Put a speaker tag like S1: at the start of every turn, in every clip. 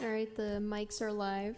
S1: All right, the mics are live.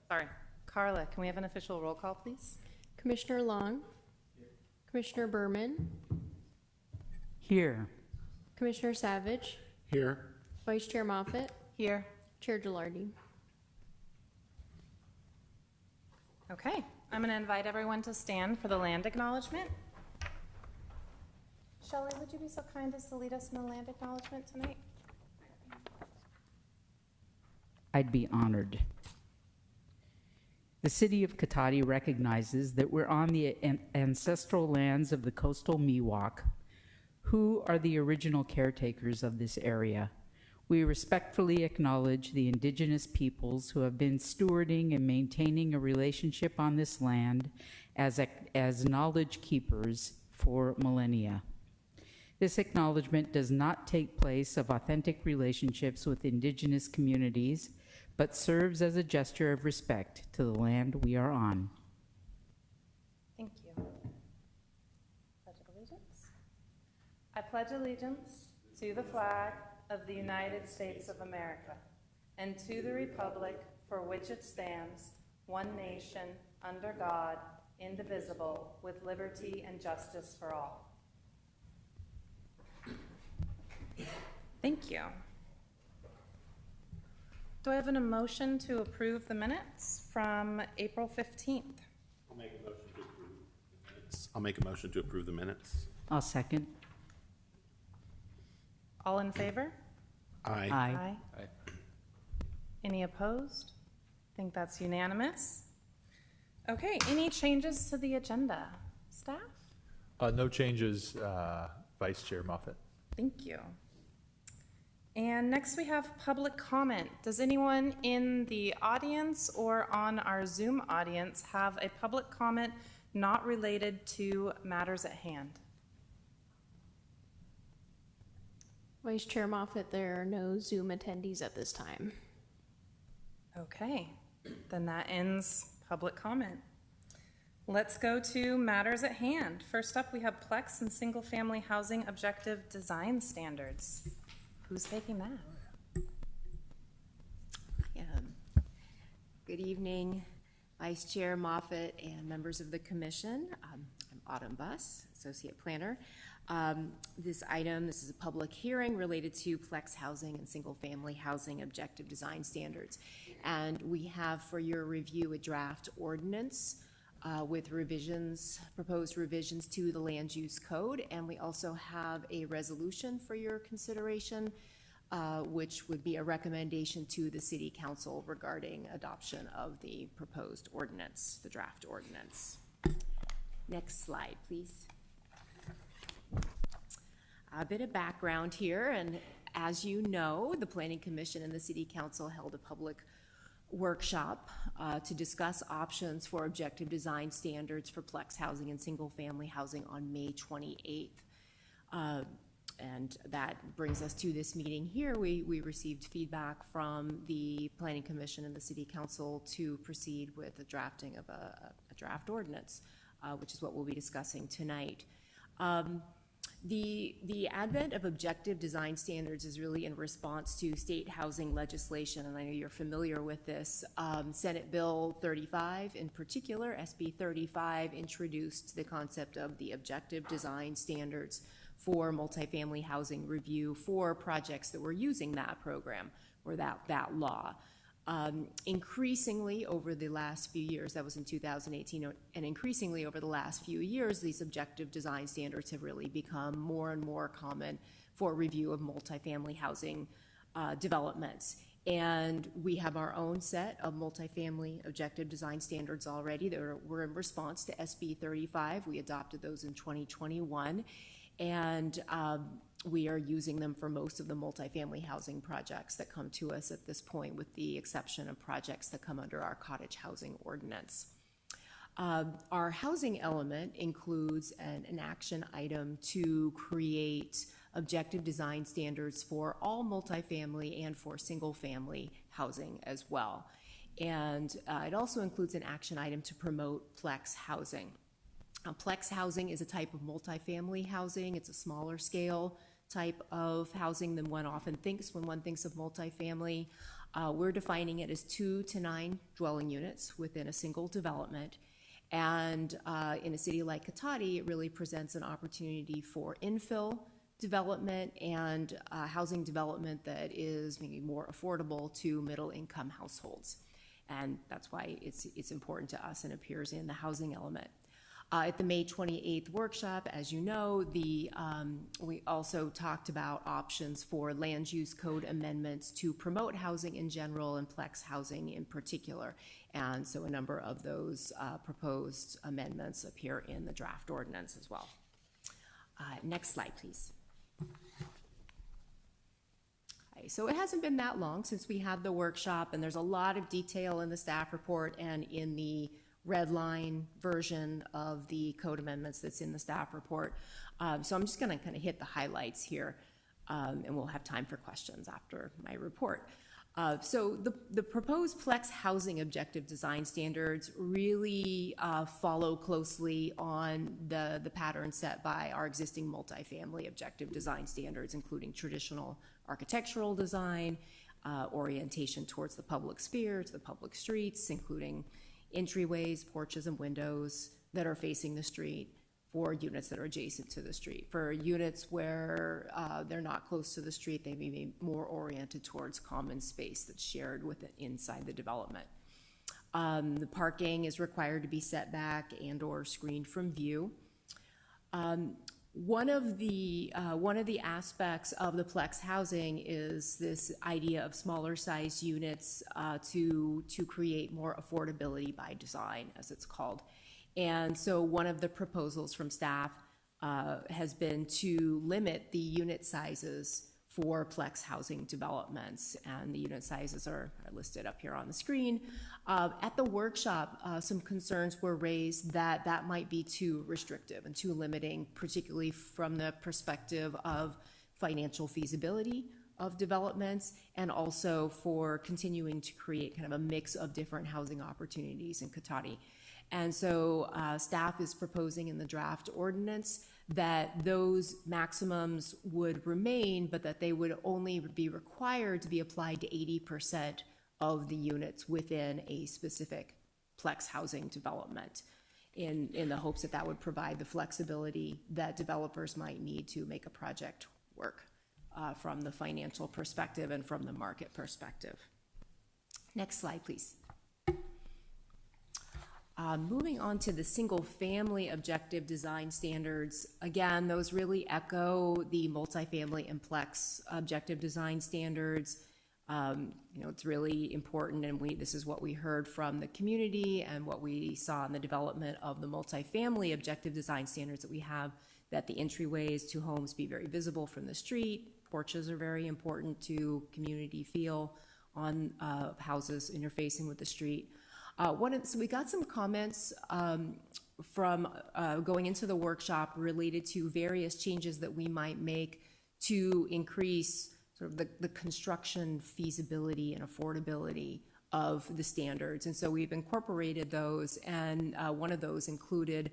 S2: Sorry. Carla, can we have an official roll call, please?
S1: Commissioner Long, Commissioner Berman,
S3: Here.
S1: Commissioner Savage,
S4: Here.
S1: Vice Chair Moffett,
S2: Here.
S1: Chair Gilardi.
S2: Okay, I'm going to invite everyone to stand for the land acknowledgement. Shelley, would you be so kind as to lead us in the land acknowledgement tonight?
S3: I'd be honored. The city of Cotati recognizes that we're on the ancestral lands of the coastal Miwok, who are the original caretakers of this area. We respectfully acknowledge the indigenous peoples who have been stewarding and maintaining a relationship on this land as knowledge keepers for millennia. This acknowledgement does not take place of authentic relationships with indigenous communities, but serves as a gesture of respect to the land we are on.
S2: Thank you. Pledge of Allegiance. I pledge allegiance to the flag of the United States of America and to the republic for which it stands, one nation, under God, indivisible, with liberty and justice for all. Thank you. Do I have an emotion to approve the minutes from April 15th?
S4: I'll make a motion to approve the minutes. I'll make a motion to approve the minutes.
S3: I'll second.
S2: All in favor?
S4: Aye.
S3: Aye.
S2: Any opposed? I think that's unanimous. Okay, any changes to the agenda? Staff?
S5: No changes, Vice Chair Moffett.
S2: Thank you. And next we have public comment. Does anyone in the audience or on our Zoom audience have a public comment not related to matters at hand?
S1: Vice Chair Moffett, there are no Zoom attendees at this time.
S2: Okay, then that ends public comment. Let's go to matters at hand. First up, we have Plex and single-family housing objective design standards. Who's taking that?
S6: Good evening, Vice Chair Moffett and members of the commission. I'm Autumn Buss, Associate Planner. This is a public hearing related to Plex housing and single-family housing objective design standards. And we have for your review a draft ordinance with proposed revisions to the land use code. And we also have a resolution for your consideration, which would be a recommendation to the City Council regarding adoption of the proposed ordinance, the draft ordinance. Next slide, please. A bit of background here, and as you know, the Planning Commission and the City Council held a public workshop to discuss options for objective design standards for Plex housing and single-family housing on May 28th. And that brings us to this meeting here. We received feedback from the Planning Commission and the City Council to proceed with the drafting of a draft ordinance, which is what we'll be discussing tonight. The advent of objective design standards is really in response to state housing legislation, and I know you're familiar with this. Senate Bill 35, in particular, SB 35, introduced the concept of the objective design standards for multifamily housing review for projects that were using that program or that law. Increasingly over the last few years, that was in 2018, and increasingly over the last few years, these objective design standards have really become more and more common for review of multifamily housing developments. And we have our own set of multifamily objective design standards already that were in response to SB 35. We adopted those in 2021. And we are using them for most of the multifamily housing projects that come to us at this point, with the exception of projects that come under our cottage housing ordinance. Our housing element includes an action item to create objective design standards for all multifamily and for single-family housing as well. And it also includes an action item to promote Plex housing. Plex housing is a type of multifamily housing. It's a smaller scale type of housing than one often thinks when one thinks of multifamily. We're defining it as 2 to 9 dwelling units within a single development. And in a city like Cotati, it really presents an opportunity for infill development and housing development that is maybe more affordable to middle-income households. And that's why it's important to us and appears in the housing element. At the May 28th workshop, as you know, we also talked about options for land use code amendments to promote housing in general and Plex housing in particular. And so a number of those proposed amendments appear in the draft ordinance as well. Next slide, please. Okay, so it hasn't been that long since we had the workshop, and there's a lot of detail in the staff report and in the red line version of the code amendments that's in the staff report. So I'm just gonna kind of hit the highlights here, and we'll have time for questions after my report. So the proposed Plex housing objective design standards really follow closely on the pattern set by our existing multifamily objective design standards, including traditional architectural design, orientation towards the public sphere, to the public streets, including entryways, porches, and windows that are facing the street for units that are adjacent to the street. For units where they're not close to the street, they may be more oriented towards common space that's shared inside the development. The parking is required to be set back and or screened from view. One of the aspects of the Plex housing is this idea of smaller size units to create more affordability by design, as it's called. And so one of the proposals from staff has been to limit the unit sizes for Plex housing developments, and the unit sizes are listed up here on the screen. At the workshop, some concerns were raised that that might be too restrictive and too limiting, particularly from the perspective of financial feasibility of developments, and also for continuing to create kind of a mix of different housing opportunities in Cotati. And so staff is proposing in the draft ordinance that those maximums would remain, but that they would only be required to be applied to 80% of the units within a specific Plex housing development, in the hopes that that would provide the flexibility that developers might need to make a project work from the financial perspective and from the market perspective. Next slide, please. Moving on to the single-family objective design standards, again, those really echo the multifamily and Plex objective design standards. It's really important, and this is what we heard from the community and what we saw in the development of the multifamily objective design standards that we have, that the entryways to homes be very visible from the street. Porches are very important to community feel on houses interfacing with the street. So we got some comments from going into the workshop related to various changes that we might make to increase sort of the construction feasibility and affordability of the standards. And so we've incorporated those, and one of those included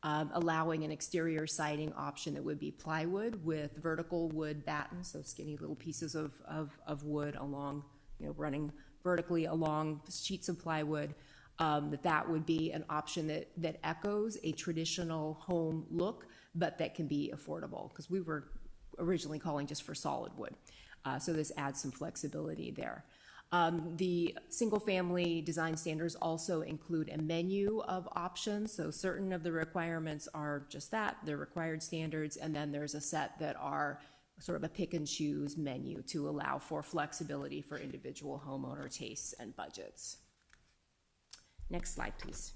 S6: allowing an exterior siding option that would be plywood with vertical wood battens, so skinny little pieces of wood along, running vertically along sheets of plywood. That would be an option that echoes a traditional home look, but that can be affordable, because we were originally calling just for solid wood. So this adds some flexibility there. The single-family design standards also include a menu of options. So certain of the requirements are just that, they're required standards, and then there's a set that are sort of a pick and choose menu to allow for flexibility for individual homeowner tastes and budgets. Next slide, please.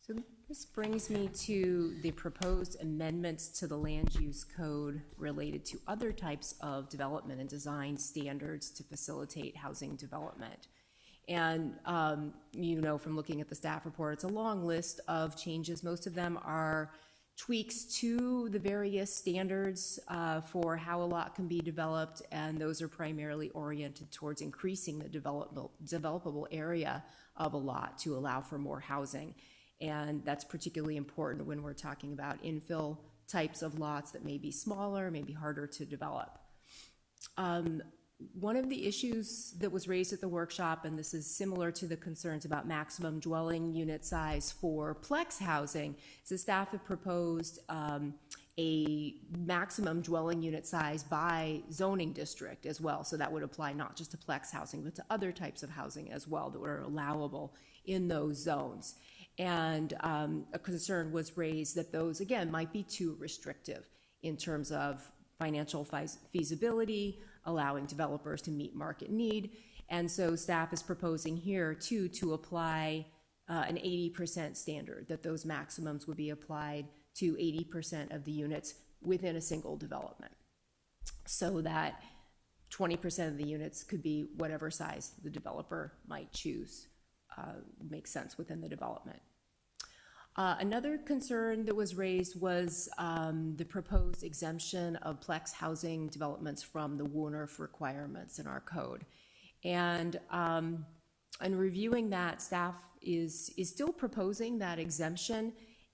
S6: So this brings me to the proposed amendments to the land use code related to other types of development and design standards to facilitate housing development. And from looking at the staff report, it's a long list of changes. Most of them are tweaks to the various standards for how a lot can be developed, and those are primarily oriented towards increasing the developable area of a lot to allow for more housing. And that's particularly important when we're talking about infill types of lots that may be smaller, may be harder to develop. One of the issues that was raised at the workshop, and this is similar to the concerns about maximum dwelling unit size for Plex housing, is the staff have proposed a maximum dwelling unit size by zoning district as well. So that would apply not just to Plex housing, but to other types of housing as well that were allowable in those zones. And a concern was raised that those, again, might be too restrictive in terms of financial feasibility, allowing developers to meet market need. And so staff is proposing here too to apply an 80% standard, that those maximums would be applied to 80% of the units within a single development, so that 20% of the units could be whatever size the developer might choose, makes sense within the development. Another concern that was raised was the proposed exemption of Plex housing developments from the WUNRF requirements in our code. And reviewing that, staff is still proposing that exemption.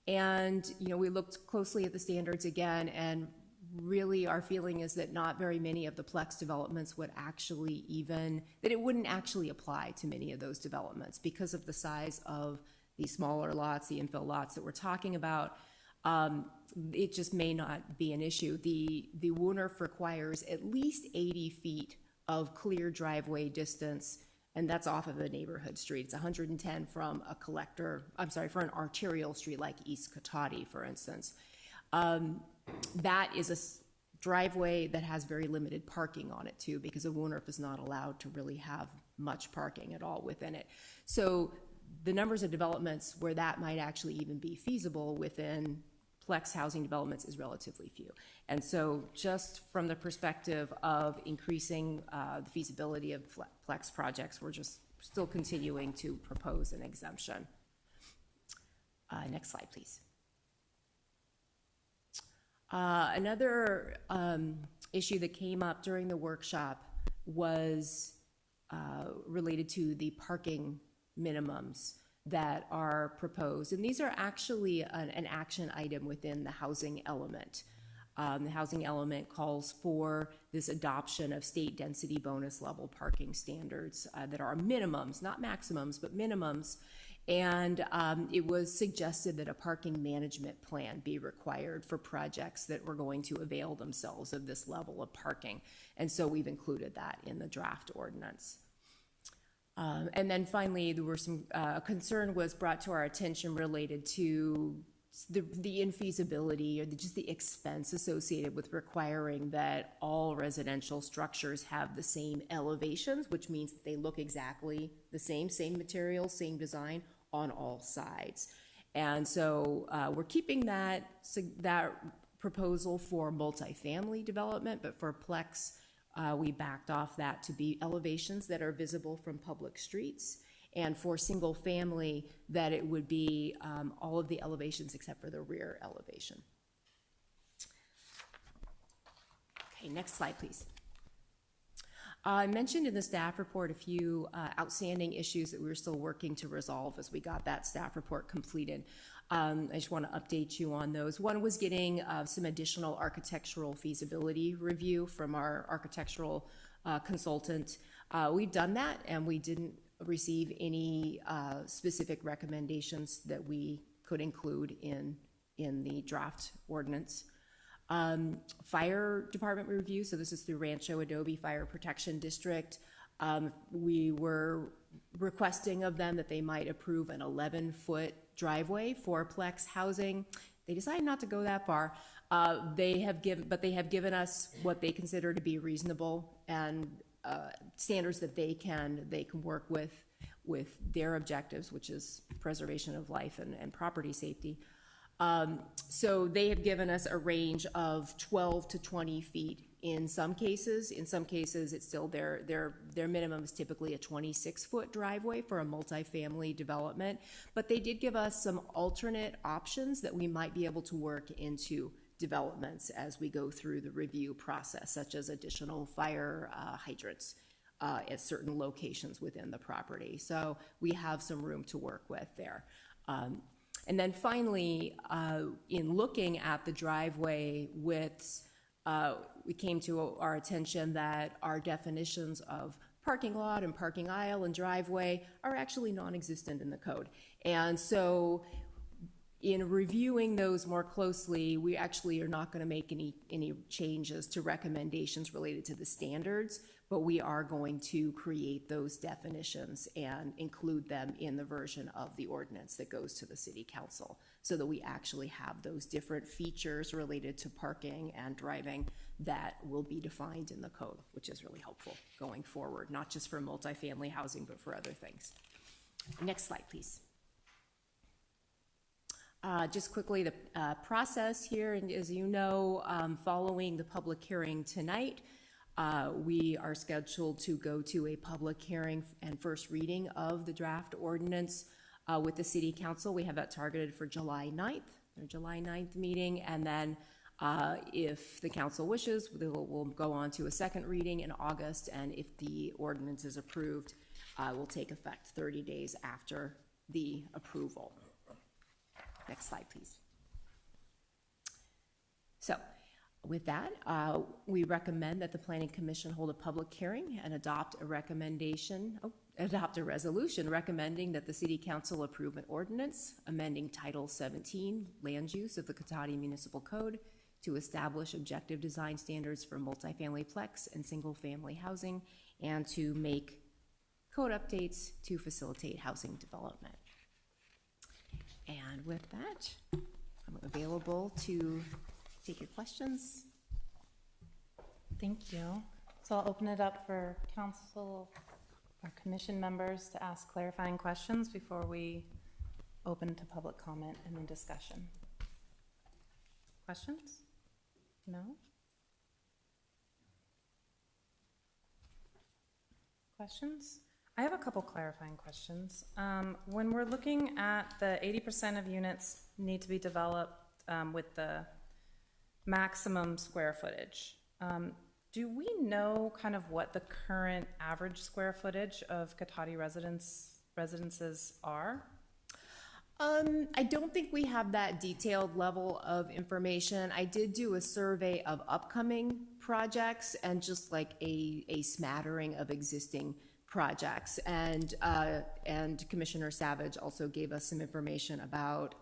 S6: And, you know, we looked closely at the standards again, and really our feeling is that not very many of the Plex developments would actually that it wouldn't actually apply to many of those developments because of the size of these smaller lots, the infill lots that we're talking about. It just may not be an issue. The WUNRF requires at least 80 feet of clear driveway distance, and that's off of a neighborhood street. It's 110 from for an arterial street like East Cotati, for instance. That is a driveway that has very limited parking on it too, because a WUNRF is not allowed to really have much parking at all within it. So the numbers of developments where that might actually even be feasible within Plex housing developments is relatively few. And so just from the perspective of increasing the feasibility of Plex projects, we're just still continuing to propose an exemption. Next slide, please. Another issue that came up during the workshop was related to the parking minimums that are proposed. And these are actually an action item within the housing element. The housing element calls for this adoption of state density bonus level parking standards that are minimums, not maximums, but minimums. And it was suggested that a parking management plan be required for projects that were going to avail themselves of this level of parking. And so we've included that in the draft ordinance. And then finally, there were some concern was brought to our attention related to the infeasibility or just the expense associated with requiring that all residential structures have the same elevations, which means that they look exactly the same materials, same design on all sides. And so we're keeping that proposal for multifamily development, but for Plex, we backed off that to be elevations that are visible from public streets, and for single family that it would be all of the elevations except for the rear elevation. Okay, next slide, please. I mentioned in the staff report a few outstanding issues that we were still working to resolve as we got that staff report completed. I just want to update you on those. One was getting some additional architectural feasibility review from our architectural consultant. We've done that, and we didn't receive any specific recommendations that we could include in the draft ordinance. Fire department review, so this is through Rancho Adobe Fire Protection District. We were requesting of them that they might approve an 11-foot driveway for Plex housing. They decided not to go that far. They have given us what they consider to be reasonable and standards that they can work with their objectives, which is preservation of life and property safety. So they have given us a range of 12 to 20 feet in some cases. In some cases, it's still their minimum is typically a 26-foot driveway for a multifamily development. But they did give us some alternate options that we might be able to work into developments as we go through the review process, such as additional fire hydrants at certain locations within the property. So we have some room to work with there. And then finally, in looking at the driveway widths, we came to our attention that our definitions of parking lot and parking aisle and driveway are actually non-existent in the code. And so In reviewing those more closely, we actually are not going to make any changes to recommendations related to the standards, but we are going to create those definitions and include them in the version of the ordinance that goes to the city council, so that we actually have those different features related to parking and driving that will be defined in the code, which is really helpful going forward, not just for multifamily housing, but for other things. Next slide, please. Just quickly, the process here, and as you know, following the public hearing tonight, we are scheduled to go to a public hearing and first reading of the draft ordinance with the city council. We have that targeted for July 9th, their July 9th meeting, and then if the council wishes, we'll go on to a second reading in August, and if the ordinance is approved, will take effect 30 days after the approval. Next slide, please. So with that, we recommend that the Planning Commission hold a public hearing and adopt a resolution recommending that the City Council approve an ordinance amending Title 17, Land Use of the Cotati Municipal Code to establish objective design standards for multifamily plex and single-family housing, and to make code updates to facilitate housing development. And with that, I'm available to take your questions.
S2: Thank you. So I'll open it up for council or commission members to ask clarifying questions before we open to public comment and then discussion. Questions? No? Questions? I have a couple clarifying questions. When we're looking at the 80% of units need to be developed with the maximum square footage, do we know kind of what the current average square footage of Cotati residences are?
S6: I don't think we have that detailed level of information. I did do a survey of upcoming projects and just like a smattering of existing projects, and Commissioner Savage also gave us some information about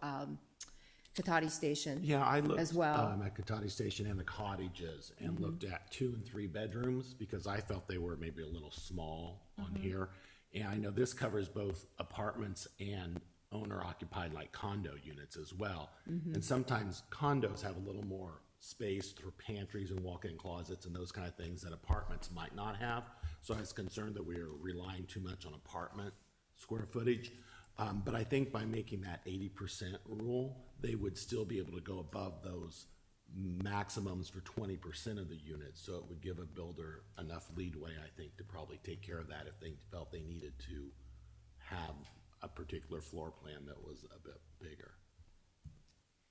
S6: Cotati Station.
S4: Yeah, I looked
S6: as well.
S4: at Cotati Station and the cottages and looked at 2 and 3 bedrooms because I felt they were maybe a little small on here. And I know this covers both apartments and owner-occupied like condo units as well. And sometimes condos have a little more space for pantries and walk-in closets and those kind of things that apartments might not have. So I was concerned that we were relying too much on apartment square footage. But I think by making that 80% rule, they would still be able to go above those maximums for 20% of the units. So it would give a builder enough leadway, I think, to probably take care of that if they felt they needed to have a particular floor plan that was a bit bigger.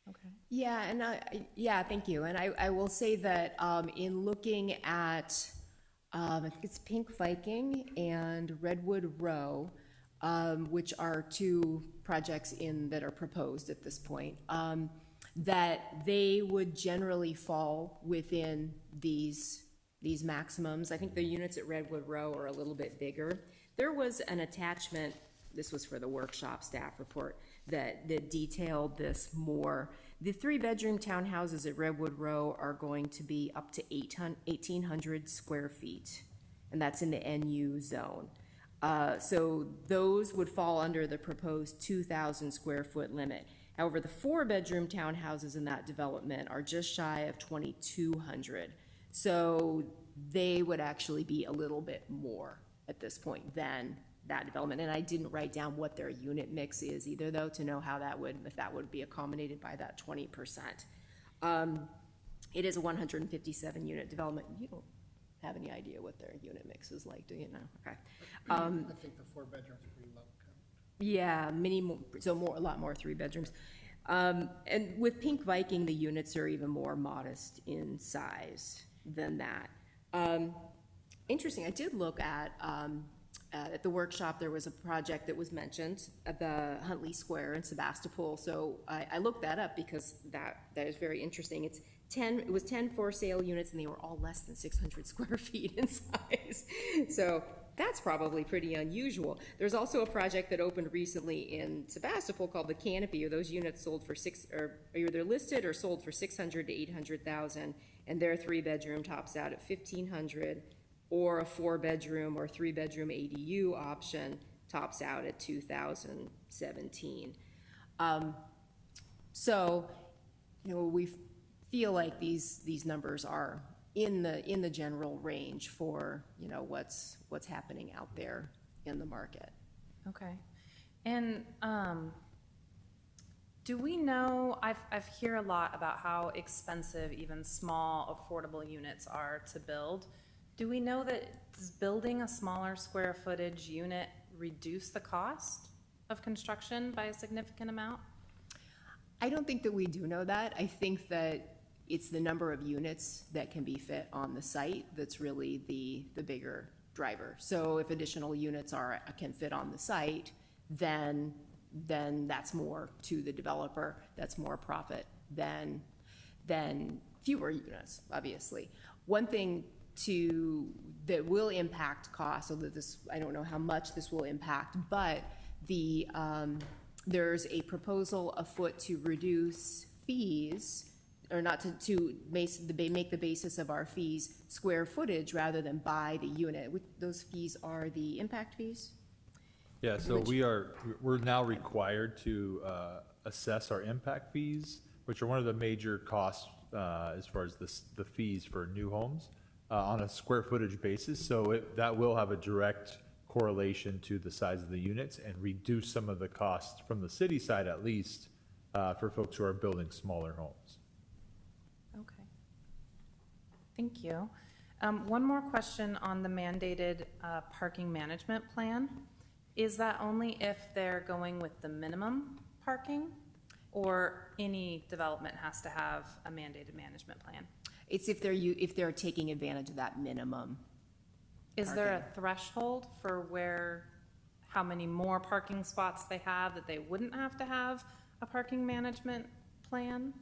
S2: Okay.
S6: Yeah, and thank you. And I will say that in looking at, I think it's Pink Viking and Redwood Row, which are 2 projects that are proposed at this point, that they would generally fall within these maximums. I think the units at Redwood Row are a little bit bigger. There was an attachment, this was for the workshop staff report, that detailed this more. The 3-bedroom townhouses at Redwood Row are going to be up to 1,800 square feet, and that's in the NU zone. So those would fall under the proposed 2,000 square foot limit. However, the 4-bedroom townhouses in that development are just shy of 2,200. So they would actually be a little bit more at this point than that development. And I didn't write down what their unit mix is either, though, to know how that would, if that would be accommodated by that 20%. It is a 157 unit development. You don't have any idea what their unit mix is like, do you know? Okay.
S7: I think the 4 bedrooms are pretty low.
S6: Yeah, many more, so a lot more 3 bedrooms. And with Pink Viking, the units are even more modest in size than that. Interesting, I did look at the workshop, there was a project that was mentioned at the Huntley Square in Sebastopol. So I looked that up because that is very interesting. It was 10 for sale units and they were all less than 600 square feet in size. So that's probably pretty unusual. There's also a project that opened recently in Sebastopol called the Canopy. Those units sold for are either listed or sold for 600 to 800,000, and their 3-bedroom tops out at 1,500, or a 4-bedroom or 3-bedroom ADU option tops out at 2017. So, we feel like these numbers are in the general range for, what's happening out there in the market.
S2: Okay. And do we know, I've hear a lot about how expensive even small affordable units are to build. Do we know that does building a smaller square footage unit reduce the cost of construction by a significant amount?
S6: I don't think that we do know that. I think that it's the number of units that can be fit on the site that's really the bigger driver. So if additional units can fit on the site, then that's more to the developer, that's more profit than fewer units, obviously. One thing that will impact cost, so that I don't know how much this will impact, but there's a proposal afoot to reduce fees, or not to make the basis of our fees square footage rather than by the unit. Those fees are the impact fees?
S5: Yeah, so we're now required to assess our impact fees, which are one of the major costs as far as the fees for new homes on a square footage basis. So that will have a direct correlation to the size of the units and reduce some of the costs from the city side, at least, for folks who are building smaller homes.
S2: Okay. Thank you. One more question on the mandated parking management plan. Is that only if they're going with the minimum parking, or any development has to have a mandated management plan?
S6: It's if they're taking advantage of that minimum.
S2: Is there a threshold for how many more parking spots they have that they wouldn't have to have a parking management plan?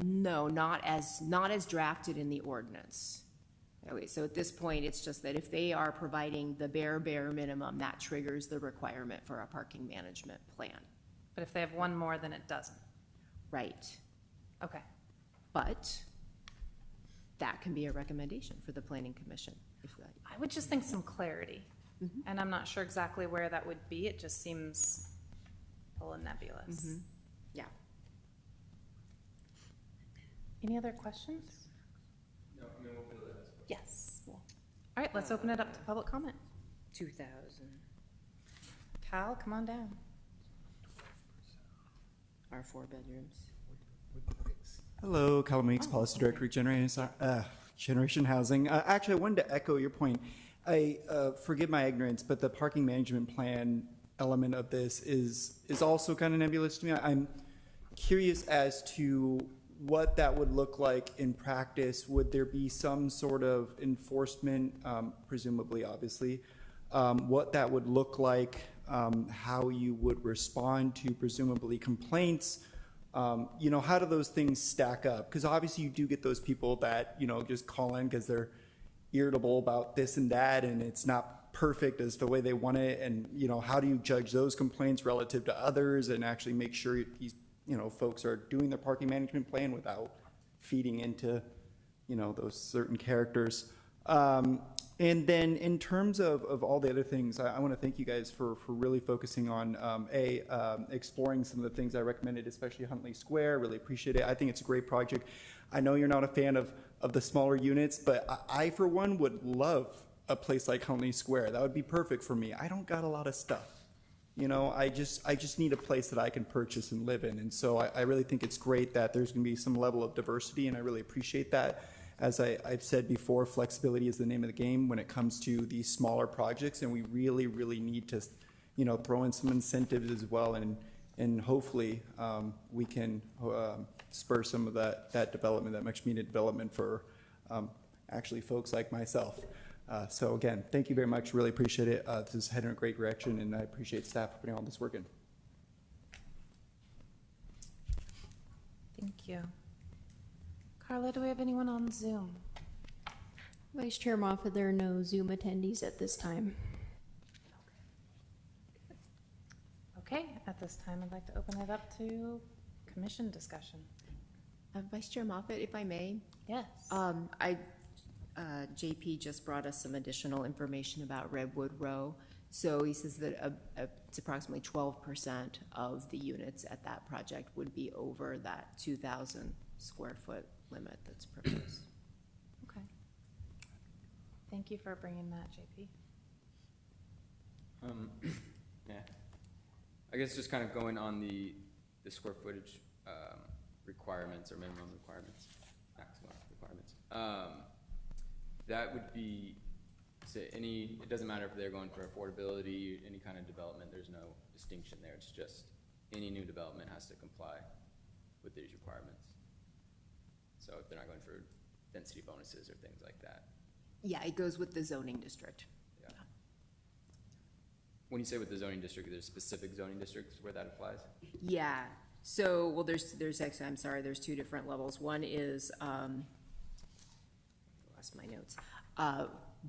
S6: No, not as drafted in the ordinance. Okay, so at this point, it's just that if they are providing the bare minimum, that triggers the requirement for a parking management plan.
S2: But if they have one more, then it doesn't.
S6: Right.
S2: Okay.
S6: But that can be a recommendation for the planning commission.
S2: I would just think some clarity. And I'm not sure exactly where that would be. It just seems a little nebulous.
S6: Yeah.
S2: Any other questions? No, I mean, we'll be able to ask. Yes. All right, let's open it up to public comment.
S6: 2,000.
S2: Cal, come on down.
S6: Our 4 bedrooms.
S8: Hello, Cal Meeks, Policy Director, Generation Housing. Actually, I wanted to echo your point. Forgive my ignorance, but the parking management plan element of this is also kind of nebulous to me. I'm curious as to what that would look like in practice. Would there be some sort of enforcement, presumably, obviously, what that would look like, how you would respond to presumably complaints? How do those things stack up? Because obviously you do get those people that, just call in because they're irritable about this and that, and it's not perfect as the way they want it. And, how do you judge those complaints relative to others and actually make sure these, folks are doing their parking management plan without feeding into, those certain characters? And then in terms of all the other things, I want to thank you guys for really focusing on, exploring some of the things I recommended, especially Huntley Square. Really appreciate it. I think it's a great project. I know you're not a fan of the smaller units, but I for one, would love a place like Huntley Square. That would be perfect for me. I don't got a lot of stuff. I just need a place that I can purchase and live in. And so I really think it's great that there's going to be some level of diversity, and I really appreciate that. As I've said before, flexibility is the name of the game when it comes to these smaller projects, and we really, really need to, throw in some incentives as well, and hopefully we can spur some of that development, that much needed development for actually folks like myself. So again, thank you very much. Really appreciate it. This is heading in a great direction, and I appreciate staff for putting all this work in.
S2: Thank you. Carla, do we have anyone on Zoom?
S1: Vice Chair Moffat, there are no Zoom attendees at this time.
S2: Okay, at this time, I'd like to open it up to commission discussion.
S6: Vice Chair Moffat, if I may,
S2: Yes.
S6: JP just brought us some additional information about Redwood Row. So he says that it's approximately 12% of the units at that project would be over that 2,000 square foot limit that's proposed.
S2: Okay. Thank you for bringing that, JP.
S9: Yeah. I guess just kind of going on the square footage requirements or minimum requirements, maximum requirements. That would be, say, it doesn't matter if they're going for affordability, any kind of development, there's no distinction there. It's just any new development has to comply with these requirements. So if they're not going for density bonuses or things like that.
S6: Yeah, it goes with the zoning district.
S9: Yeah. When you say with the zoning district, there's specific zoning districts where that applies?
S6: Yeah, so, well, there's actually, I'm sorry, there's two different levels. One is, lost my notes,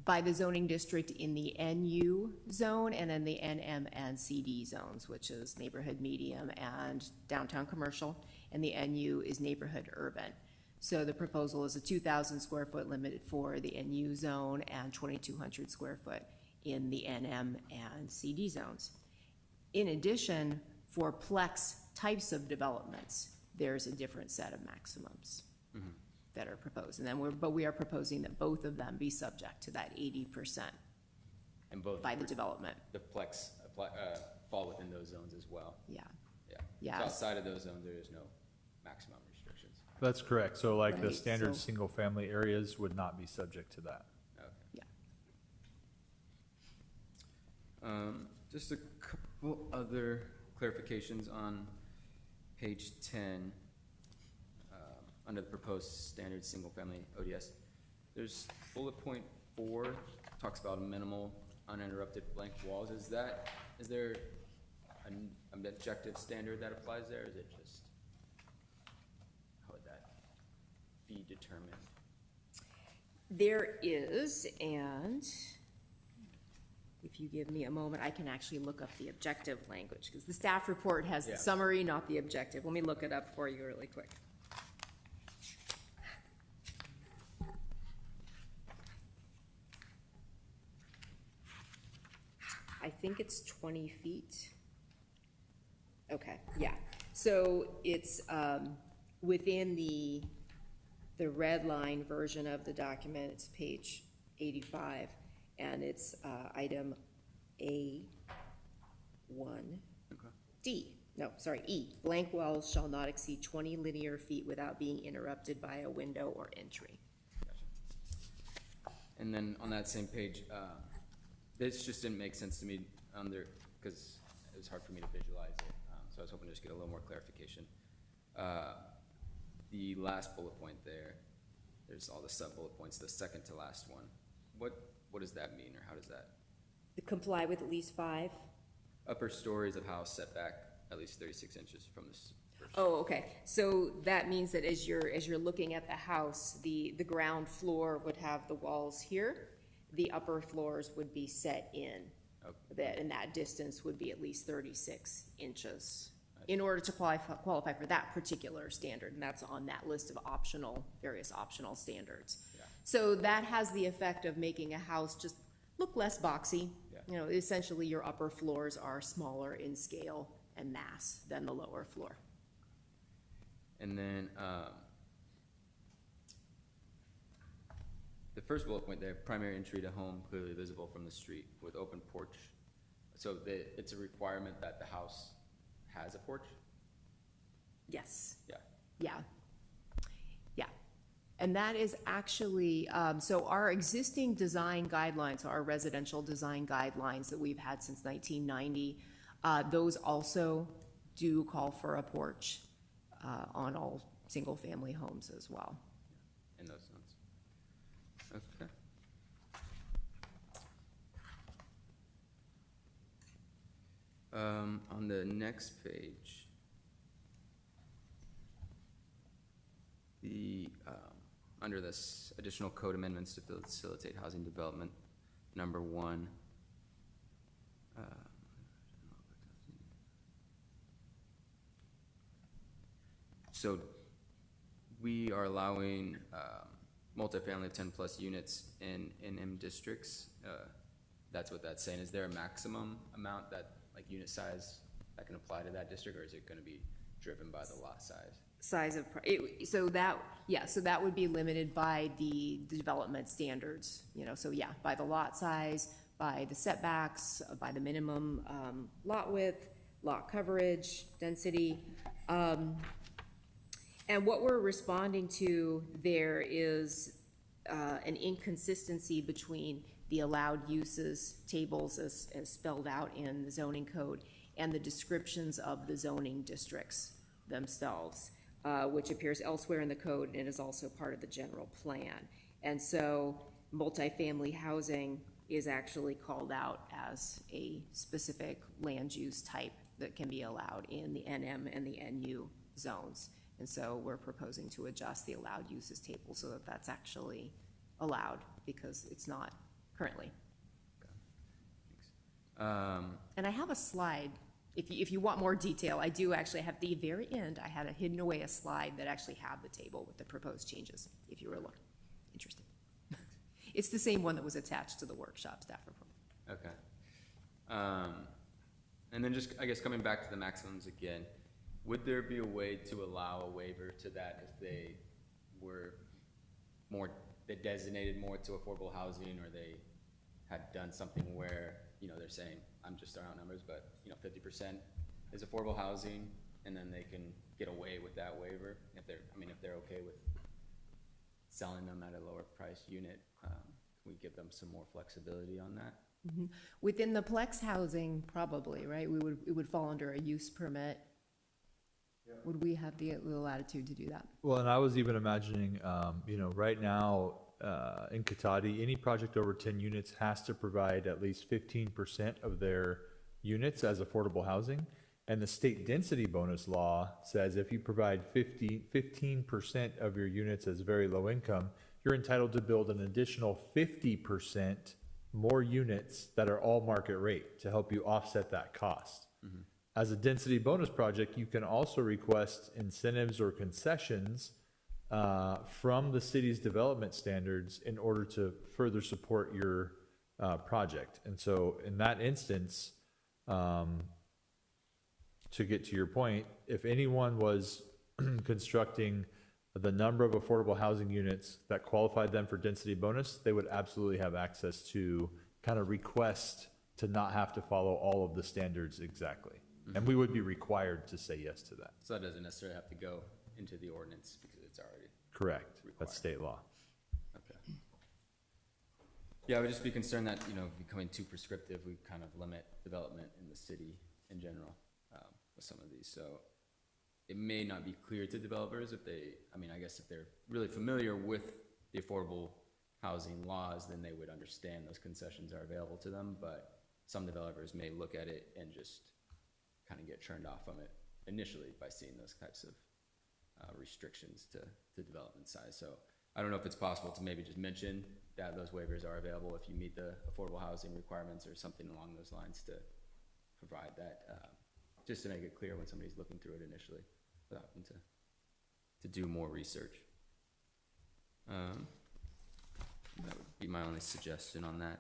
S6: by the zoning district in the NU zone and then the NM and CD zones, which is neighborhood medium and downtown commercial, and the NU is neighborhood urban. So the proposal is a 2,000 square foot limit for the NU zone and 2,200 square foot in the NM and CD zones. In addition, for Plex types of developments, there's a different set of maximums that are proposed. And then we are proposing that both of them be subject to that 80%
S9: And both
S6: by the development.
S9: the Plex fall within those zones as well.
S6: Yeah.
S9: Yeah.
S6: Yeah.
S9: So outside of those zones, there is no maximum restrictions.
S5: That's correct. So like the
S6: Right,
S5: standard
S6: so-
S5: single-family areas would not be subject to that.
S9: Okay.
S6: Yeah.
S9: Just a couple other clarifications on page 10, under the proposed standard single-family ODS. There's bullet point 4, talks about minimal uninterrupted blank walls. Is there an objective standard that applies there? Is it just, how would that be determined?
S6: There is, and if you give me a moment, I can actually look up the objective language, because the staff report has the
S9: Yeah.
S6: summary, not the objective. Let me look it up for you really quick. I think it's 20 feet. Okay, yeah. So it's within the red line version of the document, it's page 85, and it's item A1D. E. Blank walls shall not exceed 20 linear feet without being interrupted by a window or entry.
S9: And then on that same page, this just didn't make sense to me because it was hard for me to visualize it. So I was hoping to just get a little more clarification. The last bullet point there's all the sub-bullet points, the second to last one. What does that mean, or how does that?
S6: Comply with at least 5?
S9: Upper stories of house setback at least 36 inches from this first.
S6: Oh, okay. So that means that as you're looking at the house, the ground floor would have the walls here. The upper floors would be set in.
S9: Okay.
S6: And that distance would be at least 36 inches in order to qualify for that particular standard. And that's on that list of various optional standards.
S9: Yeah.
S6: So that has the effect of making a house just look less boxy.
S9: Yeah.
S6: You know, essentially your upper floors are smaller in scale and mass than the lower floor.
S9: And then the first bullet point there, primary entry to home clearly visible from the street with open porch. So it's a requirement that the house has a porch?
S6: Yes.
S9: Yeah.
S6: Yeah. Yeah. And that is actually, so our existing design guidelines, our residential design guidelines that we've had since 1990, those also do call for a porch on all single-family homes as well.
S9: In those zones. Okay. On the next page, under this additional code amendments to facilitate housing development, number 1. So we are allowing multifamily of 10+ units in NM districts. That's what that's saying. Is there a maximum amount that, like, unit size that can apply to that district, or is it gonna be driven by the lot size?
S6: Size of, so that would be limited by the development standards, you know, so yeah, by the lot size, by the setbacks, by the minimum lot width, lot coverage, density. And what we're responding to there is an inconsistency between the allowed uses tables as spelled out in the zoning code and the descriptions of the zoning districts themselves, which appears elsewhere in the code and is also part of the general plan. And so multifamily housing is actually called out as a specific land use type that can be allowed in the NM and the NU zones. And so we're proposing to adjust the allowed uses table so that that's actually allowed, because it's not currently. And I have a slide, if you want more detail, I do actually have the very end, I had hidden away a slide that actually had the table with the proposed changes, if you were interested. It's the same one that was attached to the workshop staff report.
S9: Okay. And then just, I guess, coming back to the maximums again, would there be a way to allow a waiver to that if they were more, they designated more to affordable housing, or they had done something where, you know, they're saying, I'm just throwing out numbers, but, you know, 50% is affordable housing, and then they can get away with that waiver if they're, I mean, if they're okay with selling them at a lower price unit, can we give them some more flexibility on that?
S6: Mm-hmm. Within the Plex housing, probably, right? It would fall under a use permit. Would we have the latitude to do that?
S5: Well, and I was even imagining, you know, right now, in Cotati, any project over 10 units has to provide at least 15% of their units as affordable housing. And the state density bonus law says if you provide 15% of your units as very low income, you're entitled to build an additional 50% more units that are all market rate to help you offset that cost.
S9: Mm-hmm.
S5: As a density bonus project, you can also request incentives or concessions from the city's development standards in order to further support your project. And so in that instance, to get to your point, if anyone was constructing the number of affordable housing units that qualified them for density bonus, they would absolutely have access to kind of request to not have to follow all of the standards exactly. Mm-hmm. And we would be required to say yes to that.
S9: So that doesn't necessarily have to go into the ordinance because it's already
S5: Correct.
S9: required.
S5: That's state law.
S9: Okay. Yeah, I would just be concerned that, you know, becoming too prescriptive, we kind of limit development in the city in general with some of these. So it may not be clear to developers if they, I mean, I guess if they're really familiar with the affordable housing laws, then they would understand those concessions are available to them. But some developers may look at it and just kind of get turned off from it initially by seeing those types of restrictions to development size. So I don't know if it's possible to maybe just mention that those waivers are available if you meet the affordable housing requirements or something along those lines to provide that, just to make it clear when somebody's looking through it initially without having to do more research. That would be my only suggestion on that.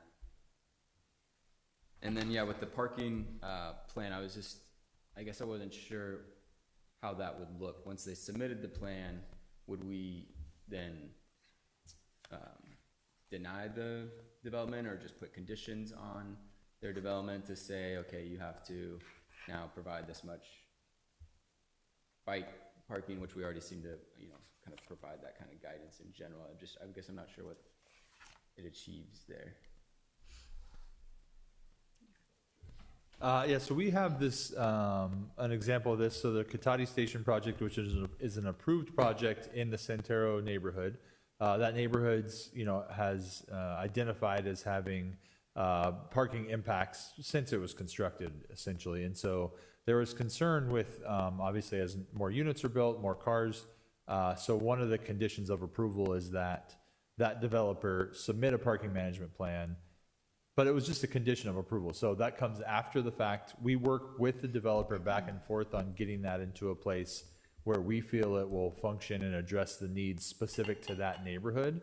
S9: And then, yeah, with the parking plan, I guess I wasn't sure how that would look. Once they submitted the plan, would we then deny the development or just put conditions on their development to say, okay, you have to now provide this much bike parking, which we already seem to, you know, kind of provide that kind of guidance in general. I guess I'm not sure what it achieves there.
S5: Yeah, so we have this, an example of this. So the Cotati Station project, which is an approved project in the Santero neighborhood. That neighborhood's, you know, has identified as having parking impacts since it was constructed, essentially. And so there was concern with, obviously, as more units are built, more cars So one of the conditions of approval is that that developer submit a parking management plan, but it was just a condition of approval. So that comes after the fact. We work with the developer back and forth on getting that into a place where we feel it will function and address the needs specific to that neighborhood.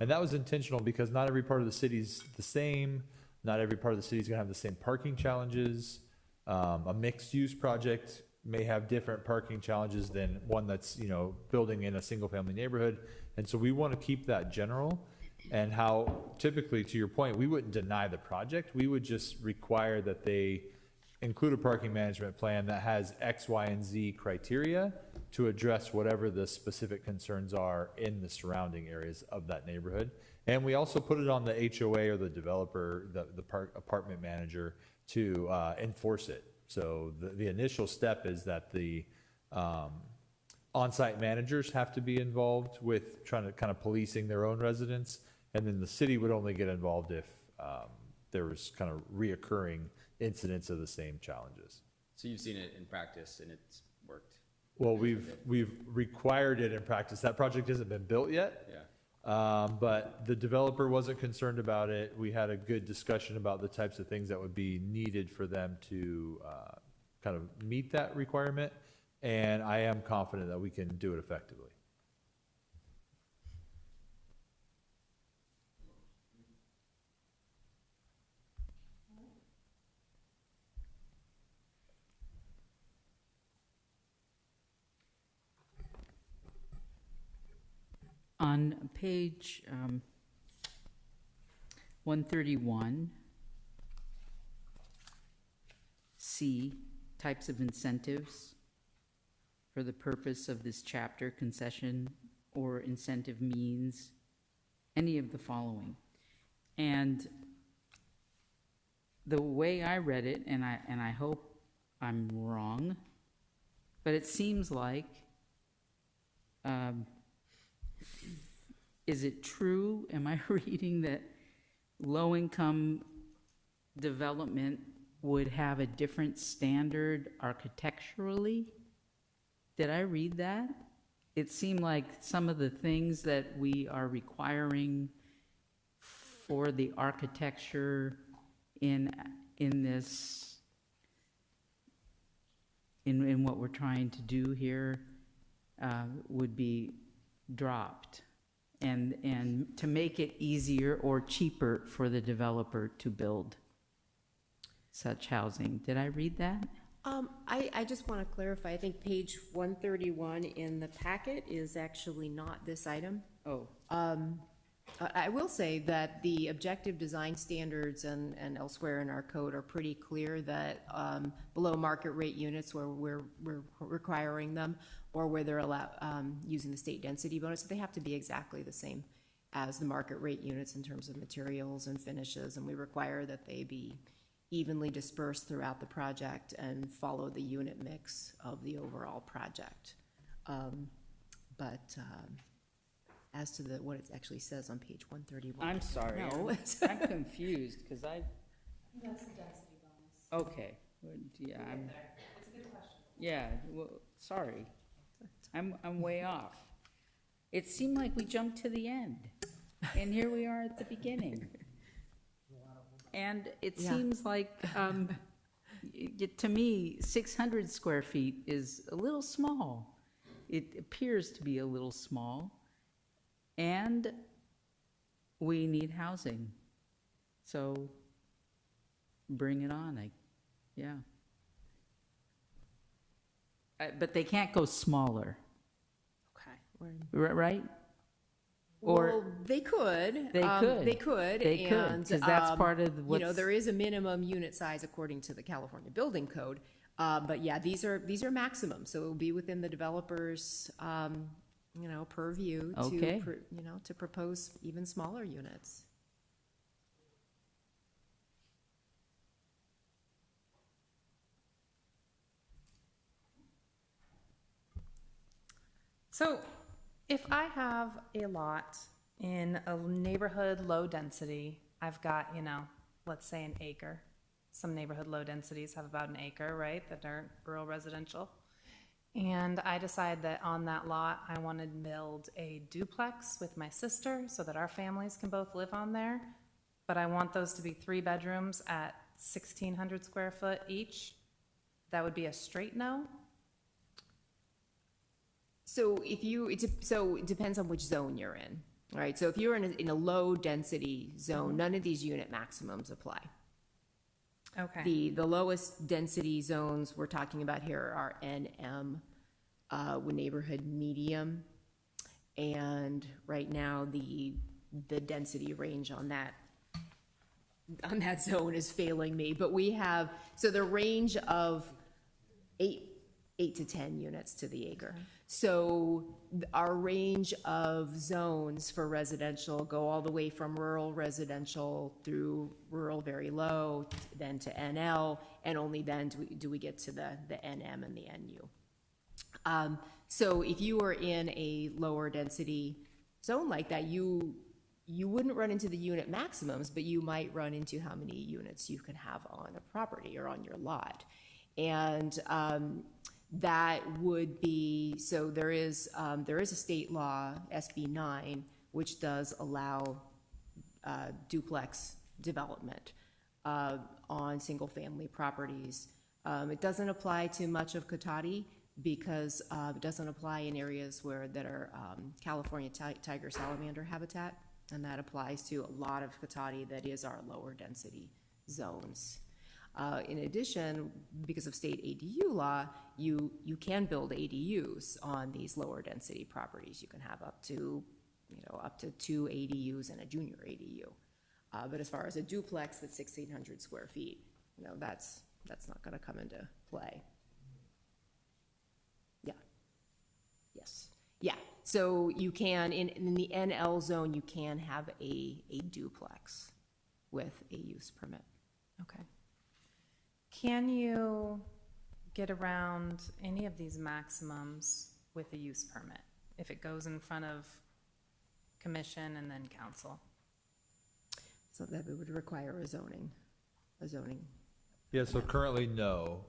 S5: And that was intentional because not every part of the city's the same. Not every part of the city is gonna have the same parking challenges. A mixed-use project may have different parking challenges than one that's, you know, building in a single-family neighborhood. And so we want to keep that general, and how typically, to your point, we wouldn't deny the project. We would just require that they include a parking management plan that has X, Y, and Z criteria to address whatever the specific concerns are in the surrounding areas of that neighborhood. And we also put it on the HOA or the developer, the apartment manager, to enforce it. So the initial step is that the on-site managers have to be involved with trying to kind of policing their own residents, and then the city would only get involved if there was kind of reoccurring incidents of the same challenges.
S9: So you've seen it in practice and it's worked?
S5: Well, we've required it in practice. That project hasn't been built yet.
S9: Yeah.
S5: But the developer wasn't concerned about it. We had a good discussion about the types of things that would be needed for them to kind of meet that requirement, and I am confident that we can do it effectively.
S3: On page 131, C, types of incentives for the purpose of this chapter, concession or incentive means any of the following. And the way I read it, and I hope I'm wrong, but it seems like, is it true, am I reading that low-income development would have a different standard architecturally? Did I read that? It seemed like some of the things that we are requiring for the architecture in this, in what we're trying to do here, would be dropped, and to make it easier or cheaper for the developer to build such housing. Did I read that?
S6: I just want to clarify, I think page 131 in the packet is actually not this item.
S3: Oh,
S6: I will say that the objective design standards and elsewhere in our code are pretty clear that below market rate units where we're requiring them, or where they're using the state density bonus, they have to be exactly the same as the market rate units in terms of materials and finishes, and we require that they be evenly dispersed throughout the project and follow the unit mix of the overall project. As to what it actually says on page 131.
S3: I'm sorry.
S6: No.
S3: I'm confused, because I. That's the density bonus. Okay, well, yeah,
S2: It's a good question.
S3: yeah, well, sorry. I'm way off. It seemed like we jumped to the end, and here we are at the beginning. And it
S6: Yeah.
S3: seems like, to me, 600 square feet is a little small. It appears to be a little small, and we need housing. So bring it on, yeah. But they can't go smaller,
S6: Okay.
S3: right? Or
S6: Well, they could.
S3: They could.
S6: They could.
S3: They could,
S6: and,
S3: 'cause that's part of
S6: You know,
S3: what's-
S6: there is a minimum unit size according to the California Building Code. But yeah, these are maximum, so it will be within the developer's, purview
S3: Okay.
S6: to propose even smaller units.
S2: So if I have a lot in a neighborhood low density, I've got, let's say an acre. Some neighborhood low densities have about an acre, right, that aren't rural residential. And I decided that on that lot, I wanted to build a duplex with my sister so that our families can both live on there. But I want those to be 3 bedrooms at 1,600 square foot each. That would be a straight no.
S6: So if you, so it depends on which zone you're in, right? So if you're in a low-density zone, none of these unit maximums apply.
S2: Okay.
S6: The lowest density zones we're talking about here are NM, with neighborhood medium. And right now, the density range on that zone is failing me. But we have, so the range of 8 to 10 units to the acre. So our range of zones for residential go all the way from rural residential through rural very low, then to NL, and only then do we get to the NM and the NU. So if you were in a lower density zone like that, you wouldn't run into the unit maximums, but you might run into how many units you can have on a property or on your lot. And that would be, so there is a state law, SB 9, which does allow duplex development on single-family properties. It doesn't apply to much of Cotati because it doesn't apply in areas that are California tiger salamander habitat, and that applies to a lot of Cotati that is our lower density zones. In addition, because of state ADU law, you can build ADUs on these lower density properties. You can have up to 2 ADUs and a junior ADU. But as far as a duplex that's 1,600 square feet, that's not going to come into play. Yeah. Yes. Yeah. So you can, in the NL zone, you can have a duplex with a use permit.
S2: Okay. Can you get around any of these maximums with a use permit if it goes in front of commission and then council?
S6: So that would require a zoning.
S5: Yeah, so currently, no.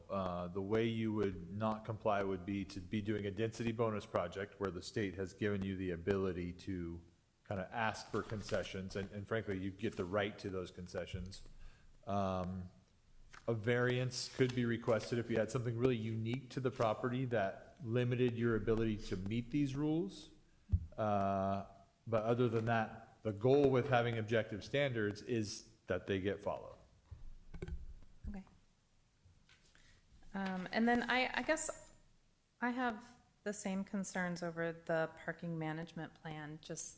S5: The way you would not comply would be to be doing a density bonus project where the state has given you the ability to kind of ask for concessions, and frankly, you get the right to those concessions. A variance could be requested if you had something really unique to the property that limited your ability to meet these rules. But other than that, the goal with having objective standards is that they get followed.
S2: Okay. And then I guess I have the same concerns over the parking management plan, just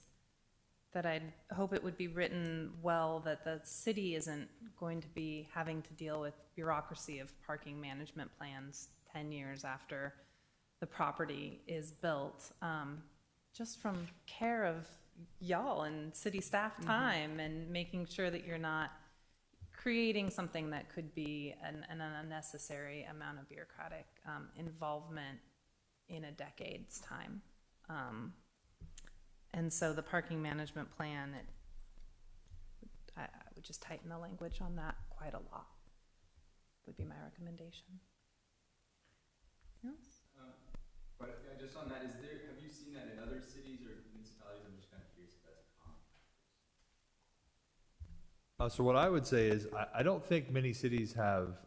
S2: that I'd hope it would be written well, that the city isn't going to be having to deal with bureaucracy of parking management plans 10 years after the property is built, just from care of y'all and city staff time and making sure that you're not creating something that could be an unnecessary amount of bureaucratic involvement in a decade's time. And so the parking management plan, I would just tighten the language on that quite a lot, would be my recommendation. Yes?
S9: But just on that, have you seen that in other cities or municipalities? I'm just kind of curious if that's common.
S5: So what I would say is, I don't think many cities have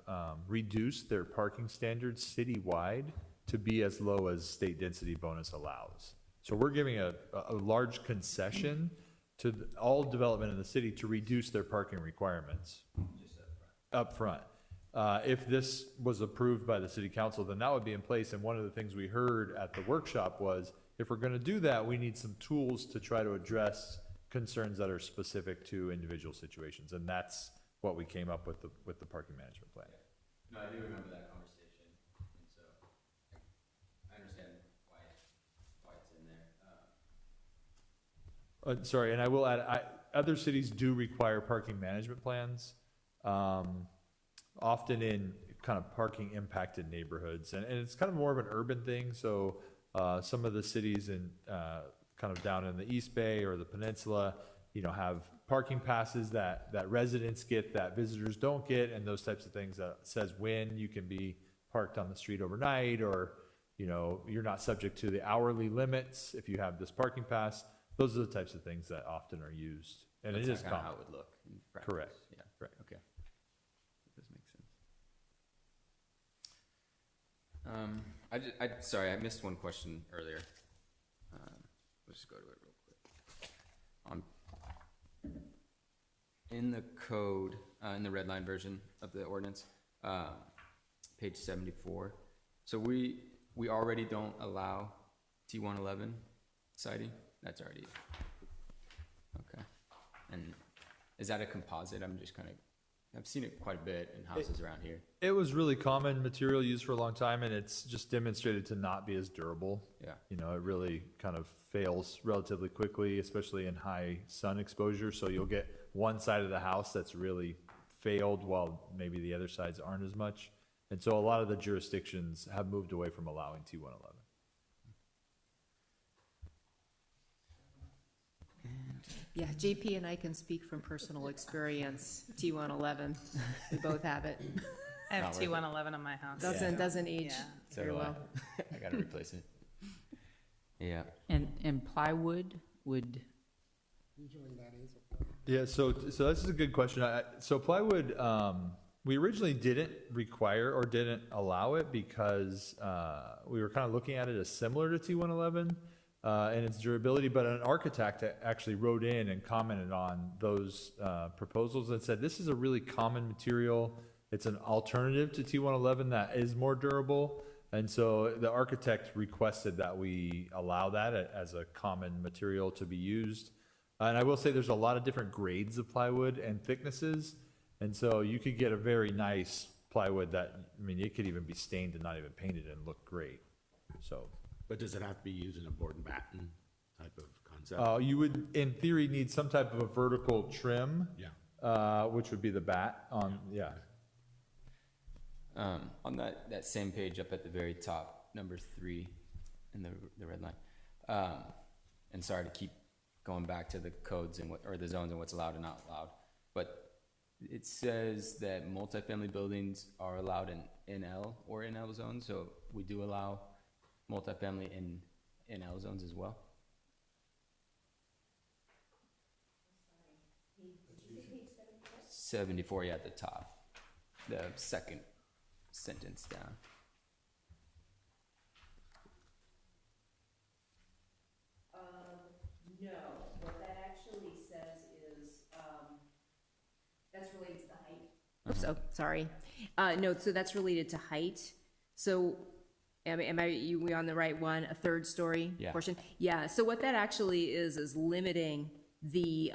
S5: reduced their parking standards citywide to be as low as state density bonus allows. So we're giving a large concession to all development in the city to reduce their parking requirements. Just up front. If this was approved by the city council, then that would be in place. And one of the things we heard at the workshop was, if we're going to do that, we need some tools to try to address concerns that are specific to individual situations. And that's what we came up with the parking management plan.
S9: No, I do remember that conversation, and so I understand why it's in there.
S5: Sorry, and I will add, other cities do require parking management plans, often in kind of parking impacted neighborhoods. And it's kind of more of an urban thing. So some of the cities in kind of down in the East Bay or the peninsula, have parking passes that residents get that visitors don't get, and those types of things that says when you can be parked on the street overnight, or you know, you're not subject to the hourly limits if you have this parking pass. Those are the types of things that often are used, and it
S9: That's
S5: is
S9: kinda how
S5: common.
S9: it would look in practice.
S5: Correct.
S9: Yeah,
S5: Correct.
S9: okay. That does make sense. Sorry, I missed one question earlier. Let's just go to it real quick. In the code, in the red line version of the ordinance, page 74. So we already don't allow T111 siding? That's already, okay. And is that a composite? I'm just kind of, I've seen it quite a bit in houses around here.
S5: It was really common material used for a long time, and it's just demonstrated to not be as durable.
S9: Yeah.
S5: You know, it really kind of fails relatively quickly, especially in high sun exposure. So you'll get one side of the house that's really failed while maybe the other sides aren't as much. And so a lot of the jurisdictions have moved away from allowing T111.
S6: Yeah, JP and I can speak from personal experience, T111, we both have it.
S2: I have
S9: Not worth it.
S2: T111 in my house.
S6: Doesn't age
S2: Yeah.
S9: So
S6: very
S9: do I.
S6: well.
S9: I gotta replace it. Yeah.
S3: And plywood would,
S7: Usually that is.
S5: Yeah, so this is a good question. So plywood, we originally didn't require or didn't allow it because we were kind of looking at it as similar to T111 and its durability, but an architect actually wrote in and commented on those proposals and said, this is a really common material. It's an alternative to T111 that is more durable. And so the architect requested that we allow that as a common material to be used. And I will say there's a lot of different grades of plywood and thicknesses. And so you could get a very nice plywood that, I mean, it could even be stained and not even painted and look great. So,
S4: But does it have to be used in a board and batten type of concept?
S5: you would, in theory, need some type of a vertical trim,
S4: Yeah.
S5: which would be the bat on, yeah.
S9: On that same page up at the very top, number 3 in the red line. And sorry to keep going back to the codes and or the zones and what's allowed and not allowed, but it says that multifamily buildings are allowed in NL or NL zones, so we do allow multifamily in NL zones as well. Page 74, yeah, at the top, the second sentence down.
S6: No, what that actually says is, that's related to the height. Oops, oh, sorry. No, so that's related to height. So, we on the right one, a third story
S9: Yeah.
S6: portion? Yeah, so what that actually is limiting the,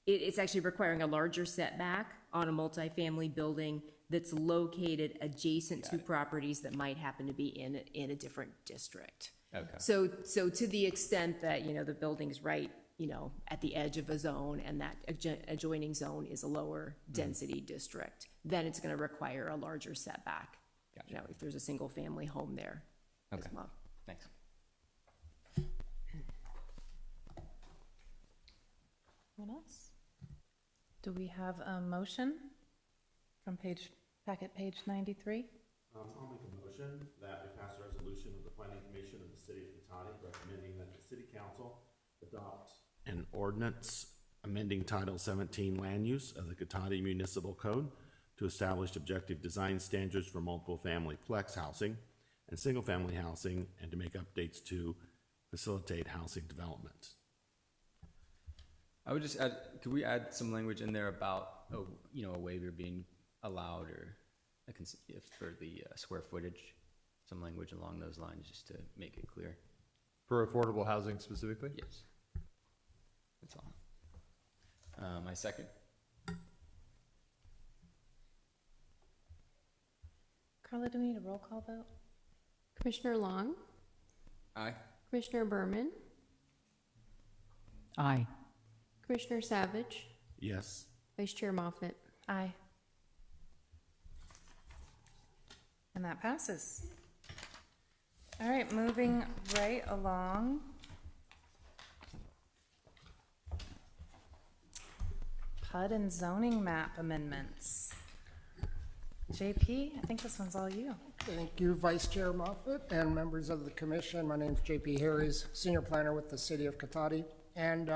S6: it's actually requiring a larger setback on a multifamily building that's located adjacent to properties that might happen to be in a different district.
S9: Okay.
S6: So to the extent that, you know, the building's right, you know, at the edge of a zone and that adjoining zone is a lower density district, then it's gonna require a larger setback.
S9: Gotcha.
S6: You know, if there's a single family home there as
S9: Okay.
S6: well.
S9: Thanks.
S2: What else? Do we have a motion from packet page 93?
S4: I'll make a motion that we pass a resolution of the Planning Commission of the City of Cotati recommending that the City Council adopt an ordinance amending Title 17 Land Use of the Cotati Municipal Code to establish objective design standards for multiple family flex housing and single-family housing, and to make updates to facilitate housing development.
S9: I would just add, could we add some language in there about, a waiver being allowed or if for the square footage, some language along those lines just to make it clear?
S5: For affordable housing specifically?
S9: Yes. That's all. My second.
S2: Carla, do we need a roll call vote?
S1: Commissioner Long,
S9: Aye.
S1: Commissioner Berman,
S3: aye.
S1: Commissioner Savage,
S4: Yes.
S1: Vice Chair Moffett.
S2: Aye. And that passes. All right, moving right along. PUD and zoning map amendments. JP, I think this one's all you.
S7: Thank you, Vice Chair Moffett and members of the commission. My name's JP Harries, Senior Planner with the City of Cotati. And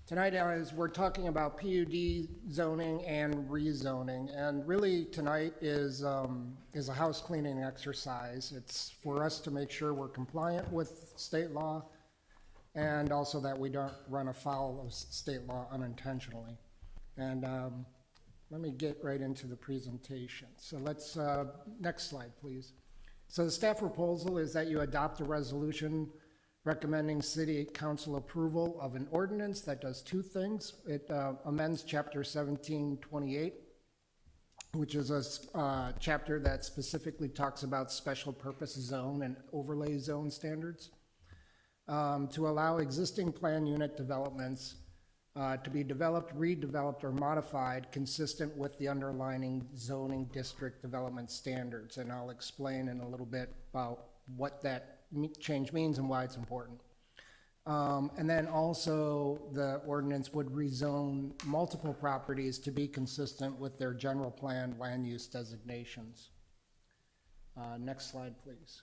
S7: tonight, as we're talking about PUD zoning and rezoning, and really tonight is a house cleaning exercise. It's for us to make sure we're compliant with state law and also that we don't run afoul of state law unintentionally. And let me get right into the presentation. So let's, next slide, please. So the staff proposal is that you adopt a resolution recommending city council approval of an ordinance that does two things. It amends chapter 1728, which is a chapter that specifically talks about special purpose zone and overlay zone standards, to allow existing plan unit developments to be developed, redeveloped, or modified consistent with the underlying zoning district development standards. And I'll explain in a little bit about what that change means and why it's important. And then also the ordinance would rezone multiple properties to be consistent with their general plan land use designations. Next slide, please.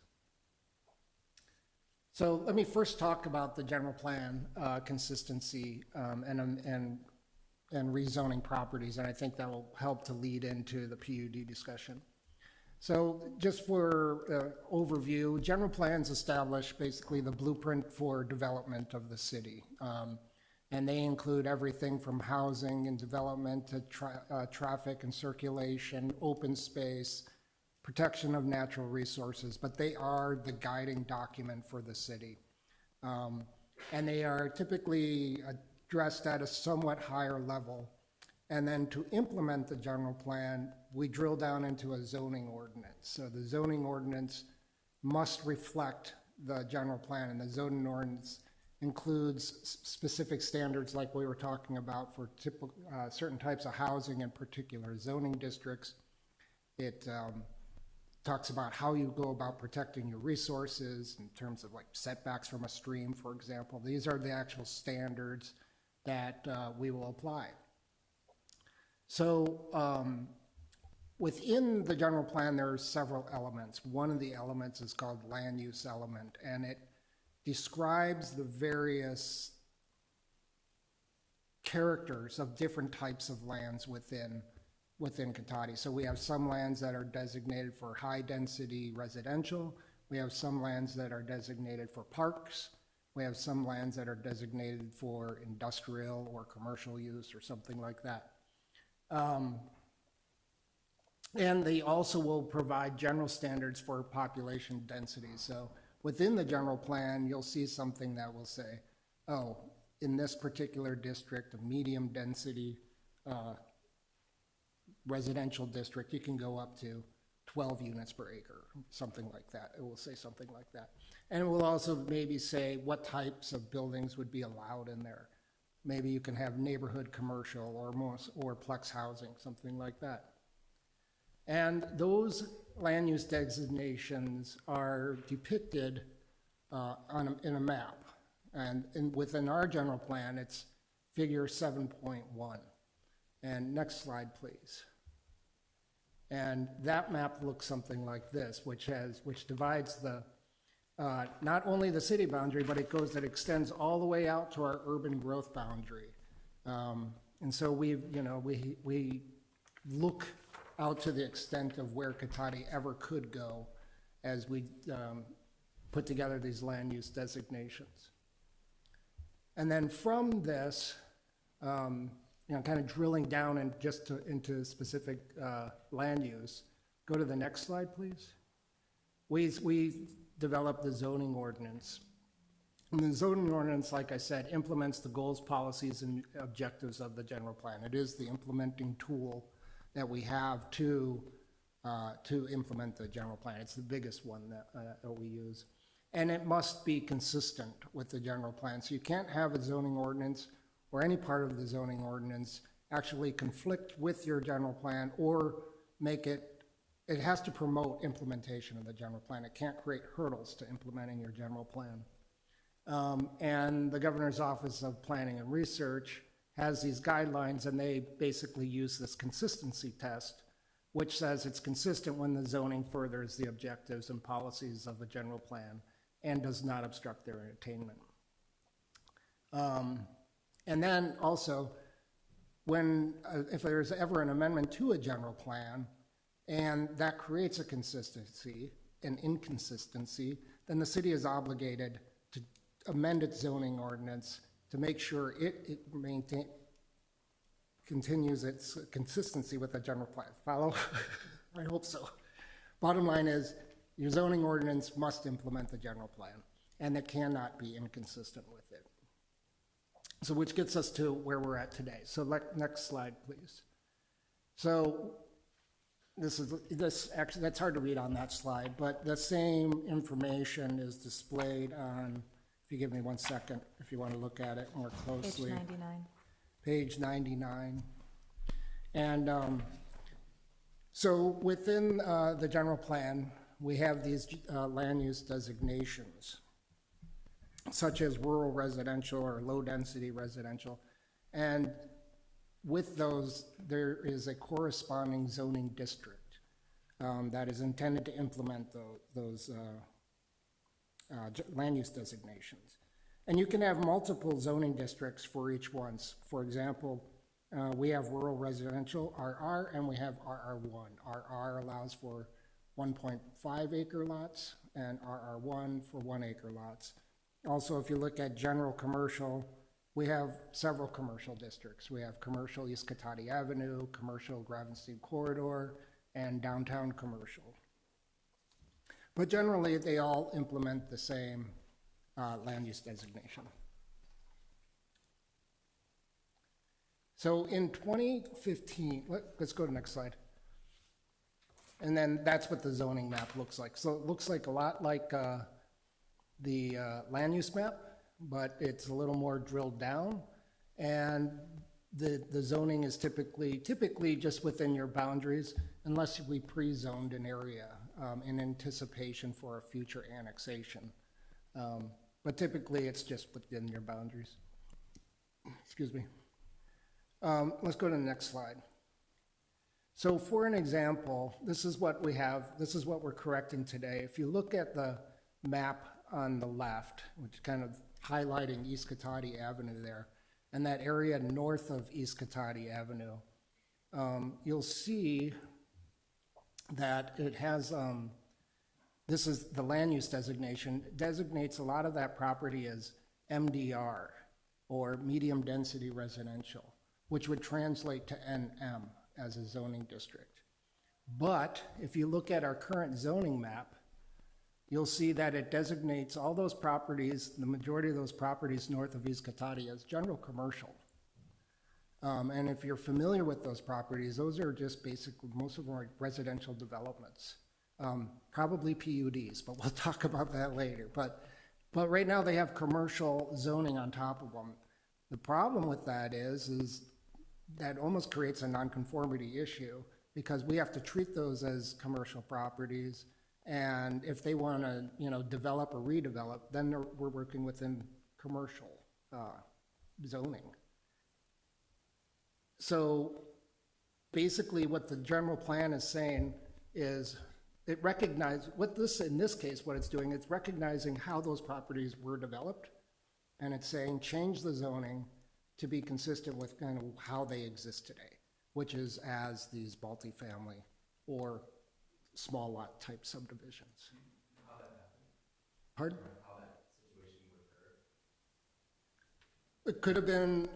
S7: So let me first talk about the general plan consistency and rezoning properties, and I think that will help to lead into the PUD discussion. So just for overview, general plans establish basically the blueprint for development of the city. And they include everything from housing and development to traffic and circulation, open space, protection of natural resources, but they are the guiding document for the city. And they are typically addressed at a somewhat higher level. And then to implement the general plan, we drill down into a zoning ordinance. So the zoning ordinance must reflect the general plan, and the zoning ordinance includes specific standards like we were talking about for typical, certain types of housing in particular zoning districts. It talks about how you go about protecting your resources in terms of like setbacks from a stream, for example. These are the actual standards that we will apply. So within the general plan, there are several elements. One of the elements is called land use element, and it describes the various characters of different types of lands within Cotati. So we have some lands that are designated for high density residential. We have some lands that are designated for parks. We have some lands that are designated for industrial or commercial use or something like that. And they also will provide general standards for population density. So within the general plan, you'll see something that will say, oh, in this particular district, a medium density residential district, you can go up to 12 units per acre, something like that. It will say something like that. And it will also maybe say what types of buildings would be allowed in there. Maybe you can have neighborhood commercial or plex housing, something like that. And those land use designations are depicted in a map. And within our general plan, it's figure 7.1. And next slide, please. And that map looks something like this, which divides the not only the city boundary, but it extends all the way out to our urban growth boundary. And so we look out to the extent of where Cotati ever could go as we put together these land use designations. And then from this, kind of drilling down into specific land use. Go to the next slide, please. We developed the zoning ordinance. And the zoning ordinance, like I said, implements the goals, policies, and objectives of the general plan. It is the implementing tool that we have to implement the general plan. It's the biggest one that we use. And it must be consistent with the general plan. So you can't have a zoning ordinance or any part of the zoning ordinance actually conflict with your general plan or make it has to promote implementation of the general plan. It can't create hurdles to implementing your general plan. And the Governor's Office of Planning and Research has these guidelines, and they basically use this consistency test which says it's consistent when the zoning furthers the objectives and policies of the general plan and does not obstruct their attainment. And then also, when, if there's ever an amendment to a general plan, and that creates a consistency, an inconsistency, then the city is obligated to amend its zoning ordinance to make sure it continues its consistency with the general plan. Follow? I hope so. Bottom line is, your zoning ordinance must implement the general plan, and it cannot be inconsistent with it. So which gets us to where we're at today. So next slide, please. So this actually, that's hard to read on that slide, but the same information is displayed on, if you give me 1 second, if you want to look at it more closely.
S2: Page 99.
S7: Page 99. And so within the general plan, we have these land use designations, such as rural residential or low-density residential. And with those, there is a corresponding zoning district that is intended to implement those land use designations. And you can have multiple zoning districts for each one. For example, we have rural residential, RR, and we have RR1. RR allows for 1.5 acre lots, and RR1 for 1 acre lots. Also, if you look at general commercial, we have several commercial districts. We have commercial East Cotati Avenue, commercial Gravenstein Corridor, and downtown commercial. But generally, they all implement the same land use designation. So in 2015, let's go to the next slide. And then that's what the zoning map looks like. So it looks like a lot like the land use map, but it's a little more drilled down. And the zoning is typically just within your boundaries, unless we pre-zoned an area in anticipation for a future annexation. But typically, it's just within your boundaries. Excuse me. Let's go to the next slide. So for an example, this is what we have, this is what we're correcting today. If you look at the map on the left, which is kind of highlighting East Cotati Avenue there, and that area north of East Cotati Avenue, you'll see that it has, this is the land use designation, designates a lot of that property as MDR, or medium density residential, which would translate to NM as a zoning district. But if you look at our current zoning map, you'll see that it designates all those properties, the majority of those properties north of East Cotati, as general commercial. And if you're familiar with those properties, those are just basically, most of them are residential developments. Probably PUDs, but we'll talk about that later. But right now they have commercial zoning on top of them. The problem with that is that almost creates a nonconformity issue, because we have to treat those as commercial properties. And if they want to, develop or redevelop, then we're working within commercial zoning. So basically what the general plan is saying is it recognizes, in this case, what it's doing, it's recognizing how those properties were developed. And it's saying change the zoning to be consistent with kind of how they exist today, which is as these multifamily or small lot type subdivisions. How that happened? Pardon? How that situation would occur? It could have been,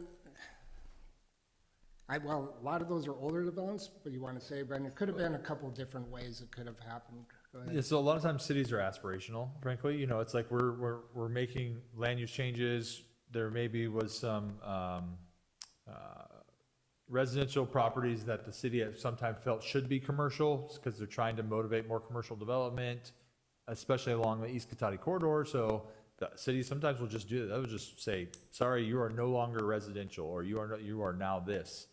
S7: well, a lot of those are older developments, but you want to say, Brendan, it could have been a couple different ways it could have happened. Go ahead.
S5: Yeah, so a lot of times cities are aspirational, frankly. It's like we're making land use changes. There maybe was some residential properties that the city at some time felt should be commercial because they're trying to motivate more commercial development, especially along the East Cotati corridor. So the city sometimes will just do that. They'll just say, sorry, you are no longer residential, or you are now this.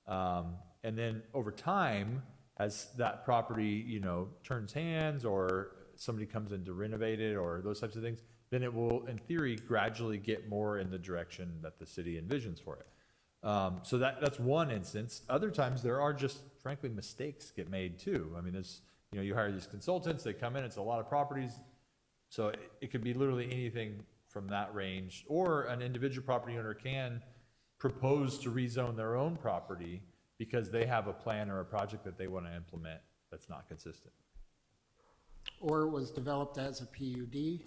S5: And then over time, as that property, turns hands, or somebody comes in to renovate it, or those types of things, then it will, in theory, gradually get more in the direction that the city envisions for it. So that's one instance. Other times there are just frankly mistakes get made too. I mean, there's, you hire these consultants, they come in, it's a lot of properties. So it could be literally anything from that range, or an individual property owner can propose to rezone their own property because they have a plan or a project that they want to implement that's not consistent.
S7: Or it was developed as a PUD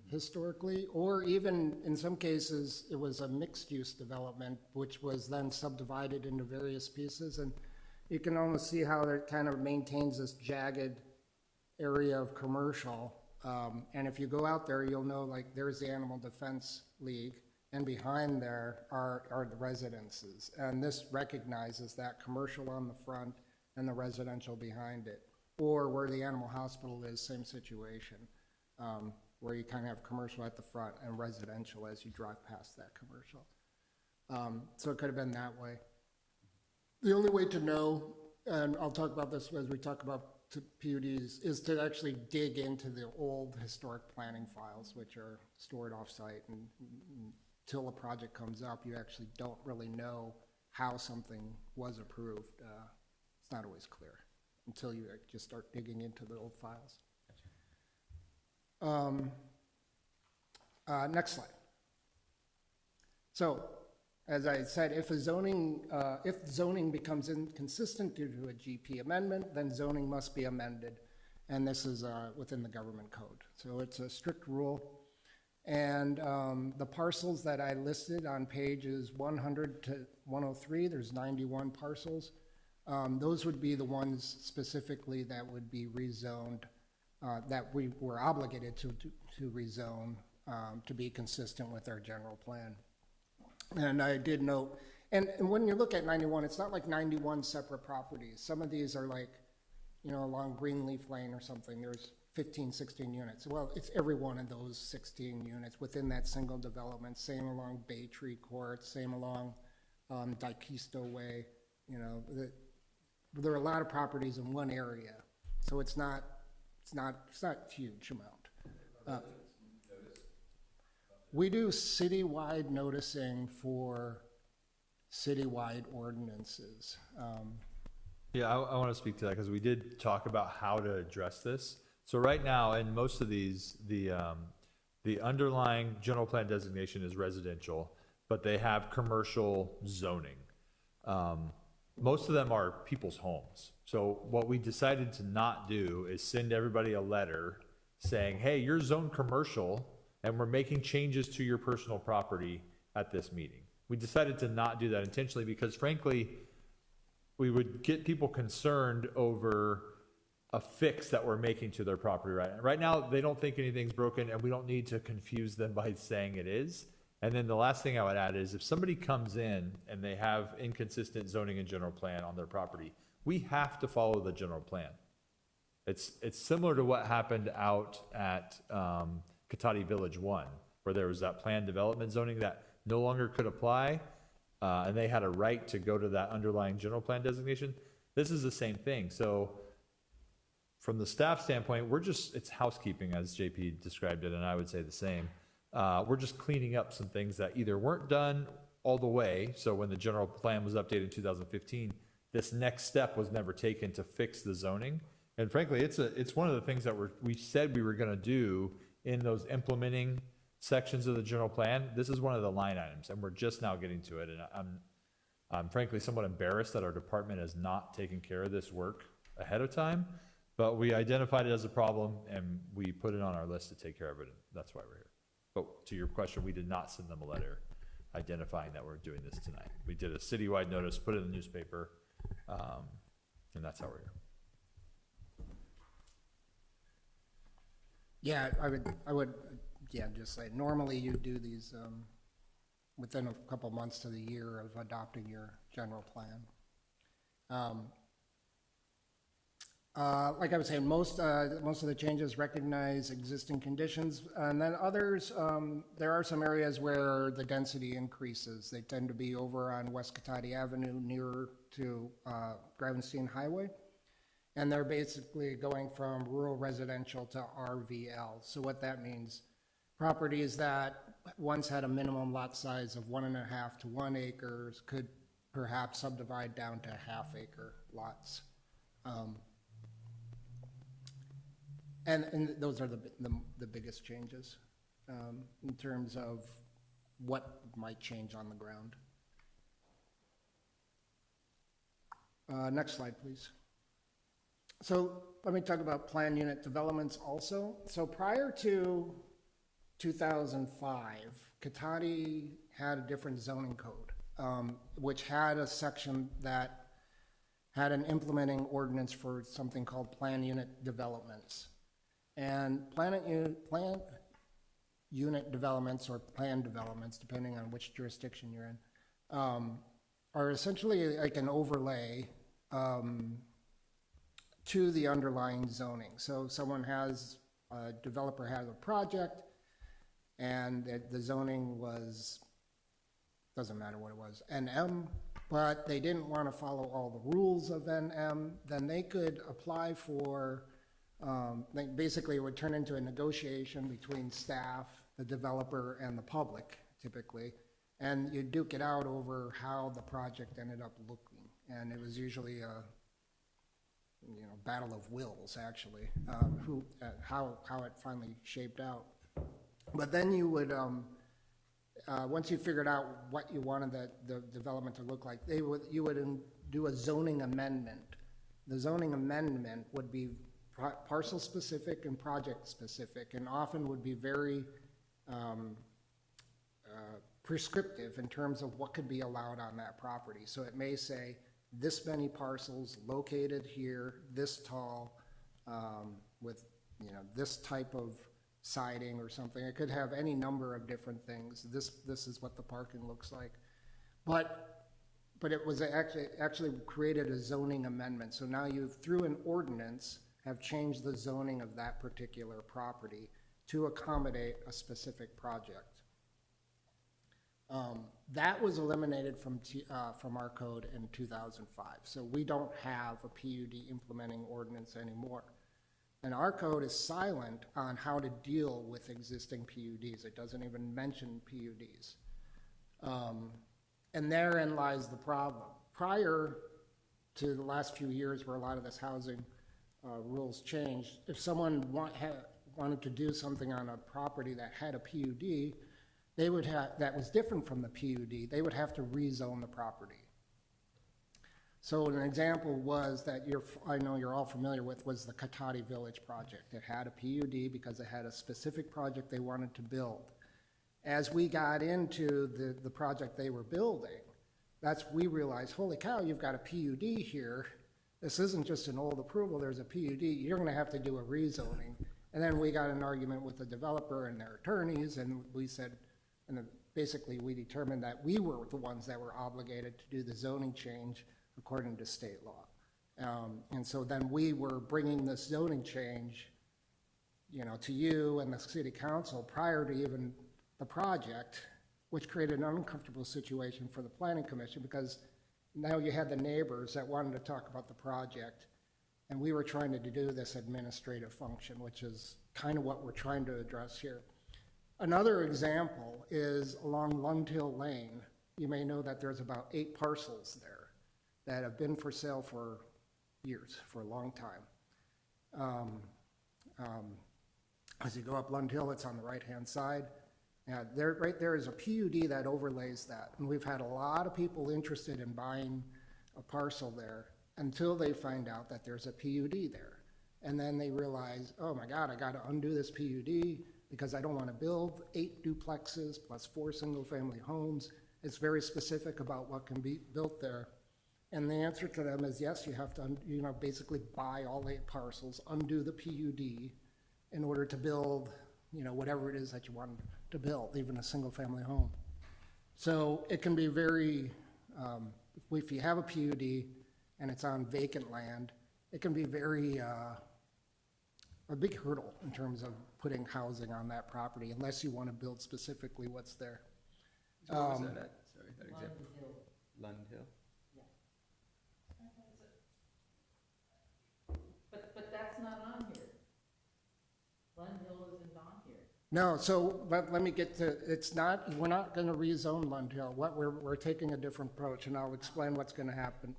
S7: historically, or even in some cases, it was a mixed-use development, which was then subdivided into various pieces. And you can almost see how it kind of maintains this jagged area of commercial. And if you go out there, you'll know, like, there's the Animal Defense League, and behind there are the residences. And this recognizes that commercial on the front and the residential behind it. Or where the animal hospital is, same situation, where you kind of have commercial at the front and residential as you drive past that commercial. So it could have been that way. The only way to know, and I'll talk about this as we talk about PUDs, is to actually dig into the old historic planning files, which are stored offsite, and until a project comes up, you actually don't really know how something was approved. It's not always clear until you just start digging into the old files. Next slide. So, as I said, if zoning becomes inconsistent due to a GP amendment, then zoning must be amended, and this is within the government code. So it's a strict rule, and the parcels that I listed on pages 100 to 103, there's 91 parcels. Those would be the ones specifically that would be rezoned, that we were obligated to rezone to be consistent with our general plan. And I did note, and when you look at 91, it's not like 91 separate properties. Some of these are like, along Greenleaf Lane or something, there's 15, 16 units. Well, it's every one of those 16 units within that single development. Same along Bay Tree Court, same along Daikisto Way. There are a lot of properties in one area, so it's not a huge amount. We do citywide noticing for citywide ordinances.
S5: Yeah, I want to speak to that because we did talk about how to address this. So right now, in most of these, the underlying general plan designation is residential, but they have commercial zoning. Most of them are people's homes. So what we decided to not do is send everybody a letter saying, hey, you're zoned commercial and we're making changes to your personal property at this meeting. We decided to not do that intentionally because frankly, we would get people concerned over a fix that we're making to their property right now. They don't think anything's broken and we don't need to confuse them by saying it is. And then the last thing I would add is if somebody comes in and they have inconsistent zoning and general plan on their property, we have to follow the general plan. It's similar to what happened out at Cotati Village 1, where there was that planned development zoning that no longer could apply, and they had a right to go to that underlying general plan designation. This is the same thing. So from the staff standpoint, it's housekeeping as JP described it, and I would say the same. We're just cleaning up some things that either weren't done all the way. So when the general plan was updated in 2015, this next step was never taken to fix the zoning. And frankly, it's one of the things that we said we were going to do in those implementing sections of the general plan. This is one of the line items, and we're just now getting to it. And I'm frankly somewhat embarrassed that our department has not taken care of this work ahead of time, but we identified it as a problem and we put it on our list to take care of it. And that's why we're here. But to your question, we did not send them a letter identifying that we're doing this tonight. We did a citywide notice, put it in the newspaper, and that's how we're here.
S7: Yeah, I would, just say, normally you do these within a couple months to the year of adopting your general plan. Like I was saying, most of the changes recognize existing conditions, and then others, there are some areas where the density increases. They tend to be over on West Cotati Avenue nearer to Gravenstein Highway. And they're basically going from rural residential to RVL. So what that means, properties that once had a minimum lot size of 1.5 to 1 acres, could perhaps subdivide down to half-acre lots. And those are the biggest changes in terms of what might change on the ground. Next slide, please. So let me talk about plan unit developments also. So prior to 2005, Cotati had a different zoning code, which had a section that had an implementing ordinance for something called plan unit developments. And plan unit developments or plan developments, depending on which jurisdiction you're in, are essentially like an overlay to the underlying zoning. So someone has, a developer has a project, and the zoning was, doesn't matter what it was, NM, but they didn't want to follow all the rules of NM, then they could apply for, basically it would turn into a negotiation between staff, the developer, and the public, typically, and you duke it out over how the project ended up looking. And it was usually a, battle of wills, actually, how it finally shaped out. But then you would, once you figured out what you wanted the development to look like, you would do a zoning amendment. The zoning amendment would be parcel specific and project specific, and often would be very prescriptive in terms of what could be allowed on that property. So it may say this many parcels located here, this tall, with this type of siding or something. It could have any number of different things. This is what the parking looks like. But it was actually created a zoning amendment. So now you, through an ordinance, have changed the zoning of that particular property to accommodate a specific project. That was eliminated from our code in 2005. So we don't have a PUD implementing ordinance anymore. And our code is silent on how to deal with existing PUDs. It doesn't even mention PUDs. And therein lies the problem. Prior to the last few years where a lot of this housing rules changed, if someone wanted to do something on a property that had a PUD, they would have, that was different from the PUD, they would have to rezone the property. So an example was that I know you're all familiar with, was the Cotati Village project. It had a PUD because it had a specific project they wanted to build. As we got into the project they were building, we realized, holy cow, you've got a PUD here. This isn't just an old approval, there's a PUD. You're gonna have to do a rezoning. And then we got an argument with the developer and their attorneys, and we said, and then basically we determined that we were the ones that were obligated to do the zoning change according to state law. And so then we were bringing this zoning change, to you and the city council prior to even the project, which created an uncomfortable situation for the planning commission because now you had the neighbors that wanted to talk about the project, and we were trying to do this administrative function, which is kind of what we're trying to address here. Another example is along Lund Hill Lane. You may know that there's about 8 parcels there that have been for sale for years, for a long time. As you go up Lund Hill, it's on the right-hand side. Right there is a PUD that overlays that. And we've had a lot of people interested in buying a parcel there until they find out that there's a PUD there. And then they realize, oh my God, I got to undo this PUD because I don't want to build 8 duplexes plus 4 single-family homes. It's very specific about what can be built there. And the answer to them is yes, you have to basically buy all 8 parcels, undo the PUD in order to build whatever it is that you want to build, even a single-family home. So it can be very, if you have a PUD and it's on vacant land, it can be very, a big hurdle in terms of putting housing on that property, unless you want to build specifically what's there.
S9: So what was that at? Sorry, that example. Lund Hill?
S3: But that's not on here. Lund Hill isn't on here.
S7: No, so let me get to, it's not, we're not gonna rezone Lund Hill. What we're taking a different approach, and I'll explain what's gonna happen.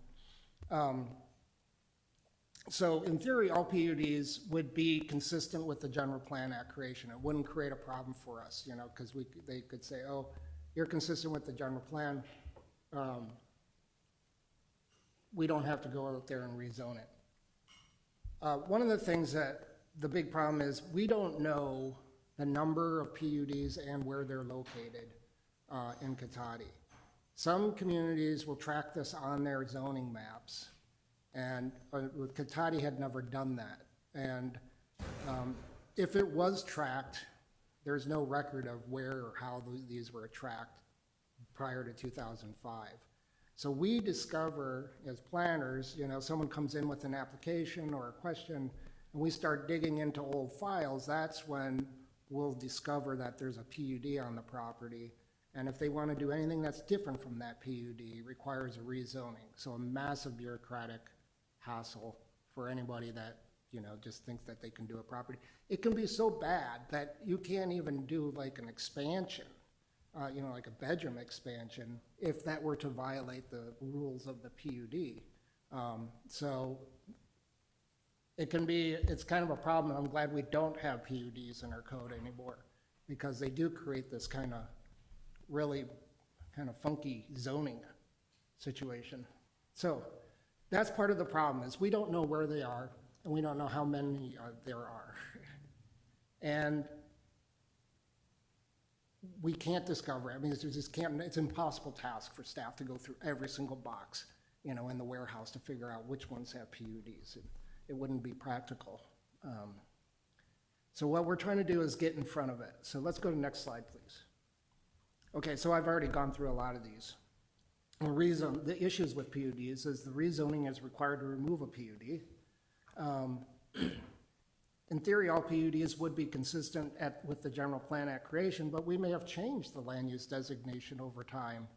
S7: So in theory, all PUDs would be consistent with the general plan at creation. It wouldn't create a problem for us, you know, because they could say, oh, you're consistent with the general plan. We don't have to go out there and rezone it. One of the things that the big problem is, we don't know the number of PUDs and where they're located in Cotati. Some communities will track this on their zoning maps, and with Cotati had never done that. And if it was tracked, there's no record of where or how these were tracked prior to 2005. So we discover as planners, you know, someone comes in with an application or a question, and we start digging into old files, that's when we'll discover that there's a PUD on the property. And if they want to do anything that's different from that PUD, it requires a rezoning. So a massive bureaucratic hassle for anybody that, you know, just thinks that they can do a property. It can be so bad that you can't even do like an expansion, you know, like a bedroom expansion, if that were to violate the rules of the PUD. So it can be, it's kind of a problem. I'm glad we don't have PUDs in our code anymore, because they do create this kind of really kind of funky zoning situation. So that's part of the problem, is we don't know where they are, and we don't know how many there are. And we can't discover, I mean, it's an impossible task for staff to go through every single box, you know, in the warehouse to figure out which ones have PUDs. It wouldn't be practical. So what we're trying to do is get in front of it. So let's go to the next slide, please. Okay, so I've already gone through a lot of these. The issues with PUDs is the rezoning is required to remove a PUD. In theory, all PUDs would be consistent with the general plan at creation, but we may have changed the land use designation over time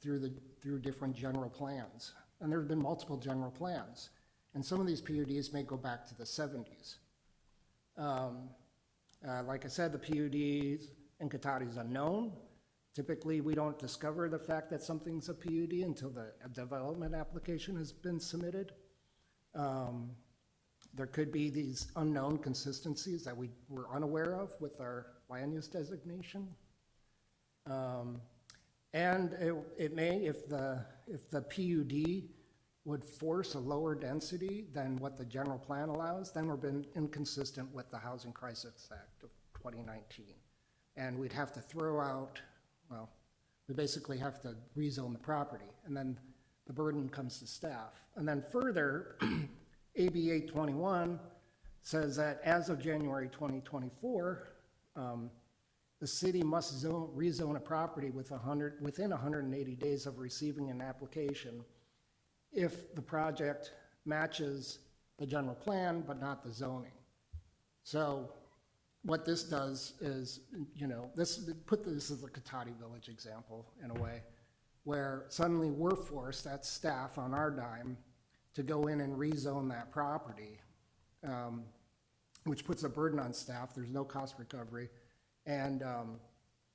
S7: through different general plans. And there have been multiple general plans. And some of these PUDs may go back to the 70s. Like I said, the PUDs in Cotati is unknown. Typically, we don't discover the fact that something's a PUD until the development application has been submitted. There could be these unknown consistencies that we were unaware of with our land use designation. And it may, if the PUD would force a lower density than what the general plan allows, then we're been inconsistent with the Housing Crisis Act of 2019. And we'd have to throw out, well, we basically have to rezone the property, and then the burden comes to staff. And then further, AB 821 says that as of January 2024, the city must rezone a property within 180 days of receiving an application if the project matches the general plan but not the zoning. So what this does is, you know, put this as a Cotati Village example in a way, where suddenly we're forced, that's staff on our dime, to go in and rezone that property, which puts a burden on staff. There's no cost recovery. And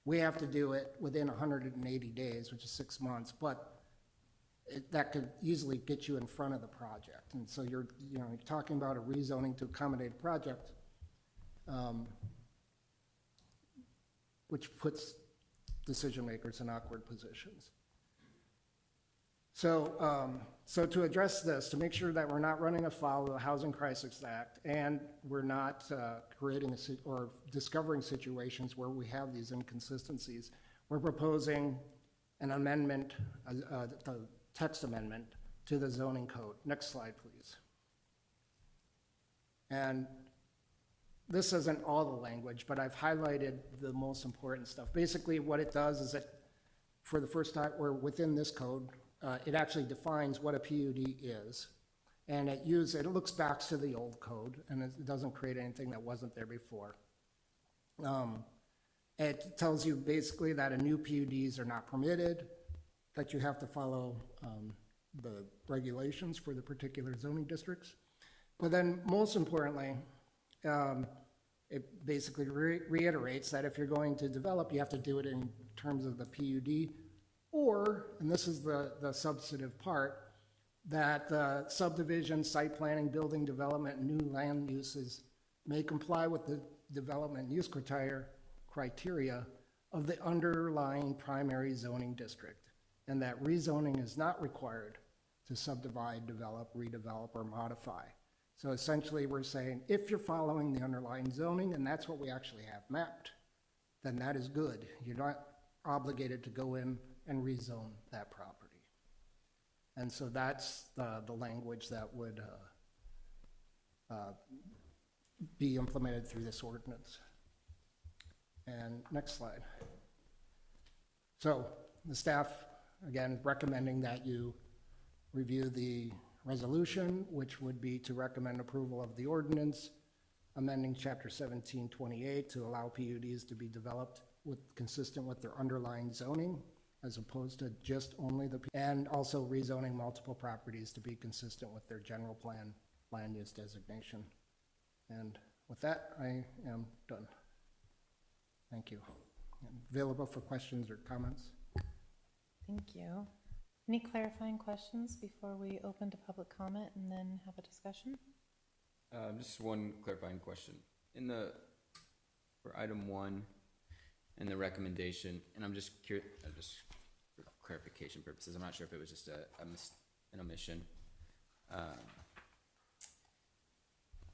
S7: we have to do it within 180 days, which is 6 months, but that could easily get you in front of the project. And so you're talking about a rezoning to accommodate a project, which puts decision makers in awkward positions. So, so to address this, to make sure that we're not running afoul of the Housing Crisis Act, and we're not creating or discovering situations where we have these inconsistencies, we're proposing an amendment, the text amendment to the zoning code. Next slide, please. And this isn't all the language, but I've highlighted the most important stuff. Basically, what it does is that for the first time, or within this code, it actually defines what a PUD is, and it looks back to the old code, and it doesn't create anything that wasn't there before. It tells you basically that a new PUDs are not permitted, that you have to follow the regulations for the particular zoning districts. But then most importantly, it basically reiterates that if you're going to develop, you have to do it in terms of the PUD, or, and this is the substantive part, that the subdivision, site planning, building development, and new land uses may comply with the development use criteria of the underlying primary zoning district, and that rezoning is not required to subdivide, develop, redevelop, or modify. So essentially, we're saying, if you're following the underlying zoning, and that's what we actually have mapped, then that is good. You're not obligated to go in and rezone that property. And so that's the language that would be implemented through this ordinance. And next slide. So the staff, again, recommending that you review the resolution, which would be to recommend approval of the ordinance, amending Chapter 1728 to allow PUDs to be developed consistent with their underlying zoning, as opposed to just only and also rezoning multiple properties to be consistent with their general plan land use designation. And with that, I am done. Thank you. I'm available for questions or comments.
S2: Thank you. Any clarifying questions before we open to public comment and then have a discussion?
S9: Just one clarifying question. For item 1 and the recommendation, and I'm just curious, just for clarification purposes, I'm not sure if it was just an omission.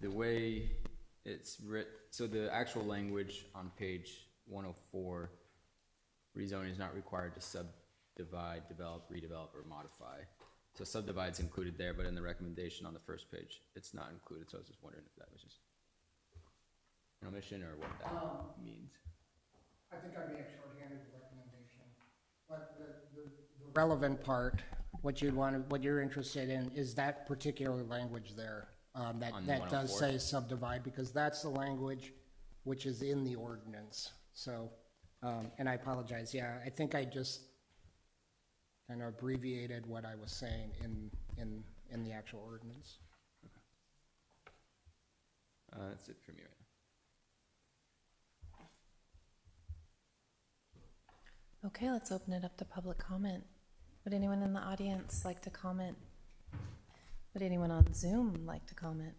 S9: The way it's written, so the actual language on page 104, rezoning is not required to subdivide, develop, redevelop, or modify. So subdivide's included there, but in the recommendation on the first page, it's not included. So I was just wondering if that was just an omission or what that means.
S7: I think I may have shorthanded the recommendation, but the relevant part, what you're interested in is that particular language there, that does say subdivide, because that's the language which is in the ordinance. So, and I apologize, yeah, I think I just kind of abbreviated what I was saying in the actual ordinance.
S9: That's it for me right now.
S2: Okay, let's open it up to public comment. Would anyone in the audience like to comment? Would anyone on Zoom like to comment?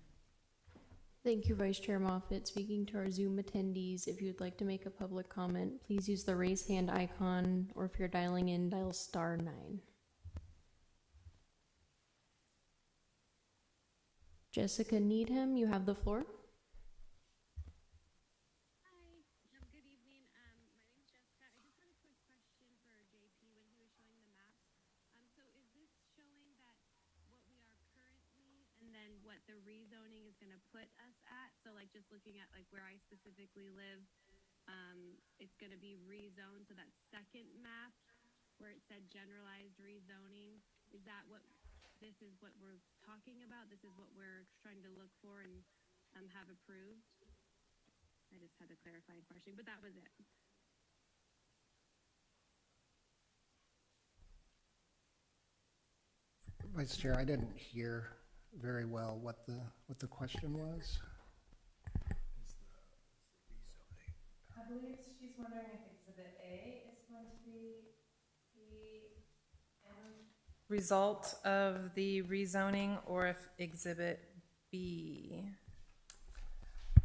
S1: Thank you, Vice Chair Moffett. Speaking to our Zoom attendees, if you'd like to make a public comment, please use the raise hand icon, or if you're dialing in, dial *9. Jessica Needham, you have the floor.
S10: Good evening. My name is Jessica. I just had a quick question for JP when he was showing the maps. So is this showing that what we are currently and then what the rezoning is going to put us at? So like just looking at like where I specifically live, it's going to be rezoned. So that second map where it said generalized rezoning, is that what this is what we're talking about? This is what we're trying to look for and have approved? I just had a clarifying question, but that was it.
S7: Vice Chair, I didn't hear very well what the question was.
S2: I believe she's wondering if Exhibit A is going to be the end result of the rezoning, or if Exhibit B.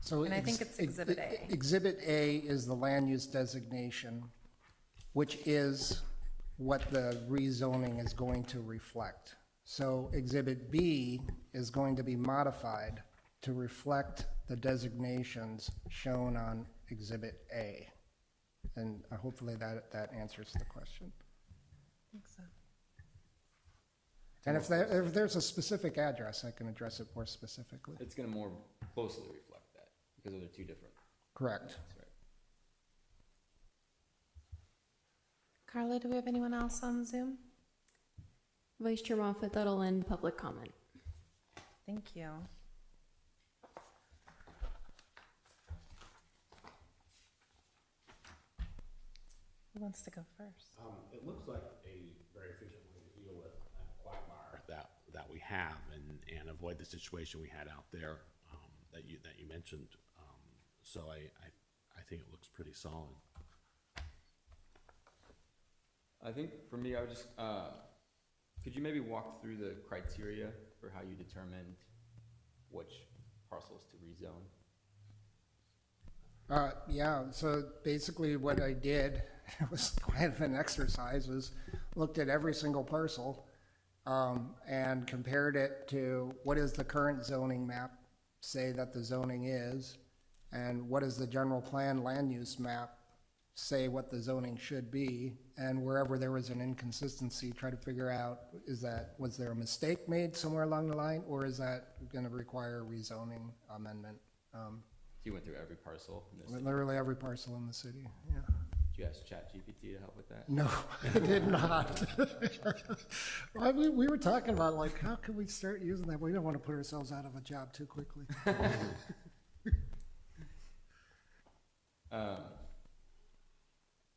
S7: So
S2: And I think it's Exhibit A.
S7: Exhibit A is the land use designation, which is what the rezoning is going to reflect. So Exhibit B is going to be modified to reflect the designations shown on Exhibit A. And hopefully that answers the question.
S2: I think so.
S7: And if there's a specific address, I can address it more specifically.
S9: It's going to more closely reflect that because those are two different.
S7: Correct.
S9: That's right.
S2: Carla, do we have anyone else on Zoom?
S1: Vice Chair Moffett, that'll end public comment.
S2: Thank you. Who wants to go first?
S4: It looks like a very efficient way to deal with a quagmire that we have and avoid the situation we had out there that you mentioned So I think it looks pretty solid.
S9: I think for me, I would just, could you maybe walk through the criteria for how you determined which parcels to rezone?
S7: Yeah, so basically what I did, it was quite of an exercise, was looked at every single parcel and compared it to what is the current zoning map say that the zoning is, and what does the general plan land use map say what the zoning should be, and wherever there was an inconsistency, try to figure out, was there a mistake made somewhere along the line, or is that gonna require a rezoning amendment?
S9: You went through every parcel in this.
S7: Literally every parcel in the city, yeah.
S9: Did you ask ChatGPT to help with that?
S7: No, I did not. Well, we were talking about, like, how can we start using that? We don't want to put ourselves out of a job too quickly.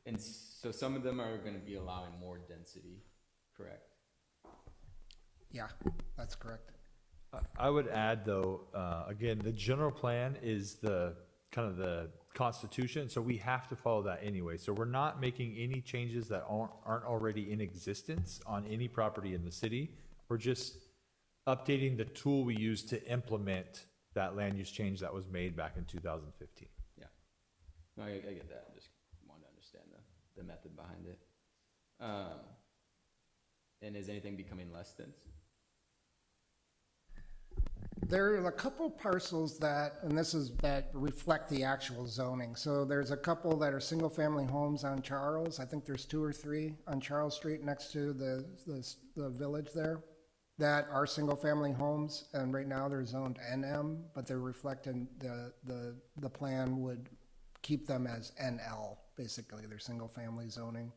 S9: And so some of them are gonna be allowing more density, correct?
S7: Yeah, that's correct.
S5: I would add, though, again, the general plan is the, kind of the constitution, so we have to follow that anyway. So we're not making any changes that aren't already in existence on any property in the city. We're just updating the tool we use to implement that land use change that was made back in 2015.
S9: Yeah. No, I get that. I just wanted to understand the method behind it. And is anything becoming less dense?
S7: There are a couple parcels that, and that reflect the actual zoning. So there's a couple that are single-family homes on Charles. I think there's 2 or 3 on Charles Street next to the village there that are single-family homes, and right now they're zoned NM, but they're reflecting, the plan would keep them as NL, basically, they're single-family zoning.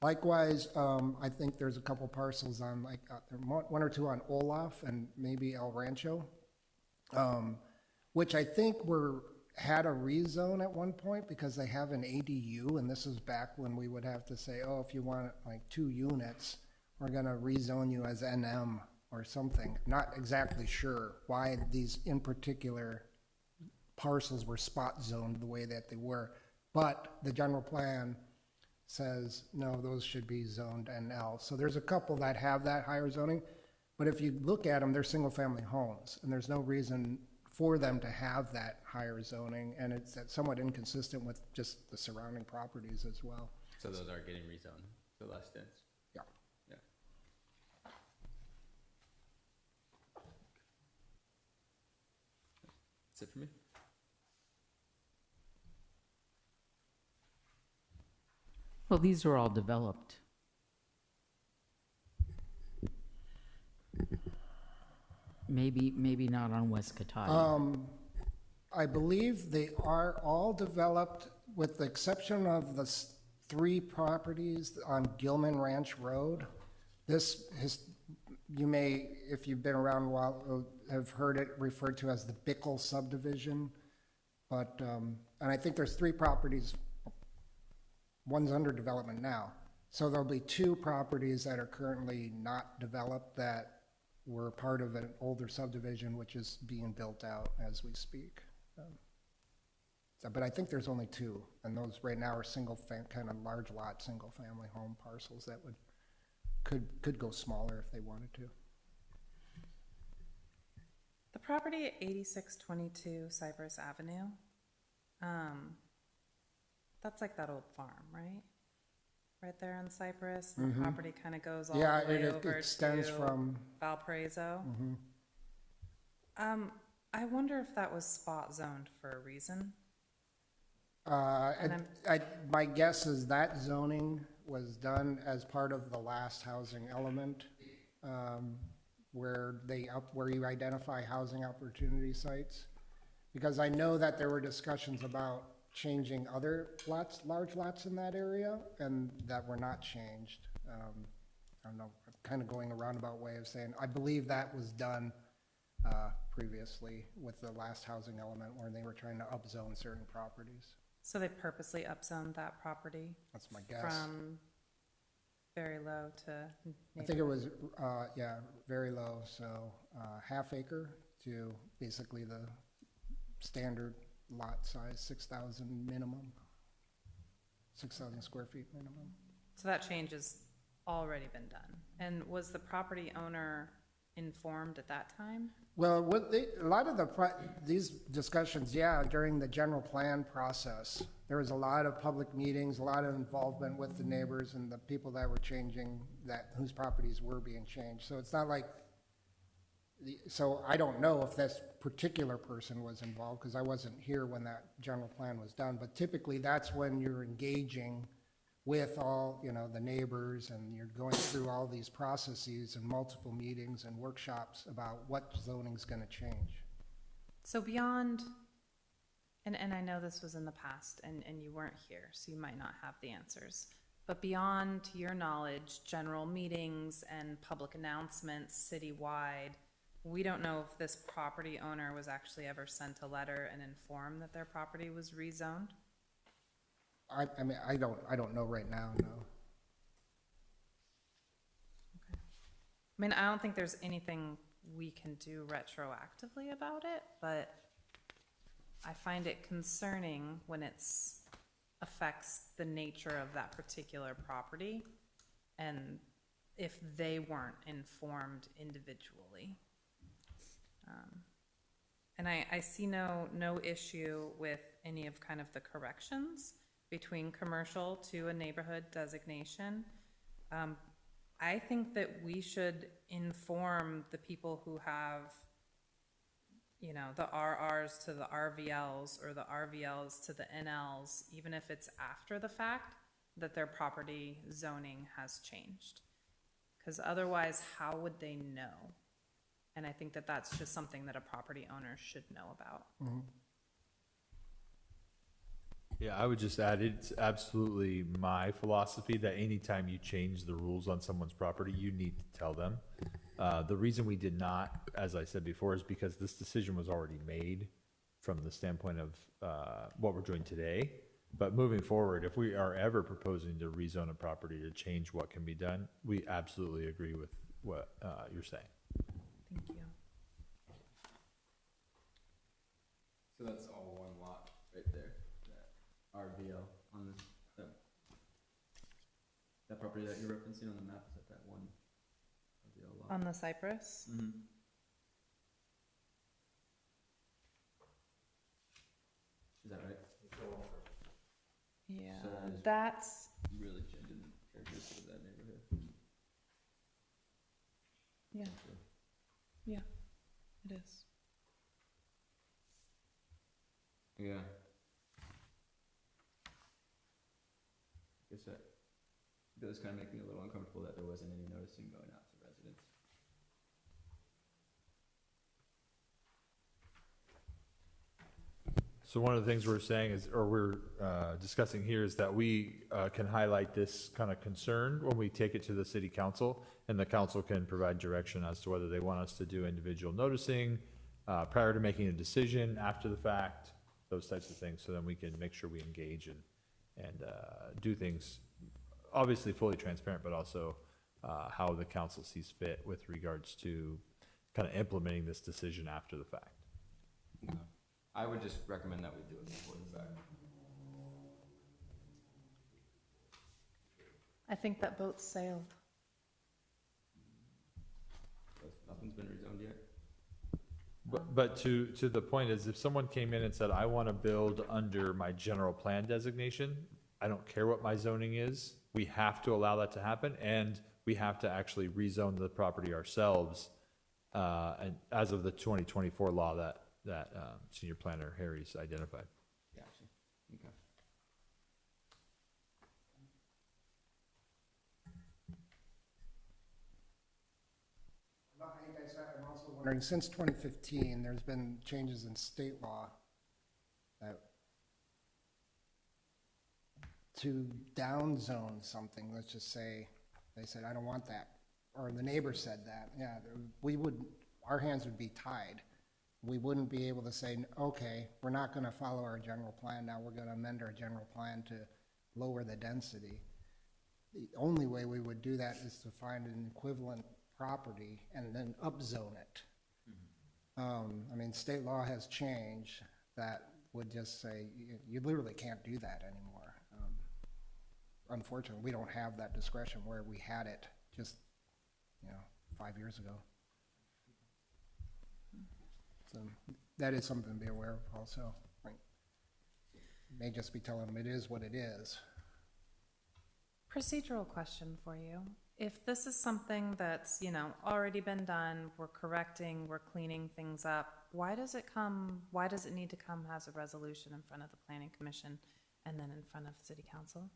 S7: Likewise, I think there's a couple parcels on, like, 1 or 2 on Olaf and maybe El Rancho, which I think had a rezone at one point because they have an ADU, and this is back when we would have to say, oh, if you want like 2 units, we're gonna rezone you as NM or something. Not exactly sure why these in particular parcels were spot zoned the way that they were, but the general plan says, no, those should be zoned NL. So there's a couple that have that higher zoning, but if you look at them, they're single-family homes, and there's no reason for them to have that higher zoning, and it's somewhat inconsistent with just the surrounding properties as well.
S9: So those are getting rezoned, so less dense?
S7: Yeah.
S9: Yeah. That's it for me.
S3: Well, these are all developed. Maybe not on West Cotati.
S7: I believe they are all developed with the exception of the 3 properties on Gilman Ranch Road. You may, if you've been around a while, have heard it referred to as the Bickle subdivision. But, and I think there's 3 properties, one's under development now. So there'll be 2 properties that are currently not developed that were part of an older subdivision, which is being built out as we speak. But I think there's only 2, and those right now are kind of large lot, single-family home parcels that could go smaller if they wanted to.
S2: The property at 8622 Cypress Avenue, that's like that old farm, right? Right there on Cypress, and the property kind of goes all the
S7: Yeah,
S2: way
S7: it
S2: over
S7: extends
S2: to
S7: from,
S2: Valparaiso. I wonder if that was spot zoned for a reason.
S7: my guess is that zoning was done as part of the last housing element, where you identify housing opportunity sites. Because I know that there were discussions about changing other lots, large lots in that area, and that were not changed. I don't know, kind of going a roundabout way of saying, I believe that was done previously with the last housing element where they were trying to upzone certain properties.
S2: So they purposely upzoned that property
S7: That's my guess.
S2: from very low to
S7: I think it was, very low, so half acre to basically the standard lot size, 6,000 minimum, 6,000 square feet minimum.
S2: So that change has already been done. And was the property owner informed at that time?
S7: Well, a lot of these discussions, yeah, during the general plan process, there was a lot of public meetings, a lot of involvement with the neighbors and the people that were changing, whose properties were being changed. So it's not like, so I don't know if this particular person was involved, because I wasn't here when that general plan was done, but typically that's when you're engaging with all, the neighbors, and you're going through all these processes and multiple meetings and workshops about what zoning's gonna change.
S2: So beyond, and I know this was in the past and you weren't here, so you might not have the answers, but beyond, to your knowledge, general meetings and public announcements citywide, we don't know if this property owner was actually ever sent a letter and informed that their property was rezoned?
S7: I mean, I don't know right now, no.
S2: I mean, I don't think there's anything we can do retroactively about it, but I find it concerning when it's affects the nature of that particular property and if they weren't informed individually. And I see no issue with any of kind of the corrections between commercial to a neighborhood designation. I think that we should inform the people who have, the RRs to the RVLs or the RVLs to the NLs, even if it's after the fact, that their property zoning has changed. Because otherwise, how would they know? And I think that that's just something that a property owner should know about.
S5: Yeah, I would just add, it's absolutely my philosophy that anytime you change the rules on someone's property, you need to tell them. The reason we did not, as I said before, is because this decision was already made from the standpoint of what we're doing today. But moving forward, if we are ever proposing to rezone a property to change what can be done, we absolutely agree with what you're saying.
S2: Thank you.
S9: So that's all one lot right there, that RVL on this, that property that you're referencing on the map, is that one RVL lot?
S2: On the Cypress?
S9: Mm-hmm. Is that right?
S2: Yeah,
S9: So that is-
S2: that's,
S9: Really changing the characteristics of that neighborhood.
S2: yeah, yeah, it is.
S9: Yeah. Guess that does kind of make me a little uncomfortable that there wasn't any noticing going out to residents.
S5: So one of the things we're saying is, or we're discussing here, is that we can highlight this kind of concern when we take it to the city council, and the council can provide direction as to whether they want us to do individual noticing prior to making a decision, after the fact, those types of things, so then we can make sure we engage and do things, obviously fully transparent, but also how the council sees fit with regards to kind of implementing this decision after the fact.
S9: Okay. I would just recommend that we do it before the fact.
S2: I think that boat sailed.
S9: Nothing's been rezoned yet.
S5: But to the point is, if someone came in and said, I want to build under my general plan designation, I don't care what my zoning is, we have to allow that to happen, and we have to actually rezone the property ourselves, and as of the 2024 law that Senior Planner Harry's identified.
S9: Gotcha. Okay.
S7: I'm also wondering, since 2015, there's been changes in state law that to downzone something, let's just say, they said, I don't want that, or the neighbor said that, yeah, our hands would be tied. We wouldn't be able to say, okay, we're not gonna follow our general plan, now we're gonna amend our general plan to lower the density. The only way we would do that is to find an equivalent property and then upzone it. I mean, state law has changed that would just say, you literally can't do that anymore. Unfortunately, we don't have that discretion where we had it just, 5 years ago. So that is something to be aware of also. Like, may just be telling them it is what it is.
S2: Procedural question for you. If this is something that's, already been done, we're correcting, we're cleaning things up, why does it need to come as a resolution in front of the planning commission and then in front of the city council?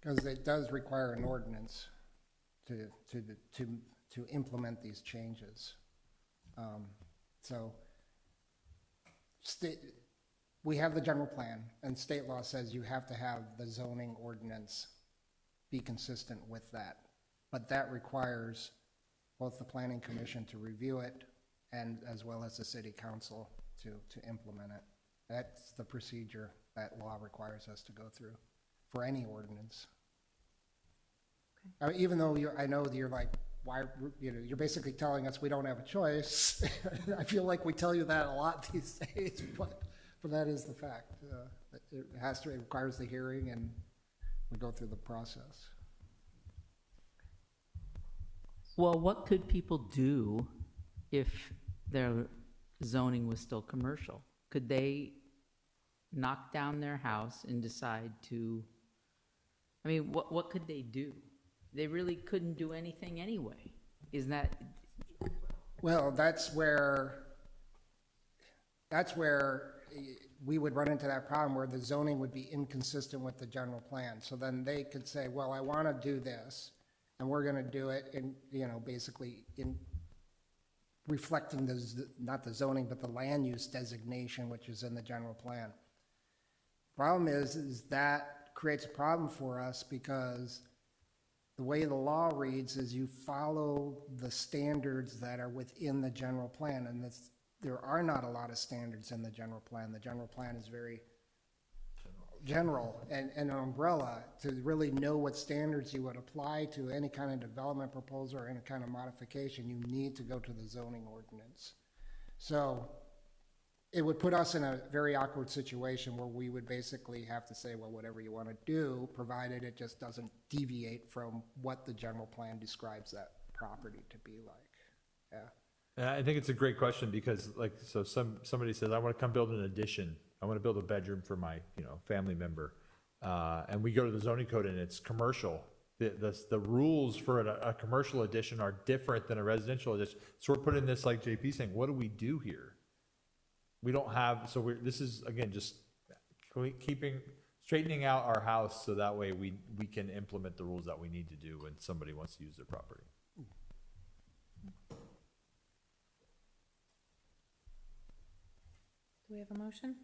S7: Because it does require an ordinance to implement these changes. So we have the general plan, and state law says you have to have the zoning ordinance be consistent with that. But that requires both the planning commission to review it and as well as the city council to implement it. That's the procedure that law requires us to go through for any ordinance. Even though I know that you're like, why, you're basically telling us we don't have a choice. I feel like we tell you that a lot these days, but that is the fact. It requires the hearing, and we go through the process.
S3: Well, what could people do if their zoning was still commercial? Could they knock down their house and decide to, what could they do? They really couldn't do anything anyway. Isn't that?
S7: Well, that's where we would run into that problem where the zoning would be inconsistent with the general plan. So then they could say, well, I want to do this, and we're going to do it in, basically in reflecting not the zoning, but the land use designation, which is in the general plan. Problem is that creates a problem for us because the way the law reads is you follow the standards that are within the general plan, and there are not a lot of standards in the general plan. The general plan is very general and an umbrella. To really know what standards you would apply to any kind of development proposal or any kind of modification, you need to go to the zoning ordinance. So it would put us in a very awkward situation where we would basically have to say, well, whatever you want to do, provided it just doesn't deviate from what the general plan describes that property to be like. Yeah.
S5: And I think it's a great question because somebody says, I want to come build an addition. I want to build a bedroom for my, family member. And we go to the zoning code and it's commercial. The rules for a commercial addition are different than a residential addition. So we're putting this, like JP saying, what do we do here? We don't have, this is, again, just straightening out our house so that way we can implement the rules that we need to do when somebody wants to use their property.
S2: Do we have a motion?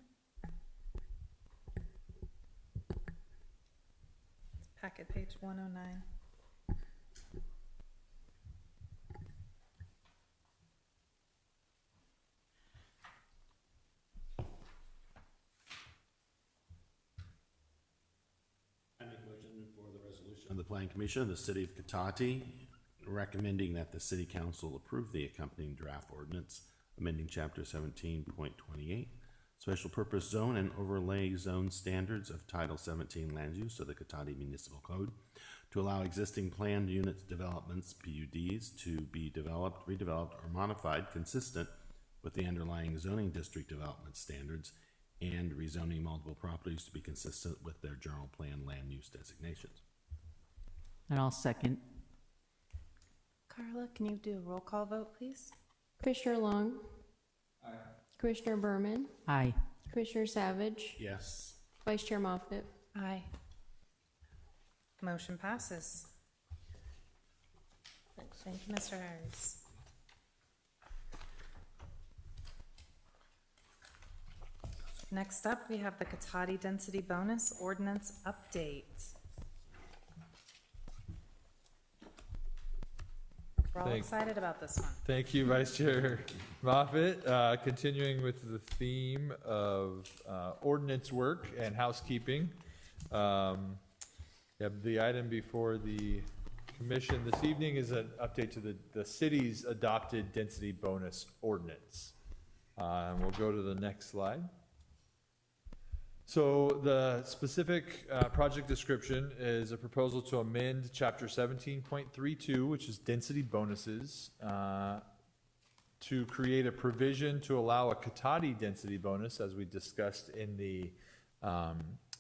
S2: Packet page 109.
S4: Of the Planning Commission of the City of Cotati, recommending that the City Council approve the accompanying draft ordinance amending Chapter 17.28 Special Purpose Zone and Overlay Zone Standards of Title 17 Land Use of the Cotati Municipal Code to allow existing planned unit developments, PUDs, to be developed, redeveloped, or modified consistent with the underlying zoning district development standards and rezoning multiple properties to be consistent with their general plan land use designations.
S3: And I'll second.
S2: Carla, can you do a roll call vote, please?
S1: Commissioner Long. Aye. Commissioner Berman.
S3: Aye.
S1: Commissioner Savage.
S4: Yes.
S1: Vice Chair Moffitt.
S2: Aye. Motion passes. Thank you, Mr. Harris. Next up, we have the Cotati Density Bonus Ordinance Update. We're all excited about this one.
S5: Thank you, Vice Chair Moffitt. Continuing with the theme of ordinance work and housekeeping. The item before the commission this evening is an update to the city's adopted density bonus ordinance. And we'll go to the next slide. So the specific project description is a proposal to amend Chapter 17.32, which is density bonuses, to create a provision to allow a Katati density bonus, as we discussed in the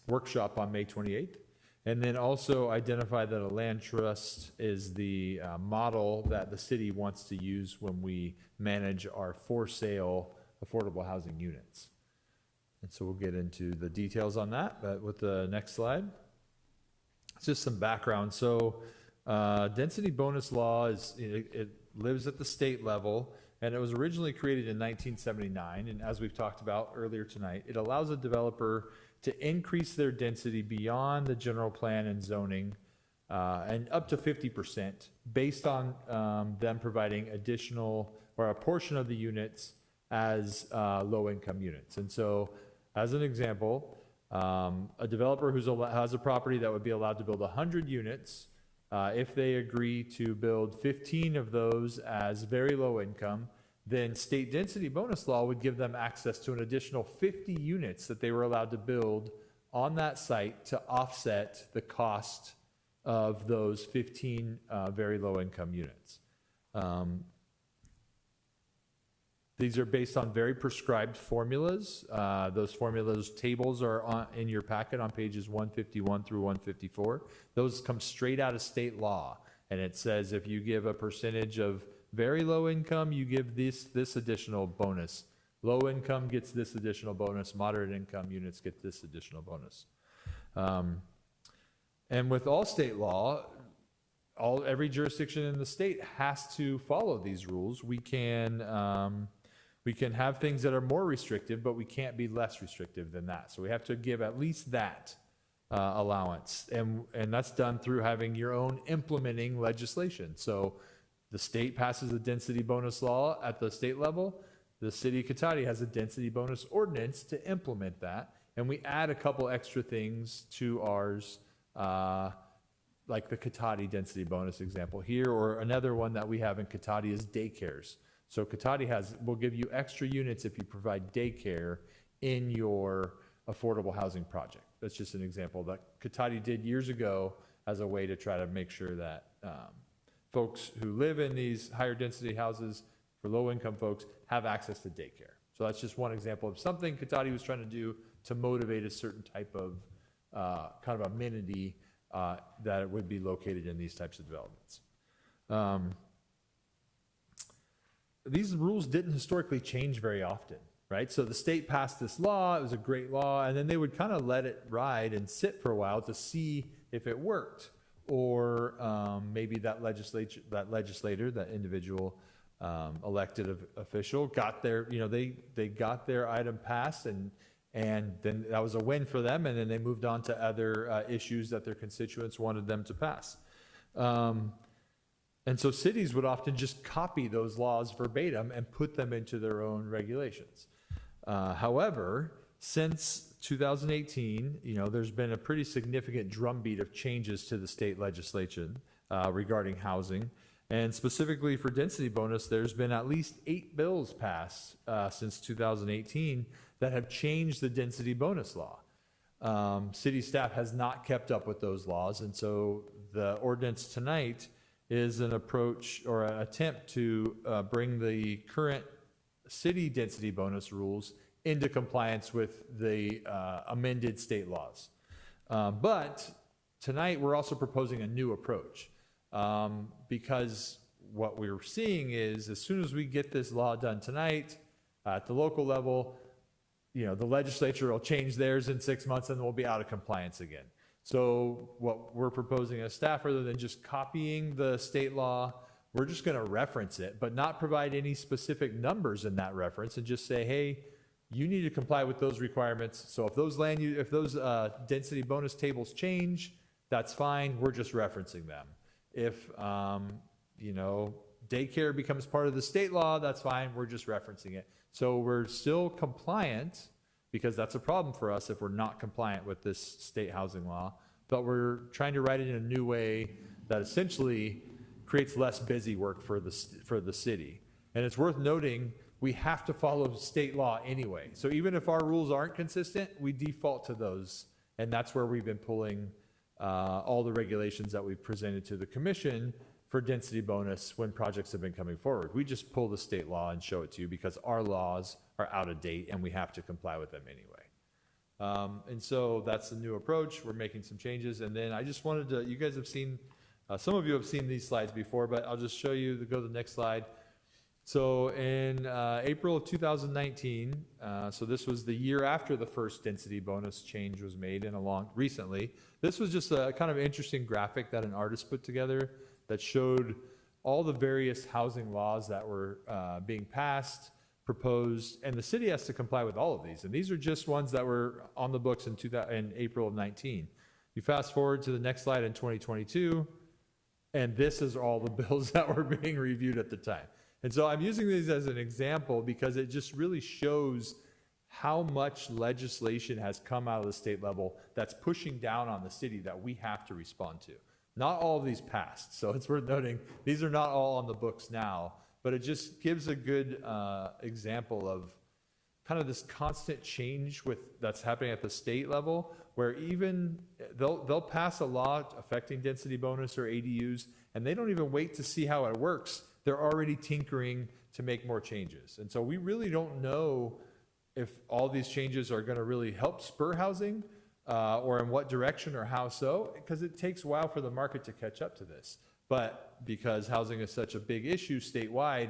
S5: workshop on May 28th. And then also identify that a land trust is the model that the city wants to use when we manage our for sale affordable housing units. And so we'll get into the details on that, but with the next slide. It's just some background. So density bonus law it lives at the state level, and it was originally created in 1979. And as we've talked about earlier tonight, it allows a developer to increase their density beyond the general plan and zoning and up to 50% based on them providing additional or a portion of the units as low-income units. And so, as an example, a developer has a property that would be allowed to build 100 units, if they agree to build 15 of those as very low income, then state density bonus law would give them access to an additional 50 units that they were allowed to build on that site to offset the cost of those 15 very low income units. These are based on very prescribed formulas. Those formulas tables are in your packet on pages 151 through 154. Those come straight out of state law. And it says if you give a percentage of very low income, you give this additional bonus. Low income gets this additional bonus. Moderate income units get this additional bonus. And with all state law, every jurisdiction in the state has to follow these rules. We can have things that are more restrictive, but we can't be less restrictive than that. So we have to give at least that allowance. And that's done through having your own implementing legislation. So the state passes a density bonus law at the state level. The city of Katati has a density bonus ordinance to implement that. And we add a couple extra things to ours, like the Katati density bonus example here, or another one that we have in Katati is daycares. So Katati will give you extra units if you provide daycare in your affordable housing project. That's just an example that Katati did years ago as a way to try to make sure that folks who live in these higher density houses for low income folks have access to daycare. So that's just one example of something Katati was trying to do to motivate a certain type of kind of amenity that it would be located in these types of developments. These rules didn't historically change very often, right? So the state passed this law, it was a great law, and then they would kind of let it ride and sit for a while to see if it worked. Or maybe that legislator, that individual elected official got their, they got their item passed, and then that was a win for them, and then they moved on to other issues that their constituents wanted them to pass. And so cities would often just copy those laws verbatim and put them into their own regulations. However, since 2018, there's been a pretty significant drumbeat of changes to the state legislation regarding housing. And specifically for density bonus, there's been at least 8 bills passed since 2018 that have changed the density bonus law. City staff has not kept up with those laws, and so the ordinance tonight is an approach or an attempt to bring the current city density bonus rules into compliance with the amended state laws. But tonight we're also proposing a new approach because what we're seeing is as soon as we get this law done tonight at the local level, the legislature will change theirs in 6 months and we'll be out of compliance again. So what we're proposing as staff, rather than just copying the state law, we're just going to reference it, but not provide any specific numbers in that reference, and just say, hey, you need to comply with those requirements. So if those density bonus tables change, that's fine. We're just referencing them. If daycare becomes part of the state law, that's fine. We're just referencing it. So we're still compliant, because that's a problem for us if we're not compliant with this state housing law. But we're trying to write it in a new way that essentially creates less busy work for the city. And it's worth noting we have to follow state law anyway. So even if our rules aren't consistent, we default to those. And that's where we've been pulling all the regulations that we've presented to the commission for density bonus when projects have been coming forward. We just pull the state law and show it to you because our laws are out of date and we have to comply with them anyway. And so that's the new approach. We're making some changes. And then I just wanted to, you guys have seen, some of you have seen these slides before, but I'll just show you, go to the next slide. So in April of 2019, so this was the year after the first density bonus change was made and recently, this was just a kind of interesting graphic that an artist put together that showed all the various housing laws that were being passed, proposed, and the city has to comply with all of these. And these are just ones that were on the books in April of 19. You fast forward to the next slide in 2022, and this is all the bills that were being reviewed at the time. And so I'm using these as an example because it just really shows how much legislation has come out of the state level that's pushing down on the city that we have to respond to. Not all of these passed, so it's worth noting these are not all on the books now, but it just gives a good example of kind of this constant change that's happening at the state level, where even they'll pass a law affecting density bonus or ADUs, and they don't even wait to see how it works. They're already tinkering to make more changes. And so we really don't know if all these changes are going to really help spur housing or in what direction or how so, because it takes a while for the market to catch up to this. But because housing is such a big issue statewide,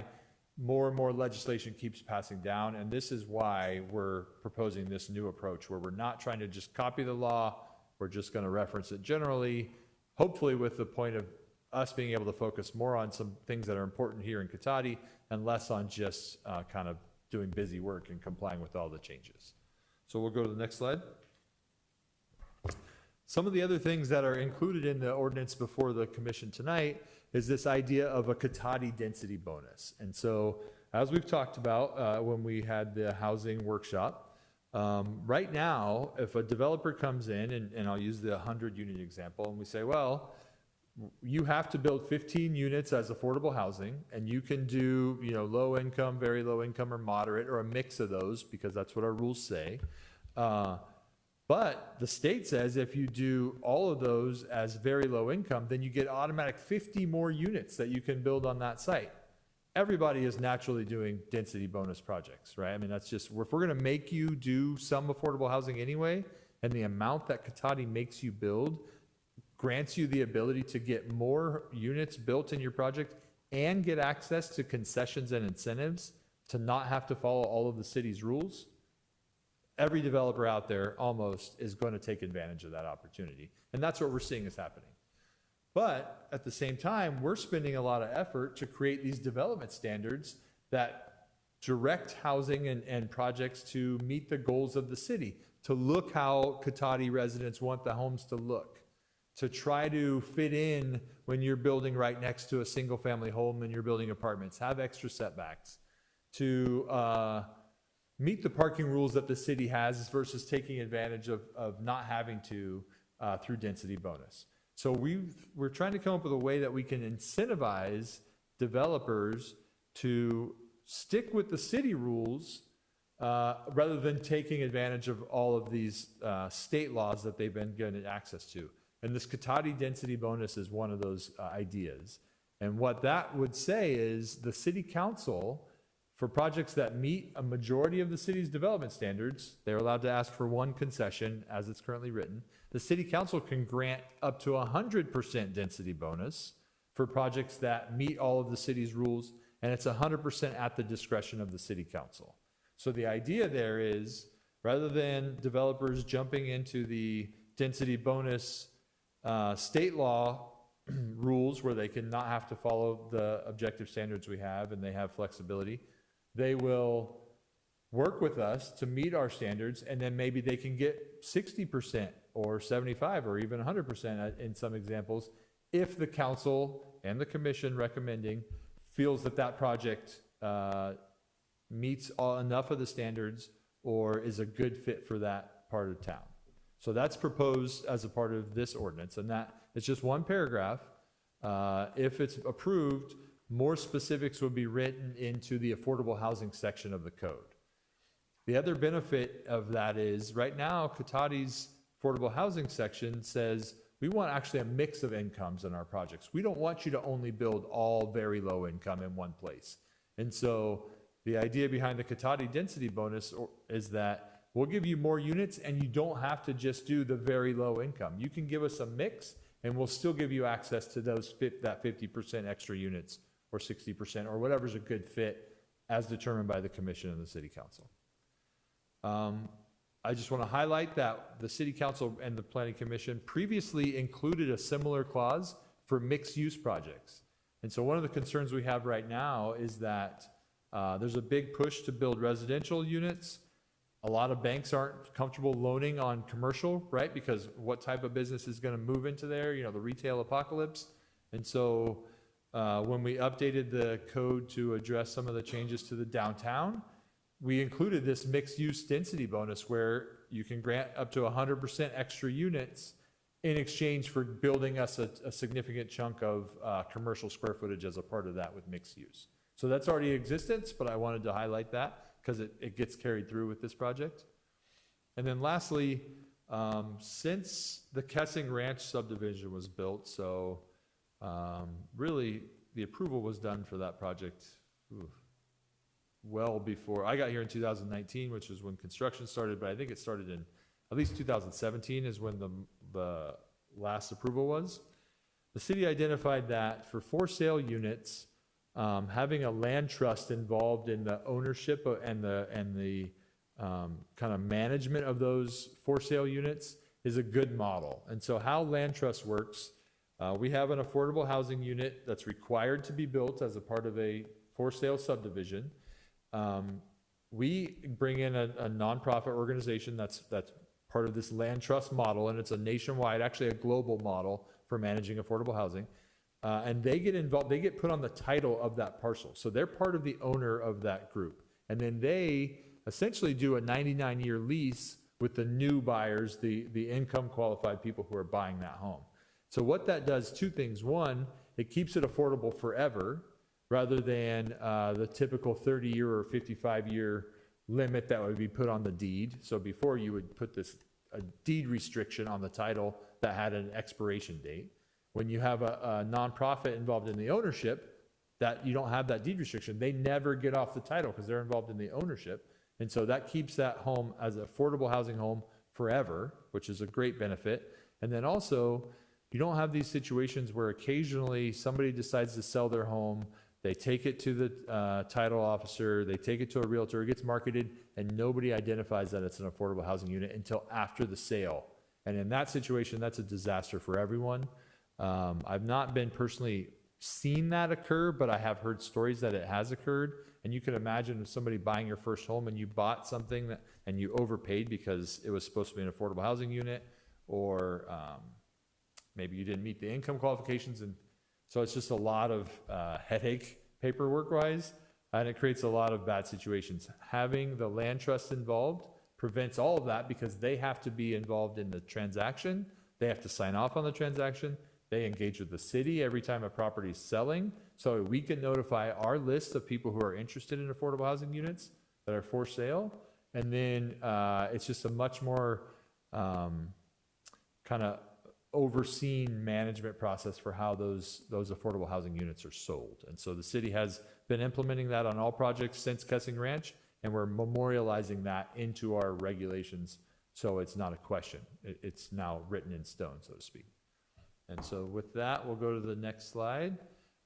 S5: more and more legislation keeps passing down. And this is why we're proposing this new approach where we're not trying to just copy the law. We're just going to reference it generally, hopefully with the point of us being able to focus more on some things that are important here in Cotati and less on just kind of doing busy work and complying with all the changes. So we'll go to the next slide. Some of the other things that are included in the ordinance before the commission tonight is this idea of a Cotati density bonus. And so as we've talked about when we had the housing workshop, right now, if a developer comes in, and I'll use the 100 unit example, and we say, well, you have to build 15 units as affordable housing, and you can do, low income, very low income, or moderate, or a mix of those, because that's what our rules say. But the state says if you do all of those as very low income, then you get automatic 50 more units that you can build on that site. Everybody is naturally doing density bonus projects, right? I mean, that's just, if we're going to make you do some affordable housing anyway, and the amount that Cotati makes you build grants you the ability to get more units built in your project and get access to concessions and incentives to not have to follow all of the city's rules, every developer out there almost is going to take advantage of that opportunity. And that's what we're seeing is happening. But at the same time, we're spending a lot of effort to create these development standards that direct housing and projects to meet the goals of the city, to look how Cotati residents want the homes to look, to try to fit in when you're building right next to a single family home and you're building apartments, have extra setbacks, to meet the parking rules that the city has versus taking advantage of not having to through density bonus. So we're trying to come up with a way that we can incentivize developers to stick with the city rules rather than taking advantage of all of these state laws that they've been given access to. And this Cotati density bonus is one of those ideas. And what that would say is the city council, for projects that meet a majority of the city's development standards, they're allowed to ask for one concession as it's currently written. The city council can grant up to 100% density bonus for projects that meet all of the city's rules, and it's 100% at the discretion of the city council. So the idea there is, rather than developers jumping into the density bonus state law rules where they can not have to follow the objective standards we have and they have flexibility, they will work with us to meet our standards, and then maybe they can get 60% or 75 or even 100% in some examples if the council and the commission recommending feels that that project meets enough of the standards or is a good fit for that part of town. So that's proposed as a part of this ordinance, and that it's just one paragraph. If it's approved, more specifics would be written into the affordable housing section of the code. The other benefit of that is, right now, Cotati's affordable housing section says, we want actually a mix of incomes in our projects. We don't want you to only build all very low income in one place. And so the idea behind the Cotati density bonus is that we'll give you more units and you don't have to just do the very low income. You can give us a mix and we'll still give you access to that 50% extra units or 60% or whatever's a good fit as determined by the commission and the city council. I just want to highlight that the city council and the planning commission previously included a similar clause for mixed use projects. And so one of the concerns we have right now is that there's a big push to build residential units. A lot of banks aren't comfortable loaning on commercial, right? Because what type of business is going to move into there? You know, the retail apocalypse. And so when we updated the code to address some of the changes to the downtown, we included this mixed use density bonus where you can grant up to 100% extra units in exchange for building us a significant chunk of commercial square footage as a part of that with mixed use. So that's already in existence, but I wanted to highlight that because it gets carried through with this project. And then lastly, since the Kessing Ranch subdivision was built, so really the approval was done for that project well before, I got here in 2019, which is when construction started, but I think it started in at least 2017 is when the last approval was. The city identified that for sale units, having a land trust involved in the ownership and the kind of management of those for sale units is a good model. And so how land trust works, we have an affordable housing unit that's required to be built as a part of a for sale subdivision. We bring in a nonprofit organization that's part of this land trust model, and it's a nationwide, actually a global model for managing affordable housing. And they get involved, they get put on the title of that parcel. So they're part of the owner of that group. And then they essentially do a 99-year lease with the new buyers, the income qualified people who are buying that home. So what that does, two things. One, it keeps it affordable forever, rather than the typical 30-year or 55-year limit that would be put on the deed. So before you would put a deed restriction on the title that had an expiration date. When you have a nonprofit involved in the ownership, that you don't have that deed restriction. They never get off the title because they're involved in the ownership. And so that keeps that home as an affordable housing home forever, which is a great benefit. And then also, you don't have these situations where occasionally somebody decides to sell their home, they take it to the title officer, they take it to a realtor, it gets marketed, and nobody identifies that it's an affordable housing unit until after the sale. And in that situation, that's a disaster for everyone. I've not been personally seen that occur, but I have heard stories that it has occurred. And you can imagine somebody buying your first home and you bought something and you overpaid because it was supposed to be an affordable housing unit, or maybe you didn't meet the income qualifications. And so it's just a lot of headache paperwork wise, and it creates a lot of bad situations. Having the land trust involved prevents all of that because they have to be involved in the transaction. They have to sign off on the transaction. They engage with the city every time a property is selling. So we can notify our list of people who are interested in affordable housing units that are for sale. And then it's just a much more kind of overseen management process for how those affordable housing units are sold. And so the city has been implementing that on all projects since Kessing Ranch, and we're memorializing that into our regulations. So it's not a question. It's now written in stone, so to speak. And so with that, we'll go to the next slide.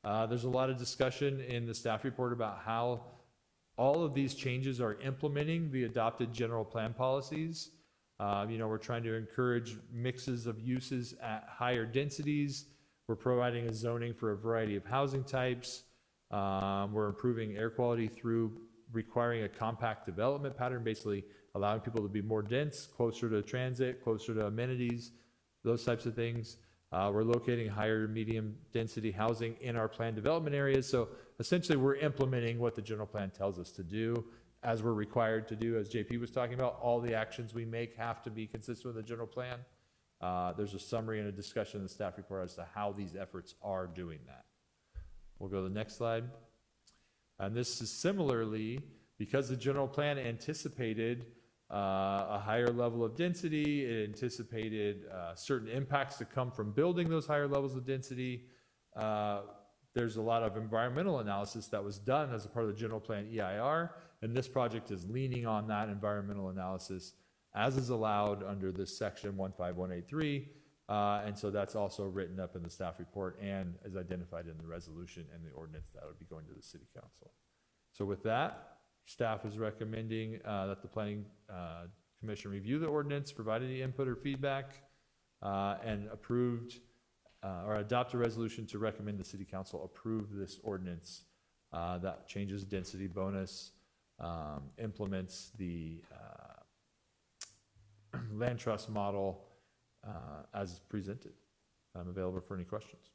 S5: There's a lot of discussion in the staff report about how all of these changes are implementing the adopted general plan policies. We're trying to encourage mixes of uses at higher densities. We're providing a zoning for a variety of housing types. We're improving air quality through requiring a compact development pattern, basically allowing people to be more dense, closer to transit, closer to amenities, those types of things. We're locating higher medium density housing in our planned development areas. So essentially we're implementing what the general plan tells us to do, as we're required to do. As JP was talking about, all the actions we make have to be consistent with the general plan. There's a summary and a discussion in the staff report as to how these efforts are doing that. We'll go to the next slide. And this is similarly, because the general plan anticipated a higher level of density, it anticipated certain impacts to come from building those higher levels of density. There's a lot of environmental analysis that was done as a part of the general plan EIR, and this project is leaning on that environmental analysis as is allowed under this section 15183. And so that's also written up in the staff report and is identified in the resolution and the ordinance that would be going to the city council. So with that, staff is recommending that the planning commission review the ordinance, provide any input or feedback, and or adopt a resolution to recommend the city council approve this ordinance that changes density bonus, implements the land trust model as presented. I'm available for any questions.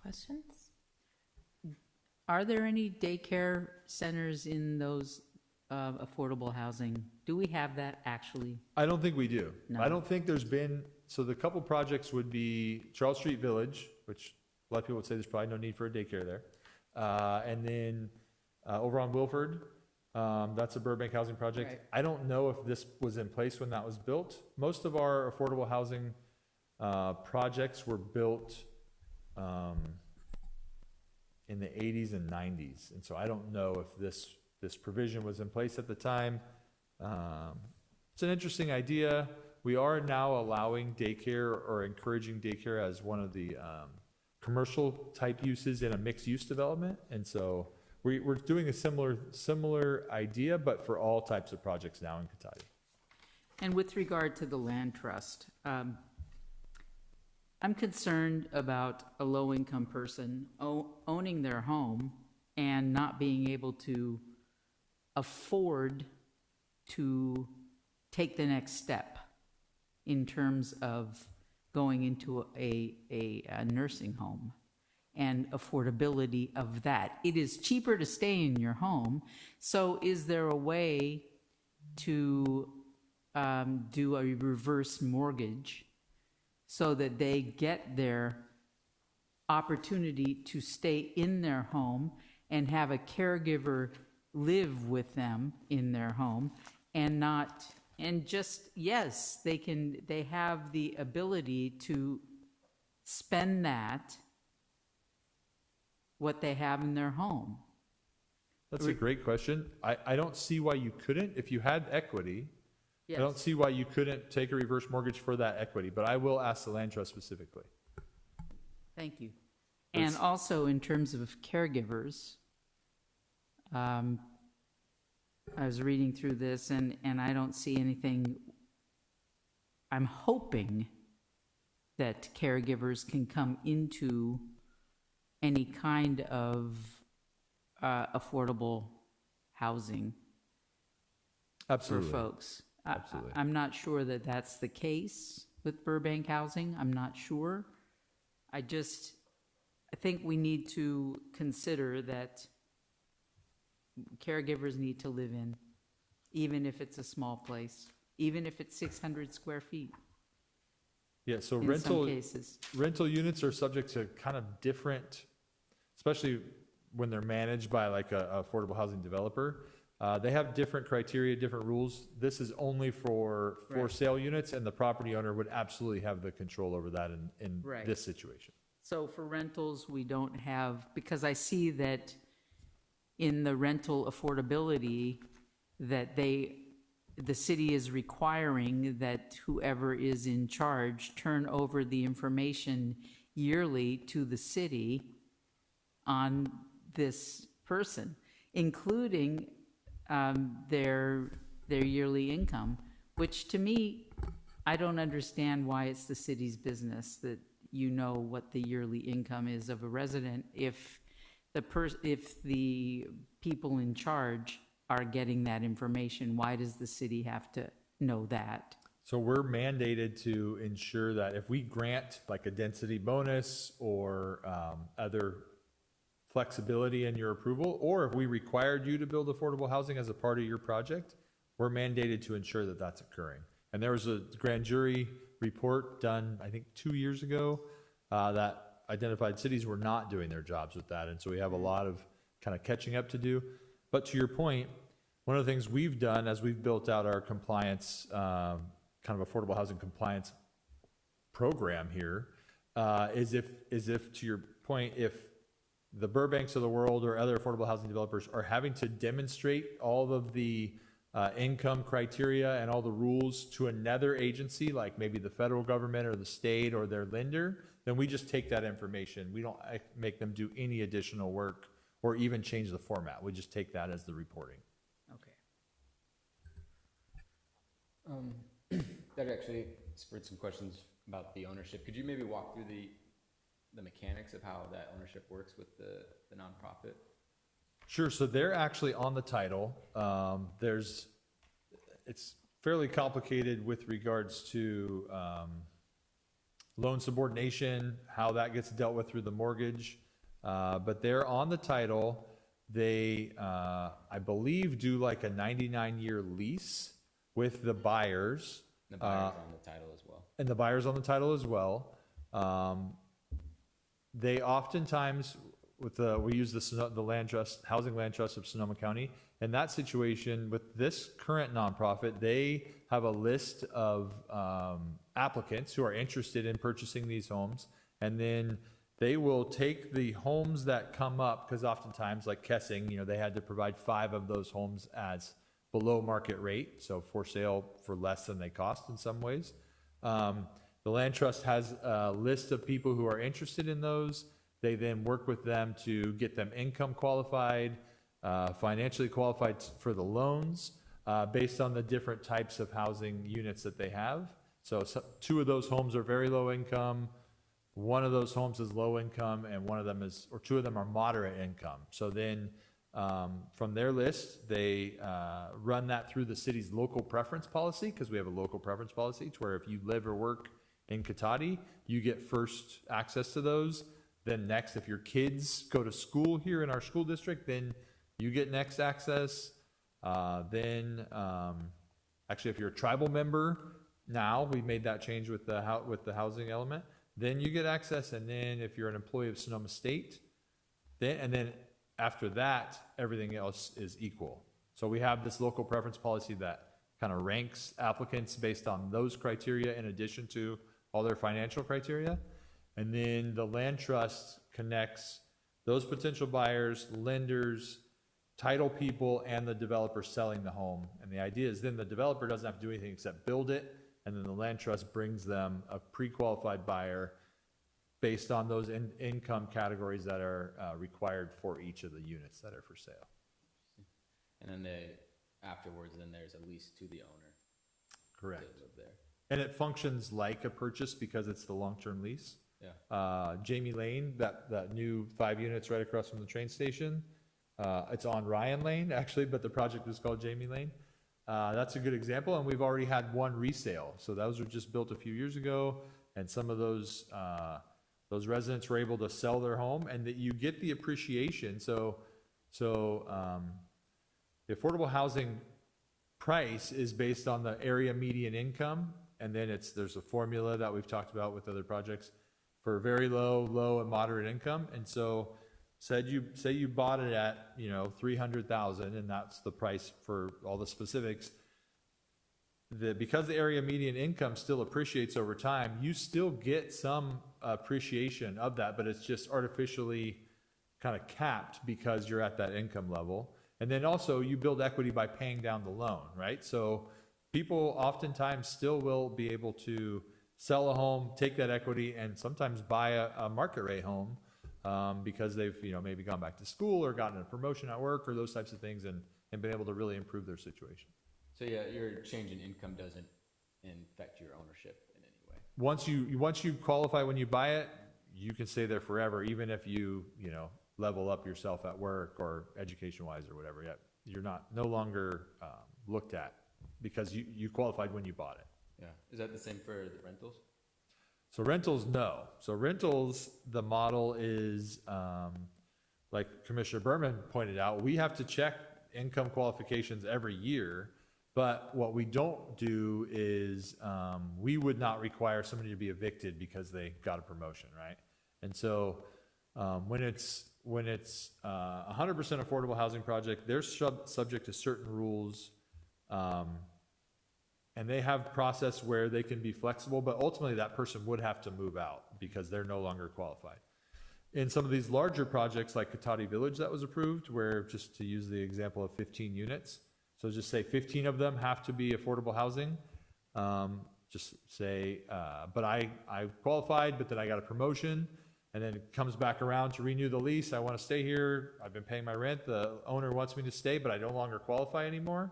S2: Questions?
S3: Are there any daycare centers in those affordable housing? Do we have that actually?
S5: I don't think we do.
S3: No.
S5: I don't think there's been, so the couple projects would be Charles Street Village, which a lot of people would say there's probably no need for a daycare there. And then over on Wilford, that's a Burbank housing project.
S3: Right.
S5: I don't know if this was in place when that was built. Most of our affordable housing projects were built in the 80s and 90s. And so I don't know if this provision was in place at the time. It's an interesting idea. We are now allowing daycare or encouraging daycare as one of the commercial type uses in a mixed use development. And so we're doing a similar idea, but for all types of projects now in Cotati.
S3: And with regard to the land trust, I'm concerned about a low-income person owning their home and not being able to afford to take the next step in terms of going into a nursing home and affordability of that. It is cheaper to stay in your home, so is there a way to do a reverse mortgage so that they get their opportunity to stay in their home and have a caregiver live with them in their home and not, and just, yes, they have the ability to spend what they have in their home.
S5: That's a great question. I don't see why you couldn't. If you had equity,
S3: Yes.
S5: I don't see why you couldn't take a reverse mortgage for that equity, but I will ask the land trust specifically.
S3: Thank you. And also in terms of caregivers, I was reading through this and I don't see anything. I'm hoping that caregivers can come into any kind of affordable housing for
S5: Absolutely.
S3: folks.
S5: Absolutely.
S3: I'm not sure that that's the case with Burbank Housing. I'm not sure. I think we need to consider that caregivers need to live in, even if it's a small place, even if it's 600 square feet
S5: Yeah, so
S3: in some cases.
S5: rental units are subject to kind of different, especially when they're managed by like a affordable housing developer. They have different criteria, different rules. This is only for
S3: Right.
S5: sale units, and the property owner would absolutely have the control over that in
S3: Right.
S5: this situation.
S3: So for rentals, we don't have, because I see that in the rental affordability, that the city is requiring that whoever is in charge turn over the information yearly to the city on this person, including their yearly income, which to me, I don't understand why it's the city's business that you know what the yearly income is of a resident if the people in charge are getting that information. Why does the city have to know that?
S5: So we're mandated to ensure that if we grant like a density bonus or other flexibility in your approval, or if we required you to build affordable housing as a part of your project, we're mandated to ensure that that's occurring. And there was a grand jury report done, I think 2 years ago, that identified cities were not doing their jobs with that. And so we have a lot of kind of catching up to do. But to your point, one of the things we've done as we've built out our compliance, kind of affordable housing compliance program here, is if, to your point, if the Burbanks of the world or other affordable housing developers are having to demonstrate all of the income criteria and all the rules to another agency, like maybe the federal government or the state or their lender, then we just take that information. We don't make them do any additional work or even change the format. We just take that as the reporting.
S3: Okay.
S9: That actually spurred some questions about the ownership. Could you maybe walk through the mechanics of how that ownership works with the nonprofit?
S5: Sure. So they're actually on the title. It's fairly complicated with regards to loan subordination, how that gets dealt with through the mortgage. But they're on the title. They, I believe, do like a 99-year lease with the buyers.
S9: The buyer's on the title as well.
S5: And the buyer's on the title as well. They oftentimes, we use the land trust, housing land trust of Sonoma County. In that situation, with this current nonprofit, they have a list of applicants who are interested in purchasing these homes, and then they will take the homes that come up, because oftentimes, like Kessing, they had to provide 5 of those homes as below market rate, so for sale for less than they cost in some ways. The land trust has a list of people who are interested in those. They then work with them to get them income qualified, financially qualified for the loans, based on the different types of housing units that they have. So 2 of those homes are very low income, 1 of those homes is low income, and 2 of them are moderate income. So then from their list, they run that through the city's local preference policy, because we have a local preference policy to where if you live or work in Cotati, you get first access to those. Then next, if your kids go to school here in our school district, then you get next access. Actually, if you're a tribal member, now we made that change with the housing element, then you get access. And then if you're an employee of Sonoma State, then after that, everything else is equal. So we have this local preference policy that kind of ranks applicants based on those criteria in addition to all their financial criteria. And then the land trust connects those potential buyers, lenders, title people, and the developer selling the home. And the idea is then the developer doesn't have to do anything except build it, and then the land trust brings them a pre-qualified buyer based on those income categories that are required for each of the units that are for sale.
S9: And then afterwards, then there's a lease to the owner.
S5: Correct.
S9: To live there.
S5: And it functions like a purchase because it's the long-term lease.
S9: Yeah.
S5: Jamie Lane, that new 5 units right across from the train station, it's on Ryan Lane actually, but the project is called Jamie Lane. That's a good example, and we've already had 1 resale. So those were just built a few years ago, and some of those residents were able to sell their home, and that you get the appreciation. So the affordable housing price is based on the area median income, and then there's a formula that we've talked about with other projects for very low, and moderate income. And so say you bought it at, $300,000, and that's the price for all the specifics. Because the area median income still appreciates over time, you still get some appreciation of that, but it's just artificially kind of capped because you're at that income level. And then also you build equity by paying down the loan, right? So people oftentimes still will be able to sell a home, take that equity, and sometimes buy a market rate home because they've maybe gone back to school or gotten a promotion at work or those types of things, and been able to really improve their situation.
S9: So yeah, your change in income doesn't affect your ownership in any way.
S5: Once you qualify when you buy it, you can stay there forever, even if you level up yourself at work or education-wise or whatever. Yet you're no longer looked at because you qualified when you bought it.
S9: Yeah. Is that the same for the rentals?
S5: So rentals, no. So rentals, the model is like Commissioner Berman pointed out, we have to check income qualifications every year. But what we don't do is we would not require somebody to be evicted because they got a promotion, right? And so when it's 100% affordable housing project, they're subject to certain rules. And they have process where they can be flexible, but ultimately that person would have to move out because they're no longer qualified. In some of these larger projects like Katati Village that was approved, where, just to use the example of 15 units, so just say 15 of them have to be affordable housing. Just say, but I qualified, but then I got a promotion, and then it comes back around to renew the lease. I want to stay here. I've been paying my rent. The owner wants me to stay, but I no longer qualify anymore.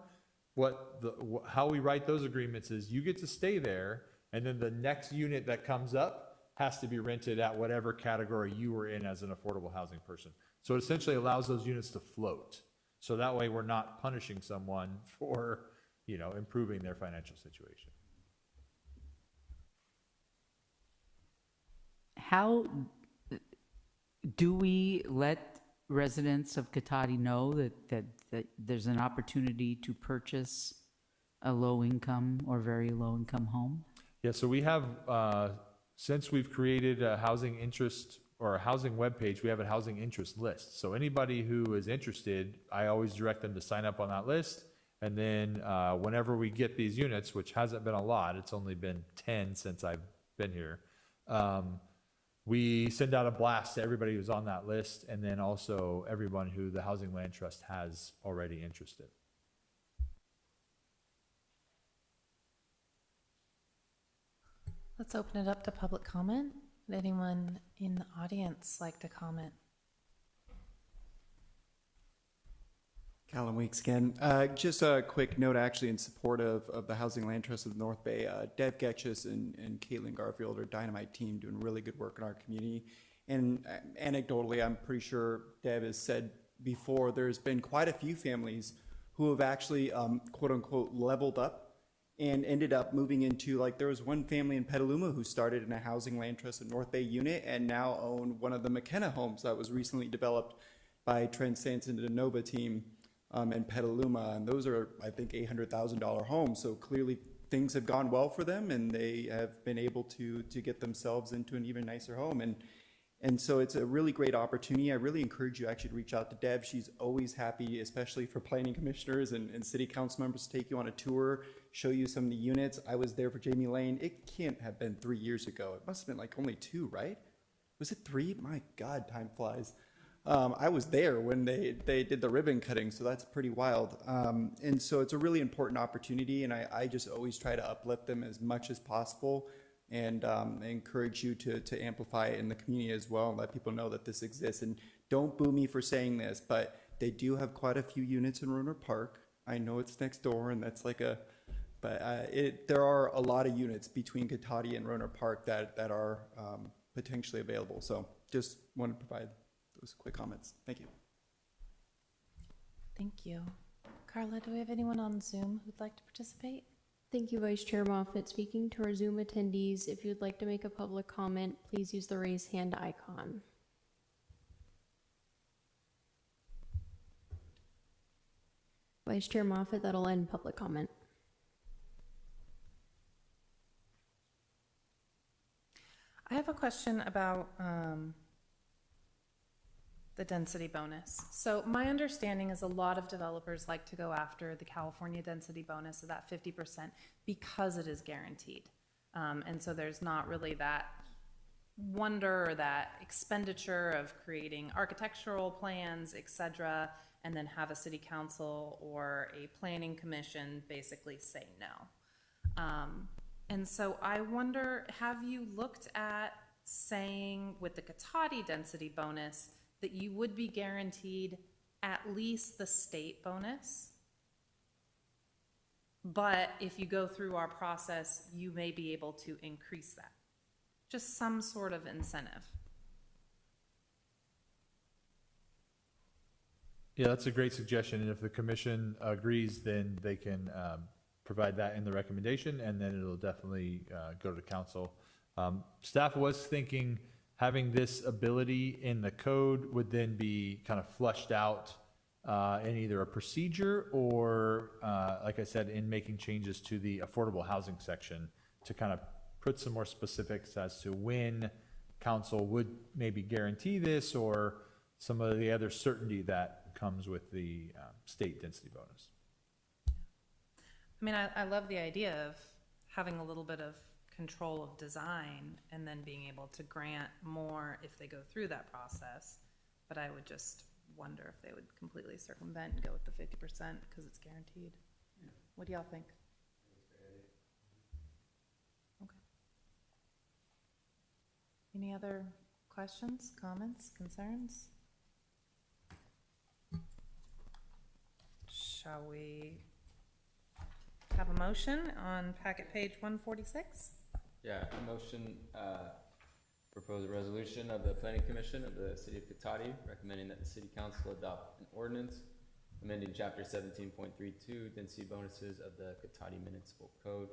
S5: How we write those agreements is you get to stay there, and then the next unit that comes up has to be rented at whatever category you were in as an affordable housing person. So it essentially allows those units to float. So that way we're not punishing someone for, improving their financial situation.
S3: How do we let residents of Katati know that there's an opportunity to purchase a low-income or very low-income home?
S5: Yeah, so we have, since we've created a housing interest or a housing webpage, we have a housing interest list. So anybody who is interested, I always direct them to sign up on that list. And then whenever we get these units, which hasn't been a lot, it's only been 10 since I've been here, we send out a blast to everybody who's on that list, and then also everyone who the Housing Land Trust has already interested.
S2: Let's open it up to public comment. Would anyone in the audience like to comment?
S8: Callum Weeks again. Just a quick note actually in support of the Housing Land Trust of the North Bay. Dev Getchus and Caitlin Garfield are dynamite team doing really good work in our community. And anecdotally, I'm pretty sure Dev has said before, there's been quite a few families who have actually quote unquote leveled up and ended up moving into, like, there was one family in Petaluma who started in a Housing Land Trust of North Bay unit and now own one of the McKenna homes that was recently developed by Trent Sanson and the Nova team in Petaluma. And those are, I think, $800,000 homes. So clearly things have gone well for them and they have been able to get themselves into an even nicer home. And so it's a really great opportunity. I really encourage you actually to reach out to Deb. She's always happy, especially for planning commissioners and city council members, to take you on a tour, show you some of the units. I was there for Jamie Lane. It can't have been 3 years ago. It must have been like only 2, right? Was it 3? My God, time flies. I was there when they did the ribbon cutting, so that's pretty wild. And so it's a really important opportunity, and I just always try to uplift them as much as possible. And I encourage you to amplify it in the community as well and let people know that this exists. And don't boo me for saying this, but they do have quite a few units in Rohnert Park. I know it's next door and that's like there are a lot of units between Katati and Rohnert Park that are potentially available. So just want to provide those quick comments. Thank you.
S2: Thank you. Carla, do we have anyone on Zoom who'd like to participate?
S1: Thank you, Vice Chair Moffett. Speaking to our Zoom attendees, if you'd like to make a public comment, please use the raise hand icon. Vice Chair Moffett, that'll end public comment.
S2: I have a question about the density bonus. So my understanding is a lot of developers like to go after the California density bonus of that 50% because it is guaranteed. And so there's not really that wonder or that expenditure of creating architectural plans, et cetera, and then have a city council or a planning commission basically say no. And so I wonder, have you looked at saying with the Katati density bonus that you would be guaranteed at least the state bonus? But if you go through our process, you may be able to increase that. Just some sort of incentive.
S5: Yeah, that's a great suggestion. And if the commission agrees, then they can provide that in the recommendation, and then it'll definitely go to council. Staff was thinking having this ability in the code would then be kind of flushed out in either a procedure or, like I said, in making changes to the affordable housing section to kind of put some more specifics as to when council would maybe guarantee this, or some of the other certainty that comes with the state density bonus.
S2: I mean, I love the idea of having a little bit of control of design and then being able to grant more if they go through that process. But I would just wonder if they would completely circumvent and go with the 50% because it's guaranteed. What do y'all think? Okay. Any other questions, comments, concerns? Shall we have a motion on packet page 146?
S9: Yeah, a motion, propose a resolution of the Planning Commission of the City of Cotati recommending that the City Council adopt an ordinance amending Chapter 17.32 density bonuses of the Cotati Municipal Code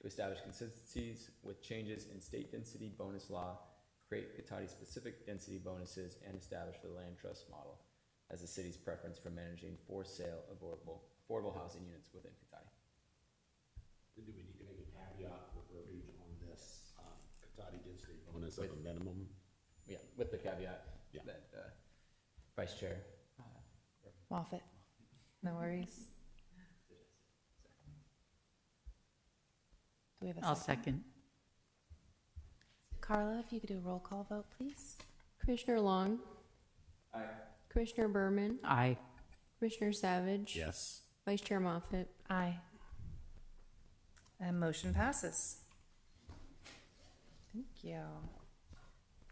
S9: to establish consistencies with changes in state density bonus law, create Cotati-specific density bonuses, and establish the land trust model as the city's preference for managing for sale affordable housing units within Cotati.
S4: Do we need to make a caveat for verbiage on this Cotati density bonus of a minimum?
S9: Yeah, with the caveat
S4: Yeah.
S9: that Vice Chair.
S2: Moffett, no worries. Do we have a
S3: I'll
S2: second?
S3: second.
S2: Carla, if you could do a roll call vote, please.
S1: Commissioner Long,
S9: Aye.
S1: Commissioner Berman,
S3: Aye.
S1: Commissioner Savage,
S4: Yes.
S1: Vice Chair Moffett.
S2: Aye. And motion passes. Thank you.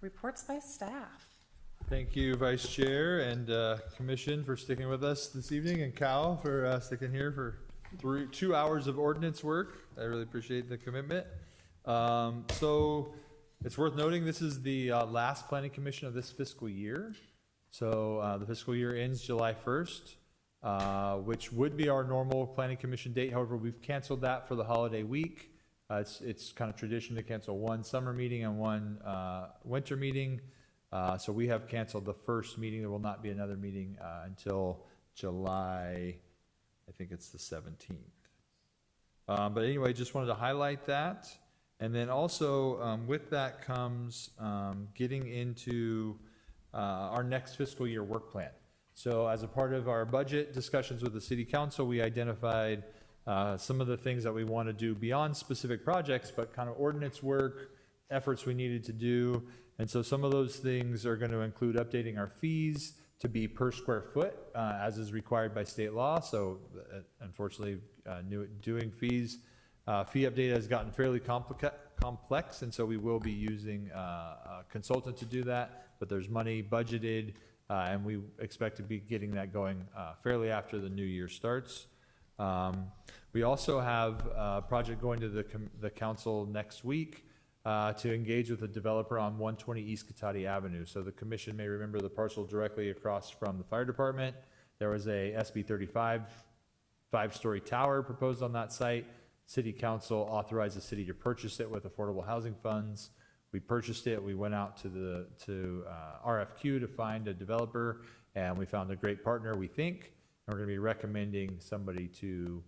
S2: Reports by staff.
S5: Thank you, Vice Chair and Commission, for sticking with us this evening, and Cal for sticking here for 2 hours of ordinance work. I really appreciate the commitment. So it's worth noting, this is the last Planning Commission of this fiscal year. So the fiscal year ends July 1st, which would be our normal Planning Commission date. However, we've canceled that for the holiday week. It's kind of tradition to cancel one summer meeting and one winter meeting. So we have canceled the first meeting. There will not be another meeting until July, I think it's the 17th. But anyway, just wanted to highlight that. And then also with that comes getting into our next fiscal year work plan. So as a part of our budget discussions with the City Council, we identified some of the things that we want to do beyond specific projects, but kind of ordinance work, efforts we needed to do. And so some of those things are going to include updating our fees to be per square foot, as is required by state law. So unfortunately, doing fees, fee update has gotten fairly complex, and so we will be using a consultant to do that, but there's money budgeted, and we expect to be getting that going fairly after the new year starts. We also have a project going to the council next week to engage with the developer on 120 East Cotati Avenue. So the commission may remember the parcel directly across from the fire department. There was a SB 35 5-story tower proposed on that site. City Council authorized the city to purchase it with affordable housing funds. We purchased it. We went out to RFQ to find a developer, and we found a great partner, we think. And we're going to be recommending somebody to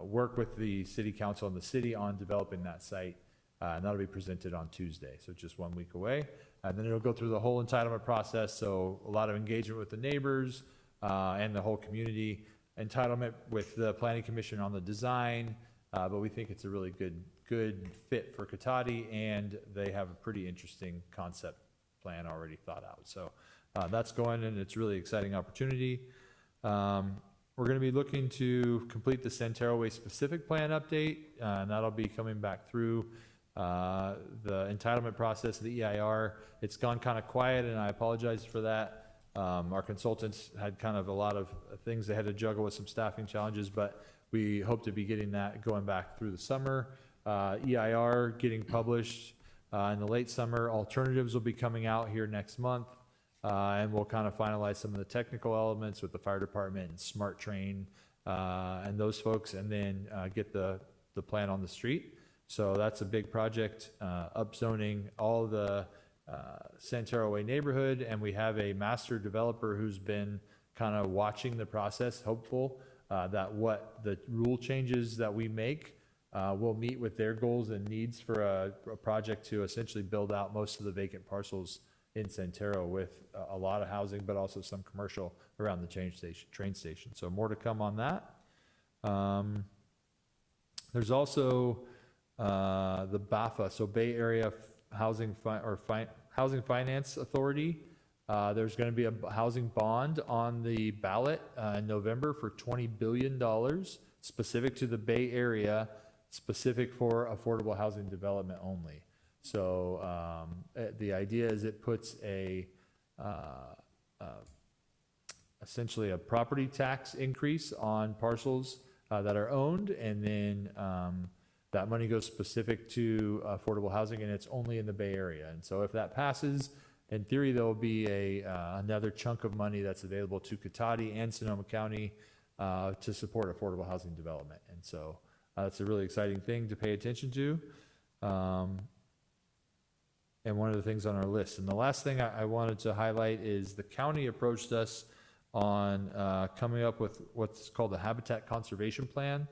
S5: work with the City Council and the city on developing that site. And that'll be presented on Tuesday, so just 1 week away. And then it'll go through the whole entitlement process, so a lot of engagement with the neighbors and the whole community. Entitlement with the Planning Commission on the design, but we think it's a really good fit for Cotati, and they have a pretty interesting concept plan already thought out. So that's going, and it's a really exciting opportunity. We're going to be looking to complete the Santero Way specific plan update, and that'll be coming back through the entitlement process, the EIR. It's gone kind of quiet, and I apologize for that. Our consultants had kind of a lot of things they had to juggle with some staffing challenges, but we hope to be getting that going back through the summer. EIR getting published in the late summer. Alternatives will be coming out here next month, and we'll kind of finalize some of the technical elements with the fire department and Smart Train and those folks, and then get the plan on the street. So that's a big project, upzoning all the Santero Way neighborhood, and we have a master developer who's been kind of watching the process, hopeful that what the rule changes that we make we'll meet with their goals and needs for a project to essentially build out most of the vacant parcels in Santero with a lot of housing, but also some commercial around the train station. So more to come on that. There's also the BAFA, so Bay Area Housing Housing Finance Authority. There's going to be a housing bond on the ballot in November for $20 billion, specific to the Bay Area, specific for affordable housing development only. So the idea is it puts essentially a property tax increase on parcels that are owned, and then that money goes specific to affordable housing, and it's only in the Bay Area. And so if that passes, in theory, there will be another chunk of money that's available to Cotati and Sonoma County to support affordable housing development. And so that's a really exciting thing to pay attention to. And one of the things on our list. And the last thing I wanted to highlight is the county approached us on coming up with what's called the Habitat Conservation Plan.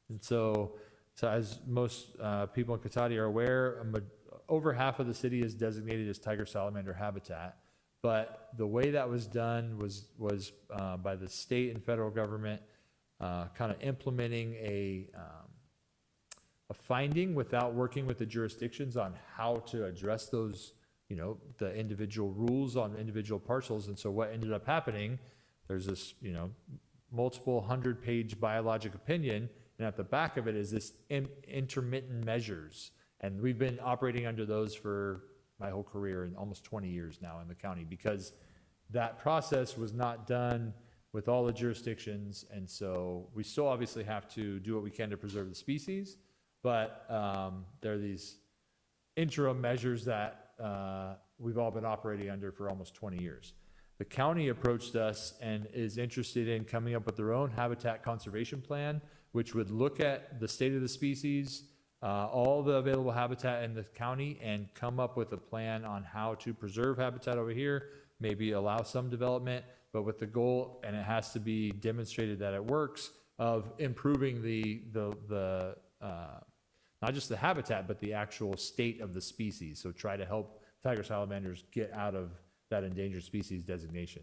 S5: And so as most people in Cotati are aware, over half of the city is designated as tiger salamander habitat. But the way that was done was by the state and federal government kind of implementing a finding without working with the jurisdictions on how to address those, the individual rules on individual parcels. And so what ended up happening, there's this, multiple 100-page biologic opinion, and at the back of it is this intermittent measures. And we've been operating under those for my whole career, and almost 20 years now in the county, because that process was not done with all the jurisdictions. And so we still obviously have to do what we can to preserve the species, but there are these interim measures that we've all been operating under for almost 20 years. The county approached us and is interested in coming up with their own habitat conservation plan, which would look at the state of the species, all the available habitat in the county, and come up with a plan on how to preserve habitat over here, maybe allow some development, but with the goal, and it has to be demonstrated that it works, of improving the not just the habitat, but the actual state of the species. So try to help tiger salamanders get out of that endangered species designation.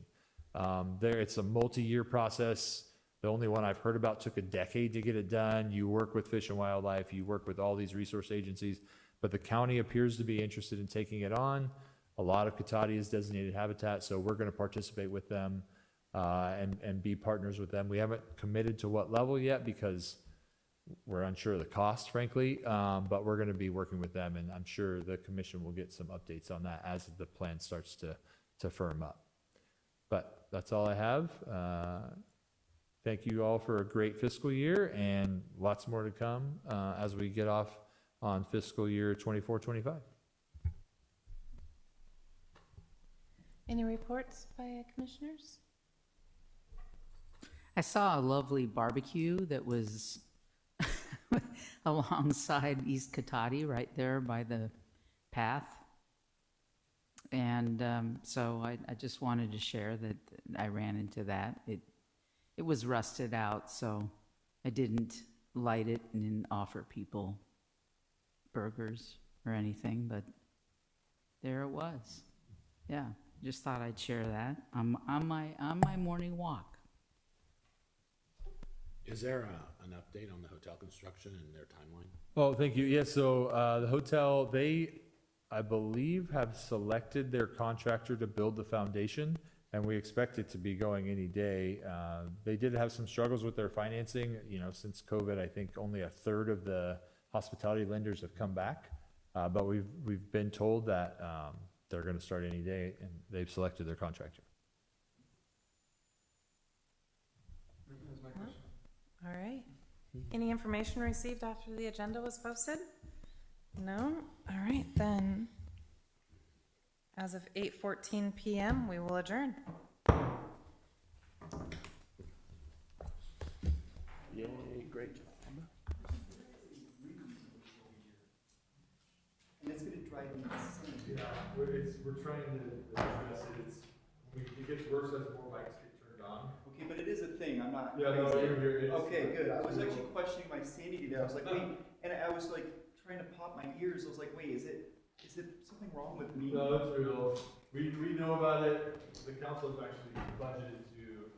S5: It's a multi-year process. The only one I've heard about took a decade to get it done. You work with Fish and Wildlife, you work with all these resource agencies, but the county appears to be interested in taking it on. A lot of Cotati is designated habitat, so we're going to participate with them and be partners with them. We haven't committed to what level yet because we're unsure of the cost, frankly, but we're going to be working with them, and I'm sure the commission will get some updates on that as the plan starts to firm up. But that's all I have. Thank you all for a great fiscal year, and lots more to come as we get off on fiscal year 24-25.
S2: Any reports by commissioners?
S3: I saw a lovely barbecue that was alongside East Cotati, right there by the path. And so I just wanted to share that I ran into that. It was rusted out, so I didn't light it and didn't offer people burgers or anything, but there it was. Yeah, just thought I'd share that on my morning walk.
S4: Is there an update on the hotel construction and their timeline?
S5: Oh, thank you. Yeah, so the hotel, they, I believe, have selected their contractor to build the foundation, and we expect it to be going any day. They did have some struggles with their financing. Since COVID, I think only a third of the hospitality lenders have come back, but we've been told that they're going to start any day, and they've selected their contractor.
S2: All right. Any information received after the agenda was posted? No? All right, then. As of 8:14 p.m., we will adjourn.
S4: Yay, great job.
S8: And it's gonna drive me insane.
S5: Yeah, we're trying to address it. It gets worse as more lights get turned on.
S8: Okay, but it is a thing, I'm not
S5: Yeah, no,
S8: crazy.
S5: you're
S8: Okay, good. I was actually questioning my sanity there. I was like, wait, and I was like trying to pop my ears. I was like, wait, is it something wrong with me?
S5: No, it's real. We know about it. The council's actually budgeted to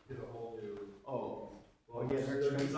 S5: get a whole new.
S8: Oh,
S5: Well,
S8: yeah, they're
S5: they're
S8: expensive.